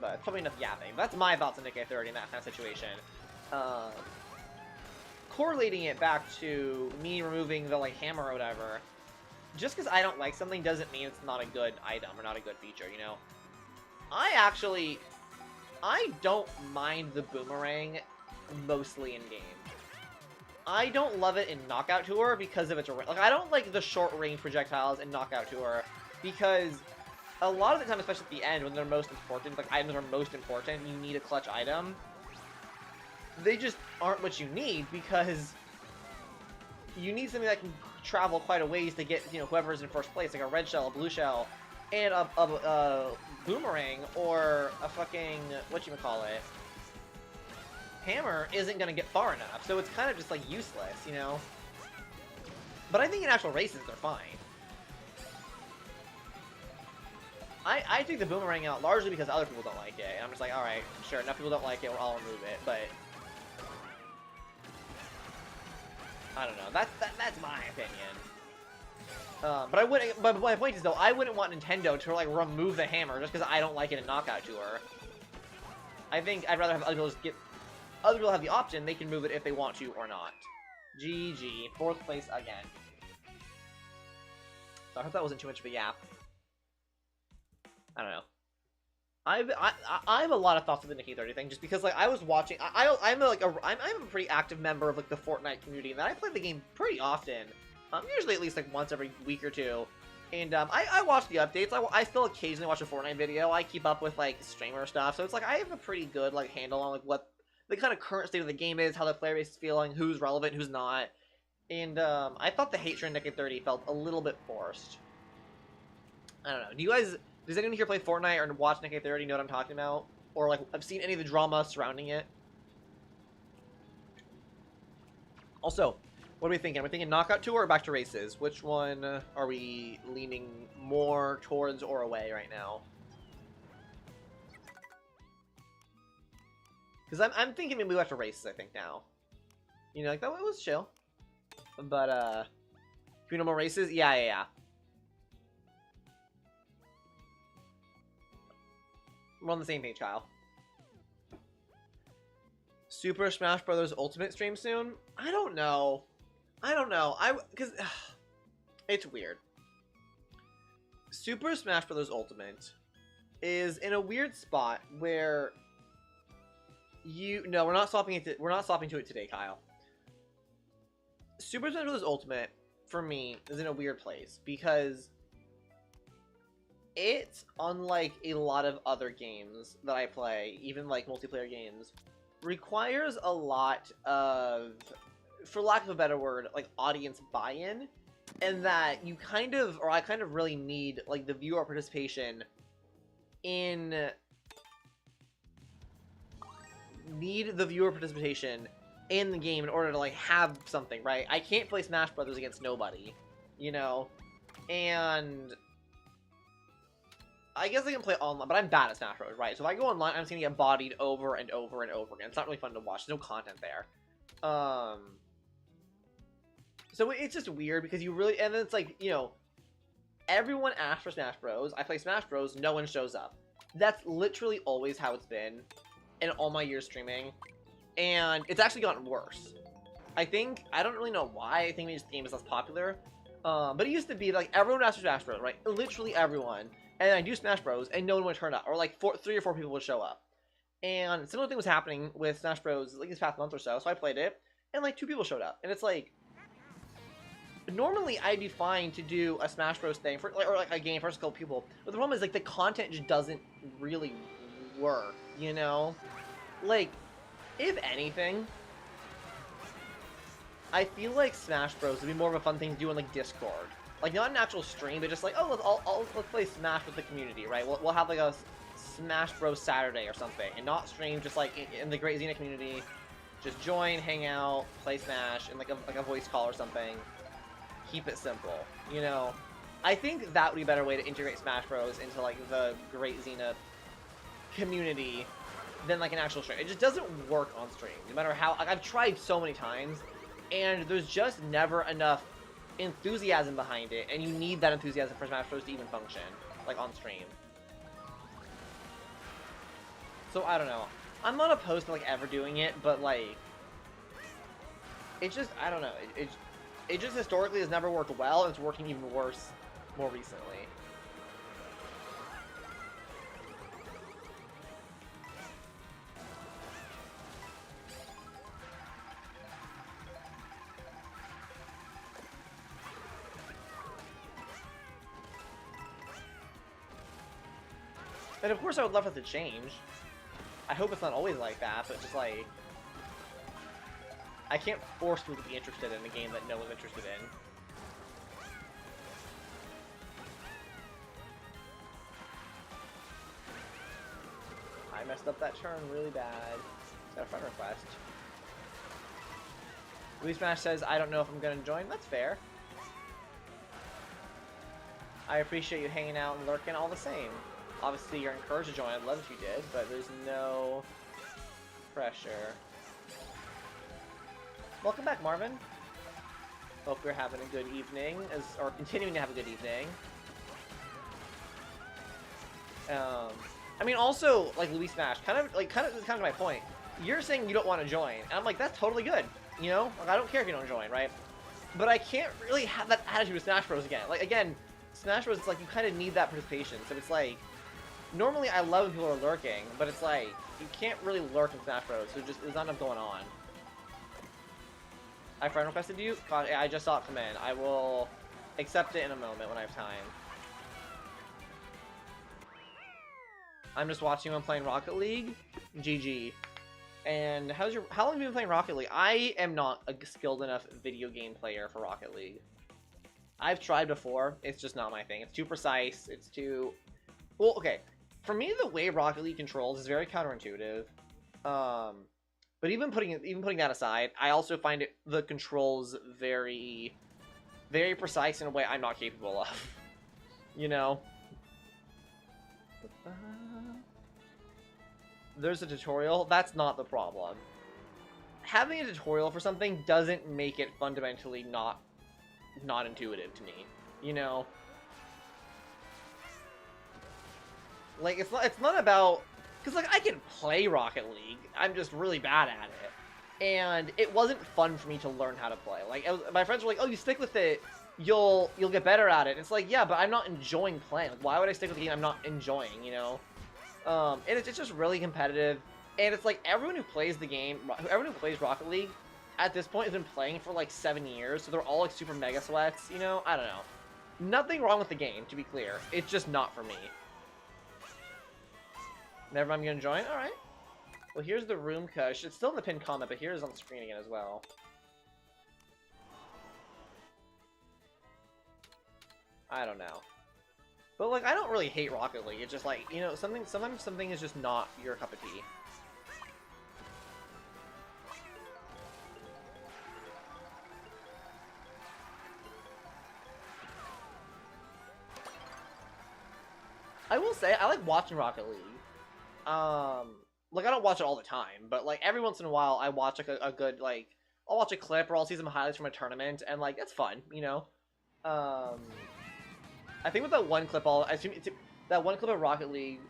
But it's probably enough yapping. That's my thoughts on Nick 30 in that kind of situation. Correlating it back to me removing the, like, hammer or whatever, just because I don't like something doesn't mean it's not a good item or not a good feature, you know? I don't mind the boomerang mostly in-game. I don't love it in Knockout Tour because of its... Like, I don't like the short-range projectiles in Knockout Tour because a lot of the time, especially at the end, when they're most important, like, items are most important, you need a clutch item. They just aren't what you need because you need something that can travel quite a ways to get, you know, whoever's in first place, like a red shell, a blue shell, and a boomerang or a fucking, whatchamacallit, hammer isn't going to get far enough, so it's kind of just, like, useless, you know? But I think in actual races, they're fine. I take the boomerang out largely because other people don't like it, and I'm just like, alright, sure, enough people don't like it, I'll remove it, but... I don't know, that's my opinion. But I wouldn't, but my point is, though, I wouldn't want Nintendo to, like, remove the hammer just because I don't like it in Knockout Tour. I think I'd rather have other people just get... Other people have the option, they can move it if they want to or not. GG. 4th place again. So I hope that wasn't too much of a yap. I don't know. I have a lot of thoughts on the Nikki 30 thing, just because, like, I was watching... I'm a pretty active member of, like, the Fortnite community, and I play the game pretty often. Usually at least, like, once every week or two. And, I watch the updates. I still occasionally watch a Fortnite video. I keep up with, like, streamer stuff. So it's like, I have a pretty good, like, handle on, like, what the kind of current state of the game is, how the player base is feeling, who's relevant, who's not. And, I thought the hatred in Nikki 30 felt a little bit forced. I don't know. Do you guys... Does anyone here play Fortnite or watch Nikki 30 know what I'm talking about? Or, like, I've seen any of the drama surrounding it? Also, what are we thinking? Are we thinking Knockout Tour or back to races? Which one are we leaning more towards or away right now? Because I'm thinking maybe we have to races, I think, now. You know, like, that one was chill. But, do we know more races? Yeah. We're on the same page, Kyle. Super Smash Bros. Ultimate stream soon? I don't know. Because it's weird. Super Smash Bros. Ultimate is in a weird spot where no, we're not swapping to it today, Kyle. Super Smash Bros. Ultimate for me is in a weird place because it's, unlike a lot of other games that I play, even like multiplayer games, requires a lot of, for lack of a better word, like audience buy-in, and that I kind of really need like the viewer participation in the game in order to like have something, right? I can't play Smash Brothers against nobody, you know, and I guess I can play online, but I'm bad at Smash Bros, right? So if I go online, I'm just gonna get bodied over and over and over again. It's not really fun to watch. There's no content there. So it's just weird because you really, and then it's like, you know, everyone asks for Smash Bros. I play Smash Bros. No one shows up. That's literally always how it's been in all my years streaming, and it's actually gotten worse. I don't really know why. I think maybe the game is less popular. But it used to be like everyone would ask for Smash Bros. Right? Literally everyone. And I do Smash Bros. And no one would turn up, or like 3 or 4 people would show up. And similar thing was happening with Smash Bros. Like this past month or so. So I played it, and like 2 people showed up, and it's like, normally I'd be fine to do a Smash Bros. Thing for or like a game for a couple people. But the problem is like the content just doesn't really work. You know, like if anything, I feel like Smash Bros. Would be more of a fun thing to do on like Discord, like not an actual stream, but just like, oh, let's play Smash with the community, right? We'll have like a Smash Bros. Saturday or something, and not stream, just like in the GreatZina community, just join, hang out, play Smash, and like a voice call or something. Keep it simple, you know. I think that would be a better way to integrate Smash Bros. Into like the GreatZina community than like an actual stream. It just doesn't work on stream, no matter how. Like, I've tried so many times. And there's just never enough enthusiasm behind it, and you need that enthusiasm for Smash Bros. To even function, like, on stream. So, I don't know. I'm not opposed to, like, ever doing it, but, like, it's just, I don't know. It just historically has never worked well, and it's working even worse more recently. And of course I would love it to change. I hope it's not always like that, but just like, I can't force people to be interested in a game that no one's interested in. I messed up that turn really bad. Is that a friend request? Louis Smash says, I don't know if I'm gonna join. That's fair. I appreciate you hanging out and lurking all the same. Obviously, you're encouraged to join. I'd love if you did, but there's no pressure. Welcome back, Marvin. Hope you're having a good evening, or continuing to have a good evening. I mean, also, like Louis Smash, kind of to my point. You're saying you don't want to join, and I'm like, that's totally good. You know, like, I don't care if you don't join, right? But I can't really have that attitude with Smash Bros. Again. Like, again, Smash Bros. It's like you kind of need that participation. So it's like, normally I love when people are lurking, but it's like, you can't really lurk in Smash Bros. So there's not enough going on. I friend requested you? God, I just saw it come in. I will accept it in a moment when I have time. I'm just watching when playing Rocket League. GG. And how long have you been playing Rocket League? I am not a skilled enough video game player for Rocket League. I've tried before. It's just not my thing. It's too precise. It's too... Well, okay. For me, the way Rocket League controls is very counterintuitive. But even putting that aside, I also find the controls very, very precise in a way I'm not capable of. You know? There's a tutorial. That's not the problem. Having a tutorial for something doesn't make it fundamentally not intuitive to me. You know? Like, it's not about... Because, like, I can play Rocket League. I'm just really bad at it. And it wasn't fun for me to learn how to play. Like, my friends were like, oh, you stick with it, you'll get better at it. And it's like, yeah, but I'm not enjoying playing. Like, why would I stick with a game I'm not enjoying, you know? And it's just really competitive. And it's like, everyone who plays the game, everyone who plays Rocket League, at this point has been playing for, like, 7 years. So they're all, like, super mega sweats, you know? I don't know. Nothing wrong with the game, to be clear. It's just not for me. Never mind, I'm gonna join? Alright. Well, here's the room cush. It's still in the pinned comment, but here's on the screen again as well. I don't know. But, like, I don't really hate Rocket League. It's just like, you know, sometimes something is just not your cup of tea. I will say, I like watching Rocket League. Like, I don't watch it all the time, but, like, every once in a while, I watch, like, a good, like, I'll watch a clip, or I'll see some highlights from a tournament, and, like, it's fun, you know? I think with that one clip, I assume that one clip of Rocket League,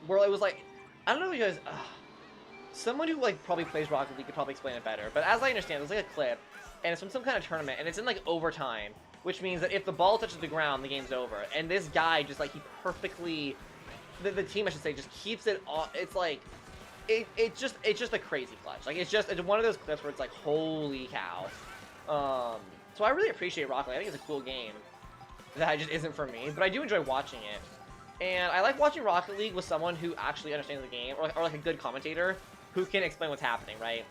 where it was like, I don't know if you guys, someone who like probably plays Rocket League could probably explain it better. But as I understand, there's like a clip, and it's from some kind of tournament, and it's in like overtime, which means that if the ball touches the ground, the game's over. And this guy just like he perfectly, the team I should say, just keeps it on. It's like, it's just a crazy clutch. Like it's one of those clips where it's like, holy cow. So I really appreciate Rocket League. I think it's a cool game. That just isn't for me, but I do enjoy watching it. And I like watching Rocket League with someone who actually understands the game, or like a good commentator who can explain what's happening, right?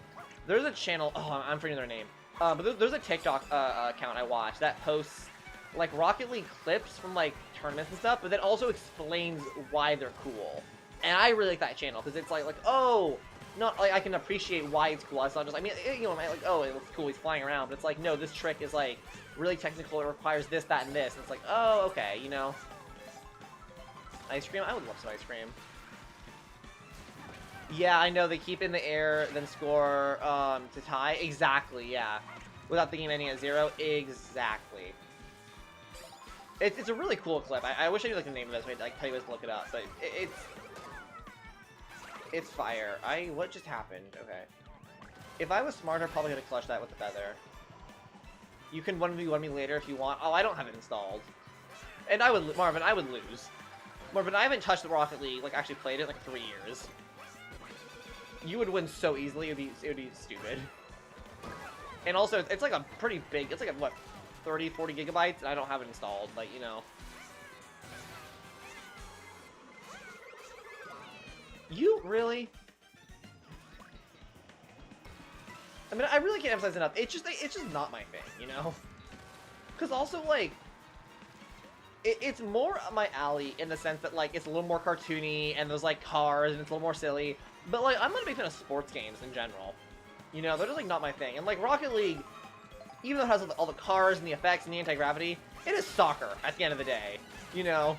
There's a channel, I'm forgetting their name, but there's a TikTok account I watch that posts like Rocket League clips from like tournaments and stuff, but then also explains why they're cool. And I really like that channel because it's like oh, not like I can appreciate why it's cool. It's not just, I mean, you know, like, oh, it looks cool, he's flying around, but it's like, no, this trick is like really technical. It requires this, that, and this. And it's like, oh, okay, you know. Ice cream? I would love some ice cream. Yeah, I know, they keep in the air, then score to tie. Exactly, yeah. Without the game ending at 0. Exactly. It's a really cool clip. I wish I knew like the name of this, so I'd like tell you guys to look it up. But it's fire. What just happened? Okay. If I was smarter, I probably could have clutched that with the feather. You can 1v1 me later if you want. Oh, I don't have it installed. And Marvin, I would lose. Marvin, I haven't touched the Rocket League, like actually played it in like 3 years. You would win so easily, it would be stupid. And also, it's like a pretty big, it's like what, 30, 40 gigabytes, and I don't have it installed, like, you know. You really? I mean, I really can't emphasize enough. It's just not my thing, you know? Because also, like, it's more up my alley in the sense that, like, it's a little more cartoony, and there's, like, cars, and it's a little more silly. But, like, I'm not a big fan of sports games in general. You know, they're just, like, not my thing. And, like, Rocket League, even though it has all the cars and the effects and the anti-gravity, it is soccer at the end of the day. You know?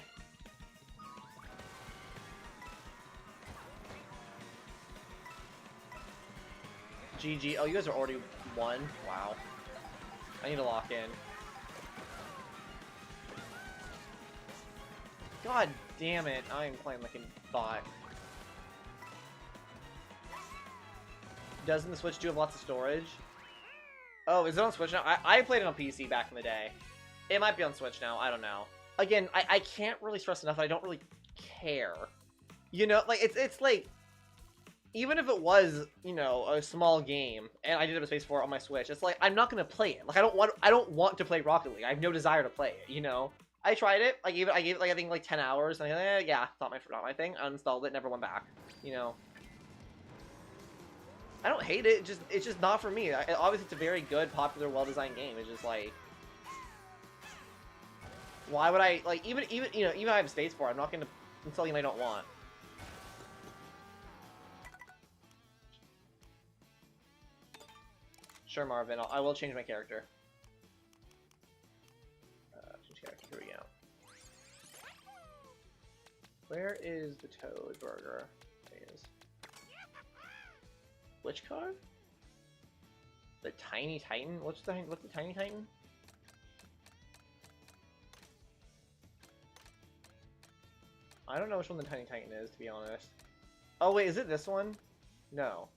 GG. Oh, you guys are already won? Wow. I need to lock in. God damn it. I'm playing like a bot. Doesn't the Switch do have lots of storage? Oh, is it on Switch now? I played it on PC back in the day. It might be on Switch now. I don't know. Again, I can't really stress enough that I don't really care. You know, like, it's like, even if it was, you know, a small game, and I did have a space for it on my Switch, it's like, I'm not gonna play it. Like, I don't want to play Rocket League. I have no desire to play it, you know? I tried it. I gave it like, I think, like 10 hours, and yeah, it's not my thing. I uninstalled it, never went back, you know? I don't hate it, it's just not for me. Obviously, it's a very good, popular, well-designed game. It's just like, why would I, like, even you know, even if I have space for it, I'm not gonna install something I don't want. Sure, Marvin, I will change my character. Change character, here we go. Where is the Toad Burger? There he is. Which card? The Tiny Titan? What's the Tiny Titan? I don't know which one the Tiny Titan is, to be honest. Oh wait, is it this one? No.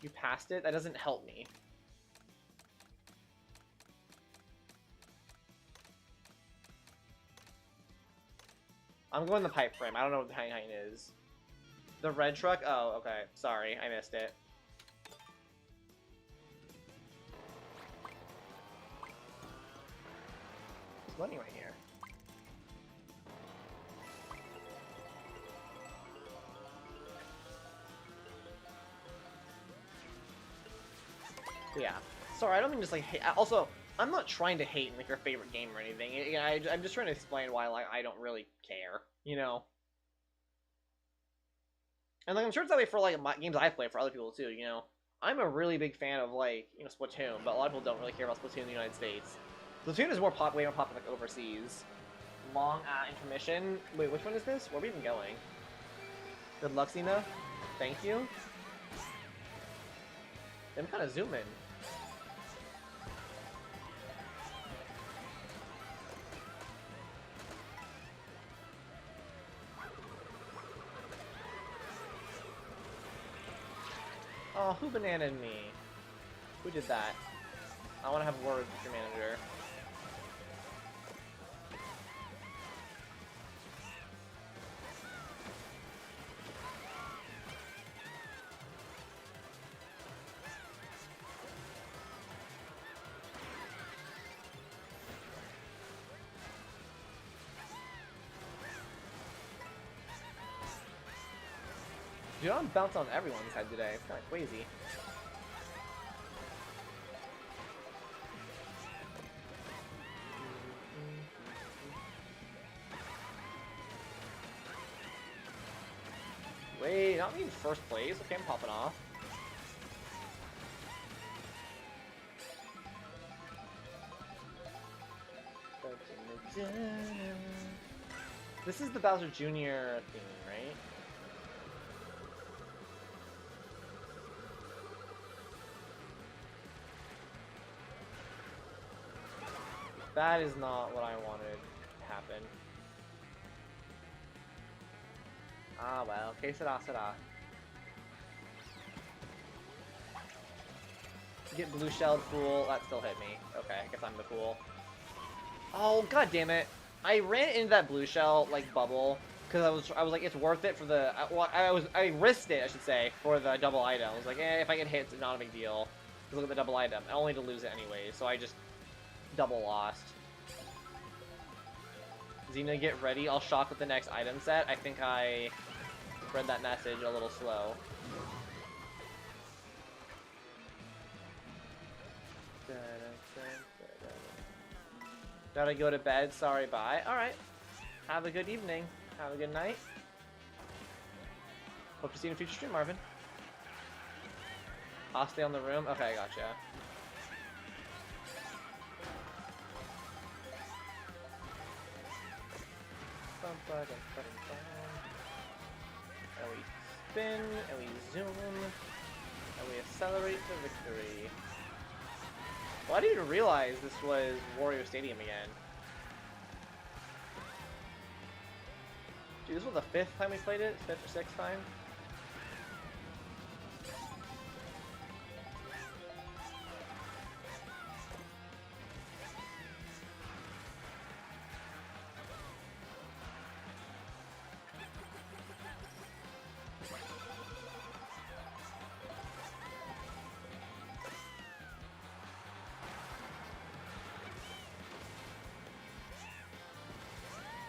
You passed it? That doesn't help me. I'm going the pipe frame. I don't know what the Tiny Titan is. The red truck? Oh, okay. Sorry, I missed it. There's money right here. Yeah. Sorry, I don't mean just like hate. Also, I'm not trying to hate like your favorite game or anything. I'm just trying to explain why like I don't really care, you know. And like I'm sure it's that way for like games I play for other people too, you know. I'm a really big fan of like, you know, Splatoon, but a lot of people don't really care about Splatoon in the United States. Splatoon is way more popular like overseas. Long intermission. Wait, which one is this? Where are we even going? Good luck, Zina. Thank you. I'm kind of zooming. Oh, who bananaed me? Who did that? I want to have words with your manager. Dude, I'm bouncing on everyone's head today. It's kind of crazy. Wait, not me in first place? Okay, I'm popping off. This is the Bowser Jr. theme, right? That is not what I wanted to happen. Ah, well, que sera, sera. Get blue shelled, fool. That still hit me. Okay, I guess I'm the fool. Oh, god damn it. I ran into that blue shell, like, bubble, because I was like, it's worth it for the, I risked it, I should say, for the double item. I was like, if I get hit, it's not a big deal. Because look at the double item, only to lose it anyway, so I just double lost. Zina, get ready, I'll shock with the next item set. I think I read that message a little slow. Gotta go to bed, sorry, bye. Alright. Have a good evening. Have a good night. Hope to see you in a future stream, Marvin. I'll stay on the room. Okay, gotcha. And we spin, and we zoom, and we accelerate to victory. Well, I didn't even realize this was Wario Stadium again. Dude, this was the 5th time we played it? 5th or 6th time?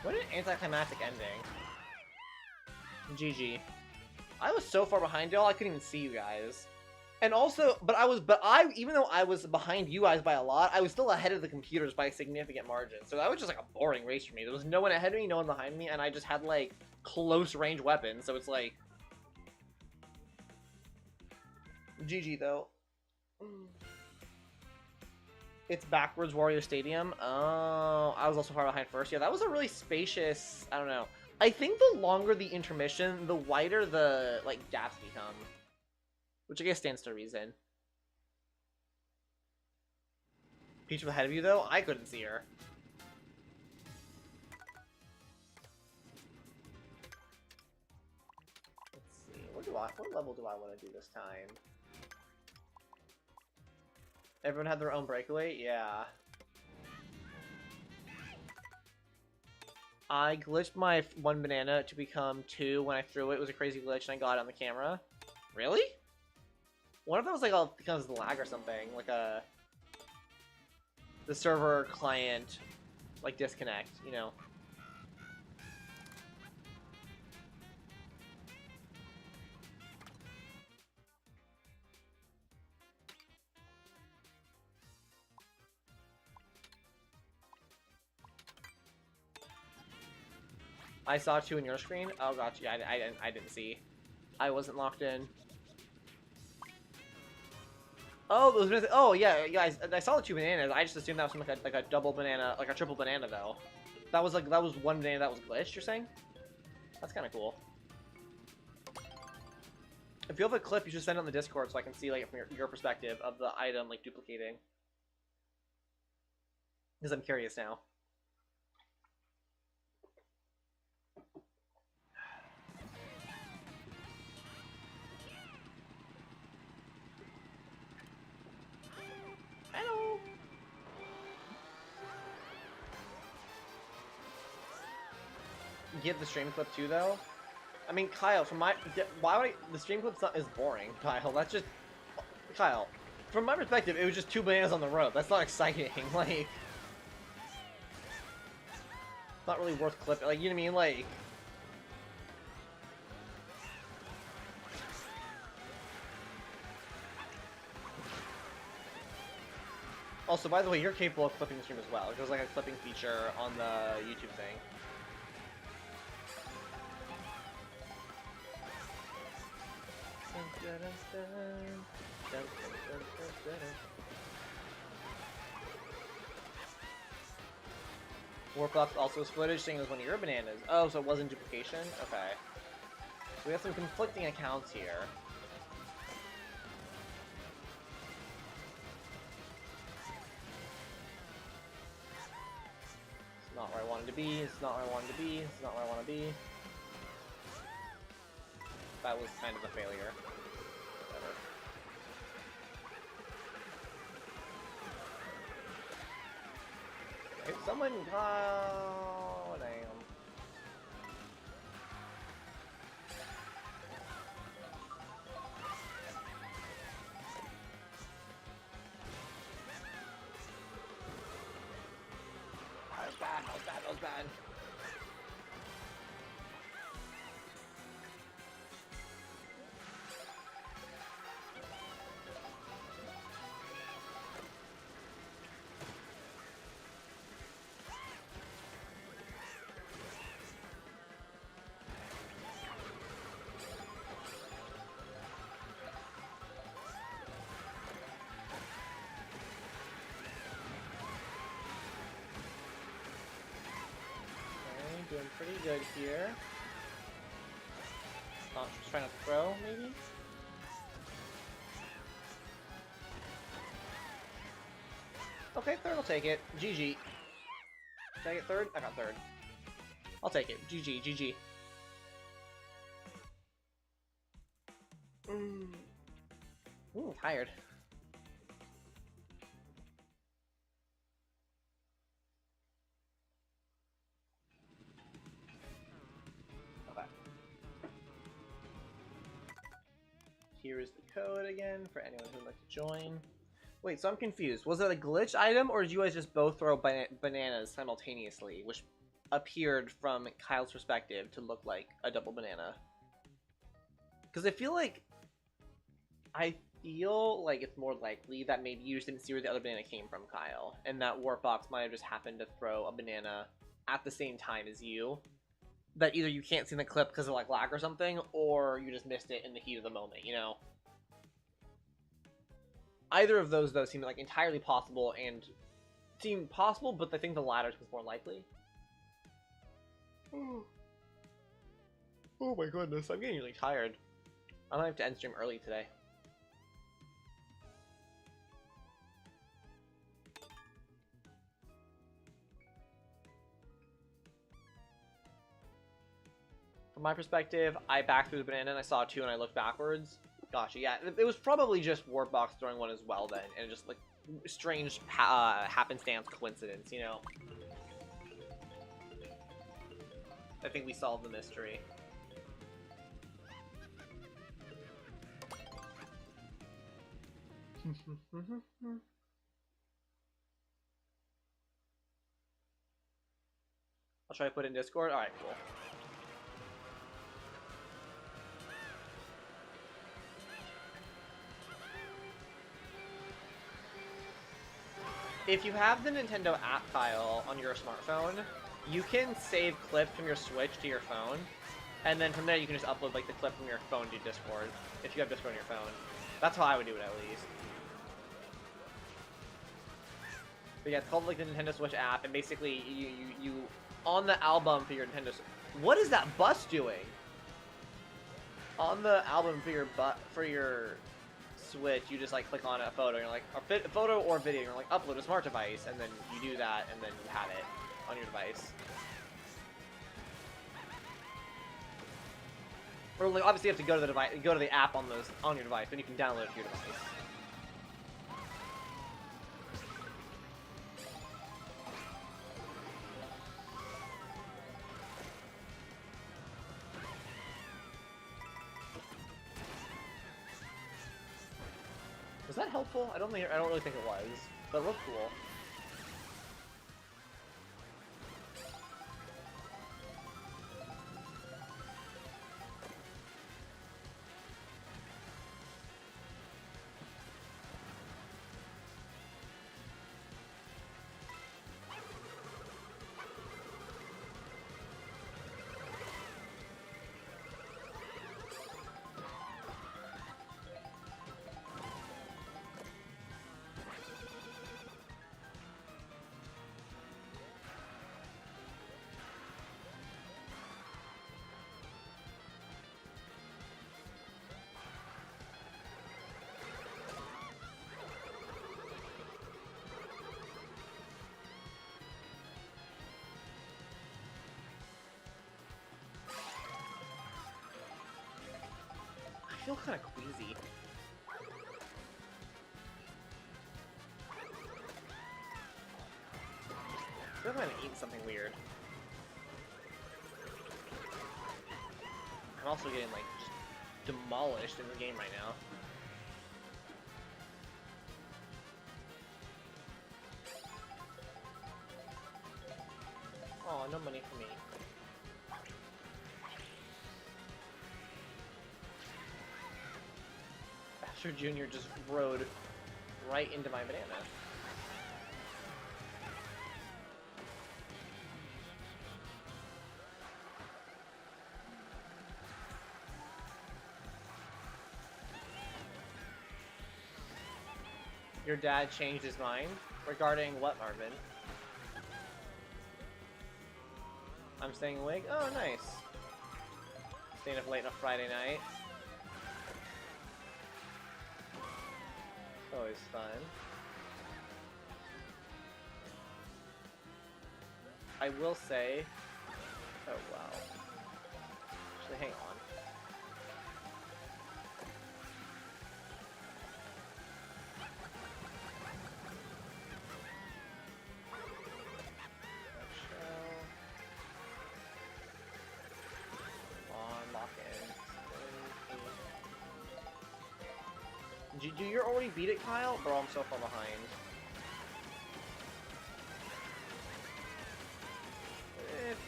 What an anticlimactic ending. GG. I was so far behind y'all, I couldn't even see you guys. And also, even though I was behind you guys by a lot, I was still ahead of the computers by a significant margin. So that was just like a boring race for me. There was no one ahead of me, no one behind me, and I just had like close range weapons. So it's like GG though. It's backwards Wario Stadium. Oh, I was also far behind first. Yeah, that was a really spacious, I don't know. I think the longer the intermission, the wider the, like, gaps become. Which I guess stands to reason. Peach was ahead of you, though? I couldn't see her. Let's see. What level do I want to do this time? Everyone had their own breakaway? Yeah. I glitched my 1 banana to become 2 when I threw it. It was a crazy glitch and I got it on the camera. Really? What if that was like because of the lag or something? Like the server client like disconnect, you know? I saw 2 in your screen. Oh, gotcha. Yeah, I didn't see. I wasn't locked in. Oh, those. Oh, yeah, guys. I saw the 2 bananas. I just assumed that was like a double banana, like a triple banana, though. That was 1 banana that was glitched. You're saying? That's kind of cool. If you have a clip, you should send it on the Discord so I can see like from your perspective of the item like duplicating. Because I'm curious now. get the stream clip too, though. I mean, Kyle, from my why would the stream clip is boring, Kyle. That's just Kyle. From my perspective, it was just 2 bananas on the road. That's not exciting. Like, it's not really worth clipping. Like, you know what I mean? Like. Also, by the way, you're capable of clipping the stream as well. There's like a clipping feature on the YouTube thing. Warpbox also was footage saying it was one of your bananas. Oh, so it wasn't duplication? Okay. So we have some conflicting accounts here. It's not where I wanted to be, it's not where I wanted to be, it's not where I want to be. That was kind of a failure. Whatever. If someone... Oh, damn. That was bad, that was bad, that was bad. Doing pretty good here. Not just trying to throw, maybe? Okay, third, I'll take it. GG. Did I get third? I got third. I'll take it. GG, GG. Ooh, tired. Here is the code again for anyone who would like to join. Wait, so I'm confused. Was it a glitch item, or did you guys just both throw bananas simultaneously, which appeared from Kyle's perspective to look like a double banana? Because I feel like it's more likely that maybe you just didn't see where the other banana came from, Kyle, and that Warpbox might have just happened to throw a banana at the same time as you. That either you can't see in the clip because of like lag or something, or you just missed it in the heat of the moment, you know? Either of those, though, seem like entirely possible and seem possible, but I think the latter is more likely. Oh my goodness, I'm getting really tired. I might have to end stream early today. From my perspective, I backed through the banana and I saw 2 and I looked backwards. Gotcha, yeah. It was probably just Warpbox throwing one as well then, and just like strange happenstance coincidence, you know? I think we solved the mystery. I'll try to put it in Discord. Alright, cool. If you have the Nintendo app file on your smartphone, you can save clips from your Switch to your phone, and then from there you can just upload like the clip from your phone to Discord, if you have Discord on your phone. That's how I would do it, at least. But yeah, it's called like the Nintendo Switch app, and basically you on the album for your Nintendo. What is that bus doing? On the album for your Switch, you just like click on a photo, and you're like a photo or video, and you're like upload a smart device, and then you do that, and then you have it on your device. Or like, obviously you have to go to the device, go to the app on your device, then you can download it to your device. Was that helpful? I don't really think it was, but it looked cool. I feel kind of queasy. I feel like I'm gonna eat something weird. I'm also getting, like, just demolished in the game right now. Oh, no money for me. Bastard Jr. just rode right into my banana. Your dad changed his mind? Regarding what, Marvin? I'm staying awake? Oh, nice. Staying up late on a Friday night. Always fun. I will say... Oh, wow. Actually, hang on. You're already beat it, Kyle? Bro, I'm so far behind.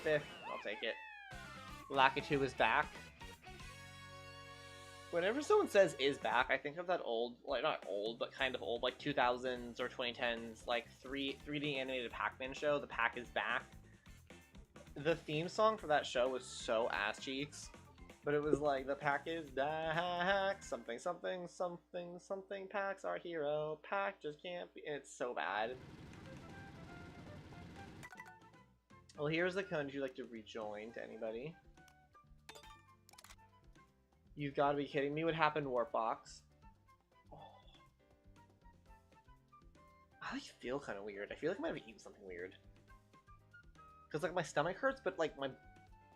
Fifth. I'll take it. Lakitu is back. Whenever someone says is back, I think of that old, like, not old, but kind of old, like 2000s or 2010s, like 3D animated Pac-Man show, The Pac is Back. The theme song for that show was so ass cheeks. But it was like, the Pac is back, something, something, something, something, Pac's our hero, Pac just can't be, and it's so bad. Well, here's the code. Would you like to rejoin to anybody? You've got to be kidding me. What happened, Warpbox? Oh. I like feel kind of weird. I feel like I might have eaten something weird. Because, like, my stomach hurts, but, like, my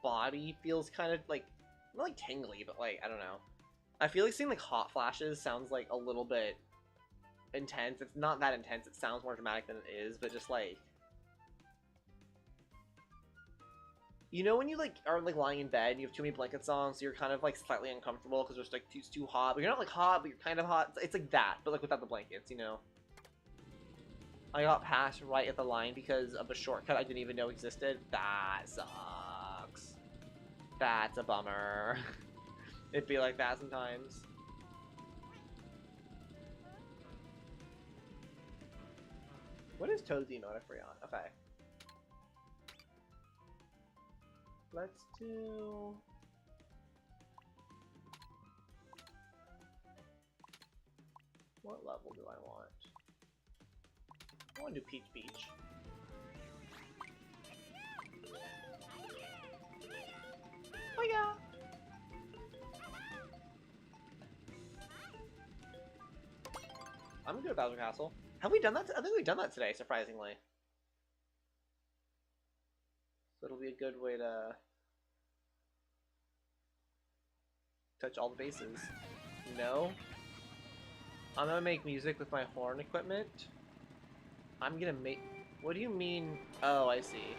body feels kind of, like, not, like, tingly, but, like, I don't know. I feel like seeing, like, hot flashes sounds, like, a little bit intense. It's not that intense. It sounds more dramatic than it is, but just, like... You know when you, like, are, like, lying in bed and you have too many blankets on, so you're kind of, like, slightly uncomfortable because it's, like, it's too hot, but you're not, like, hot, but you're kind of hot. It's like that, but, like, without the blankets, you know? I got passed right at the line because of a shortcut I didn't even know existed. That sucks. That's a bummer. It'd be like that sometimes. What is Toad's emote? I forgot. Okay. Let's do... What level do I want? I want to do Peach Beach. Oh yeah! I'm good at Bowser Castle. Have we done that? I think we've done that today, surprisingly. So it'll be a good way to touch all the bases. No? I'm gonna make music with my horn equipment. I'm gonna make... What do you mean? Oh, I see.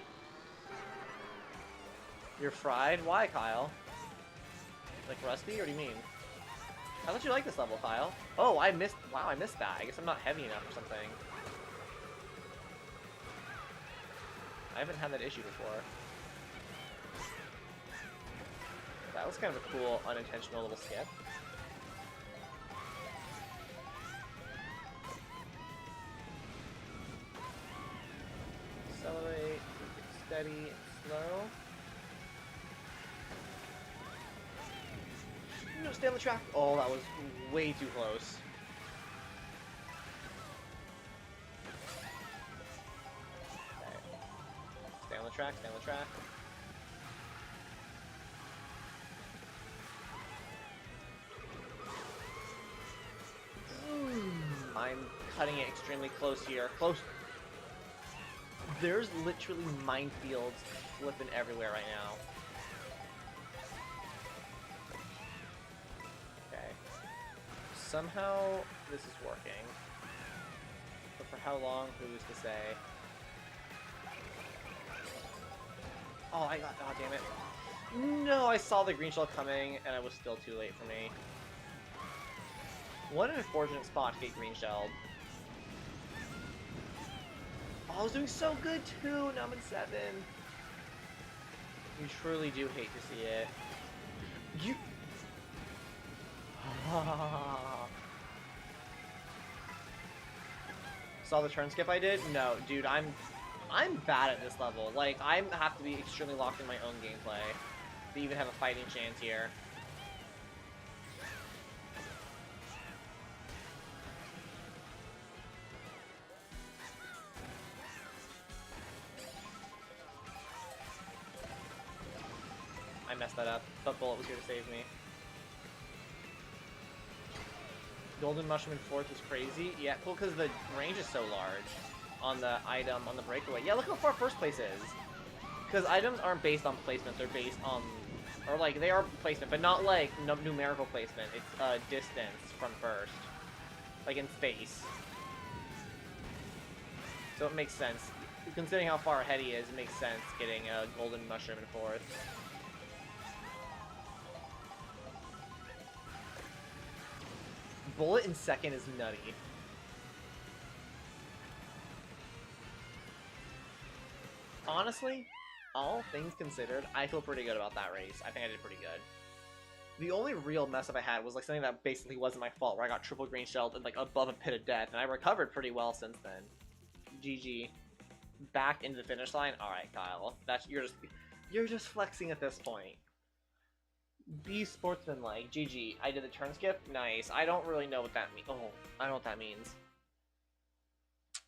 You're fried? Why, Kyle? Like rusty, or what do you mean? I thought you liked this level, Kyle. Oh, I missed. Wow, I missed that. I guess I'm not heavy enough or something. I haven't had that issue before. That was kind of a cool, unintentional little skip. Accelerate, steady, and slow. No, stay on the track. Oh, that was way too close. Okay. Stay on the track, stay on the track. I'm cutting it extremely close here. Close. There's literally minefields flipping everywhere right now. Okay. Somehow this is working. But for how long, who's to say? Oh, I got. Oh, damn it. No, I saw the green shell coming, and it was still too late for me. What an unfortunate spot to get green shelled. Oh, I was doing so good too. Now I'm in 7. You truly do hate to see it. You. Saw the turn skip I did? No, dude, I'm bad at this level. Like, I have to be extremely locked in my own gameplay to even have a fighting chance here. I messed that up, but Bullet was here to save me. Golden Mushroom in 4th was crazy. Yeah, cool, because the range is so large on the item, on the breakaway. Yeah, look how far first place is. Because items aren't based on placement, they're based on... Or, like, they are placement, but not, like, numerical placement. It's distance from first. Like, in space. So it makes sense. Considering how far ahead he is, it makes sense getting a Golden Mushroom in 4th. Bullet in 2nd is nutty. Honestly, all things considered, I feel pretty good about that race. I think I did pretty good. The only real mess up I had was like something that basically wasn't my fault, where I got triple green shelled and like above a pit of death, and I recovered pretty well since then. GG. Back into the finish line. All right, Kyle. That's you're just flexing at this point. Be sportsmanlike. GG. I did the turn skip. Nice. I don't really know what that means. Oh, I don't know what that means.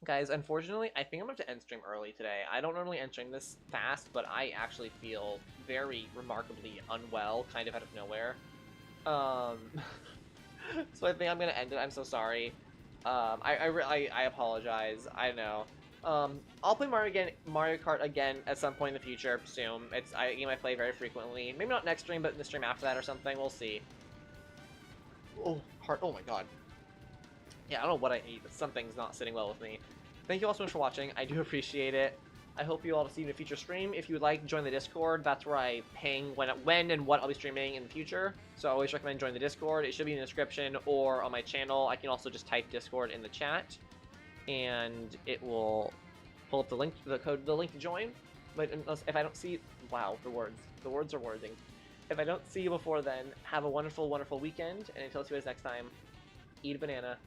Guys, unfortunately, I think I'm going to end stream early today. I don't normally end stream this fast, but I actually feel very remarkably unwell, kind of out of nowhere. So I think I'm going to end it. I'm so sorry. I apologize. I know. I'll play Mario Kart again at some point in the future, soon. It's a game I play very frequently. Maybe not next stream, but in the stream after that or something. We'll see. Oh, heart. Oh my god. Yeah, I don't know what I ate, but something's not sitting well with me. Thank you all so much for watching. I do appreciate it. I hope you all to see you in a future stream. If you would like, join the Discord. That's where I ping when and what I'll be streaming in the future. So I always recommend joining the Discord. It should be in the description or on my channel. I can also just type Discord in the chat, and it will pull up the link, the link to join. But if I don't see, wow, the words are wording. If I don't see you before then, have a wonderful, wonderful weekend, and until see you guys next time, eat a banana.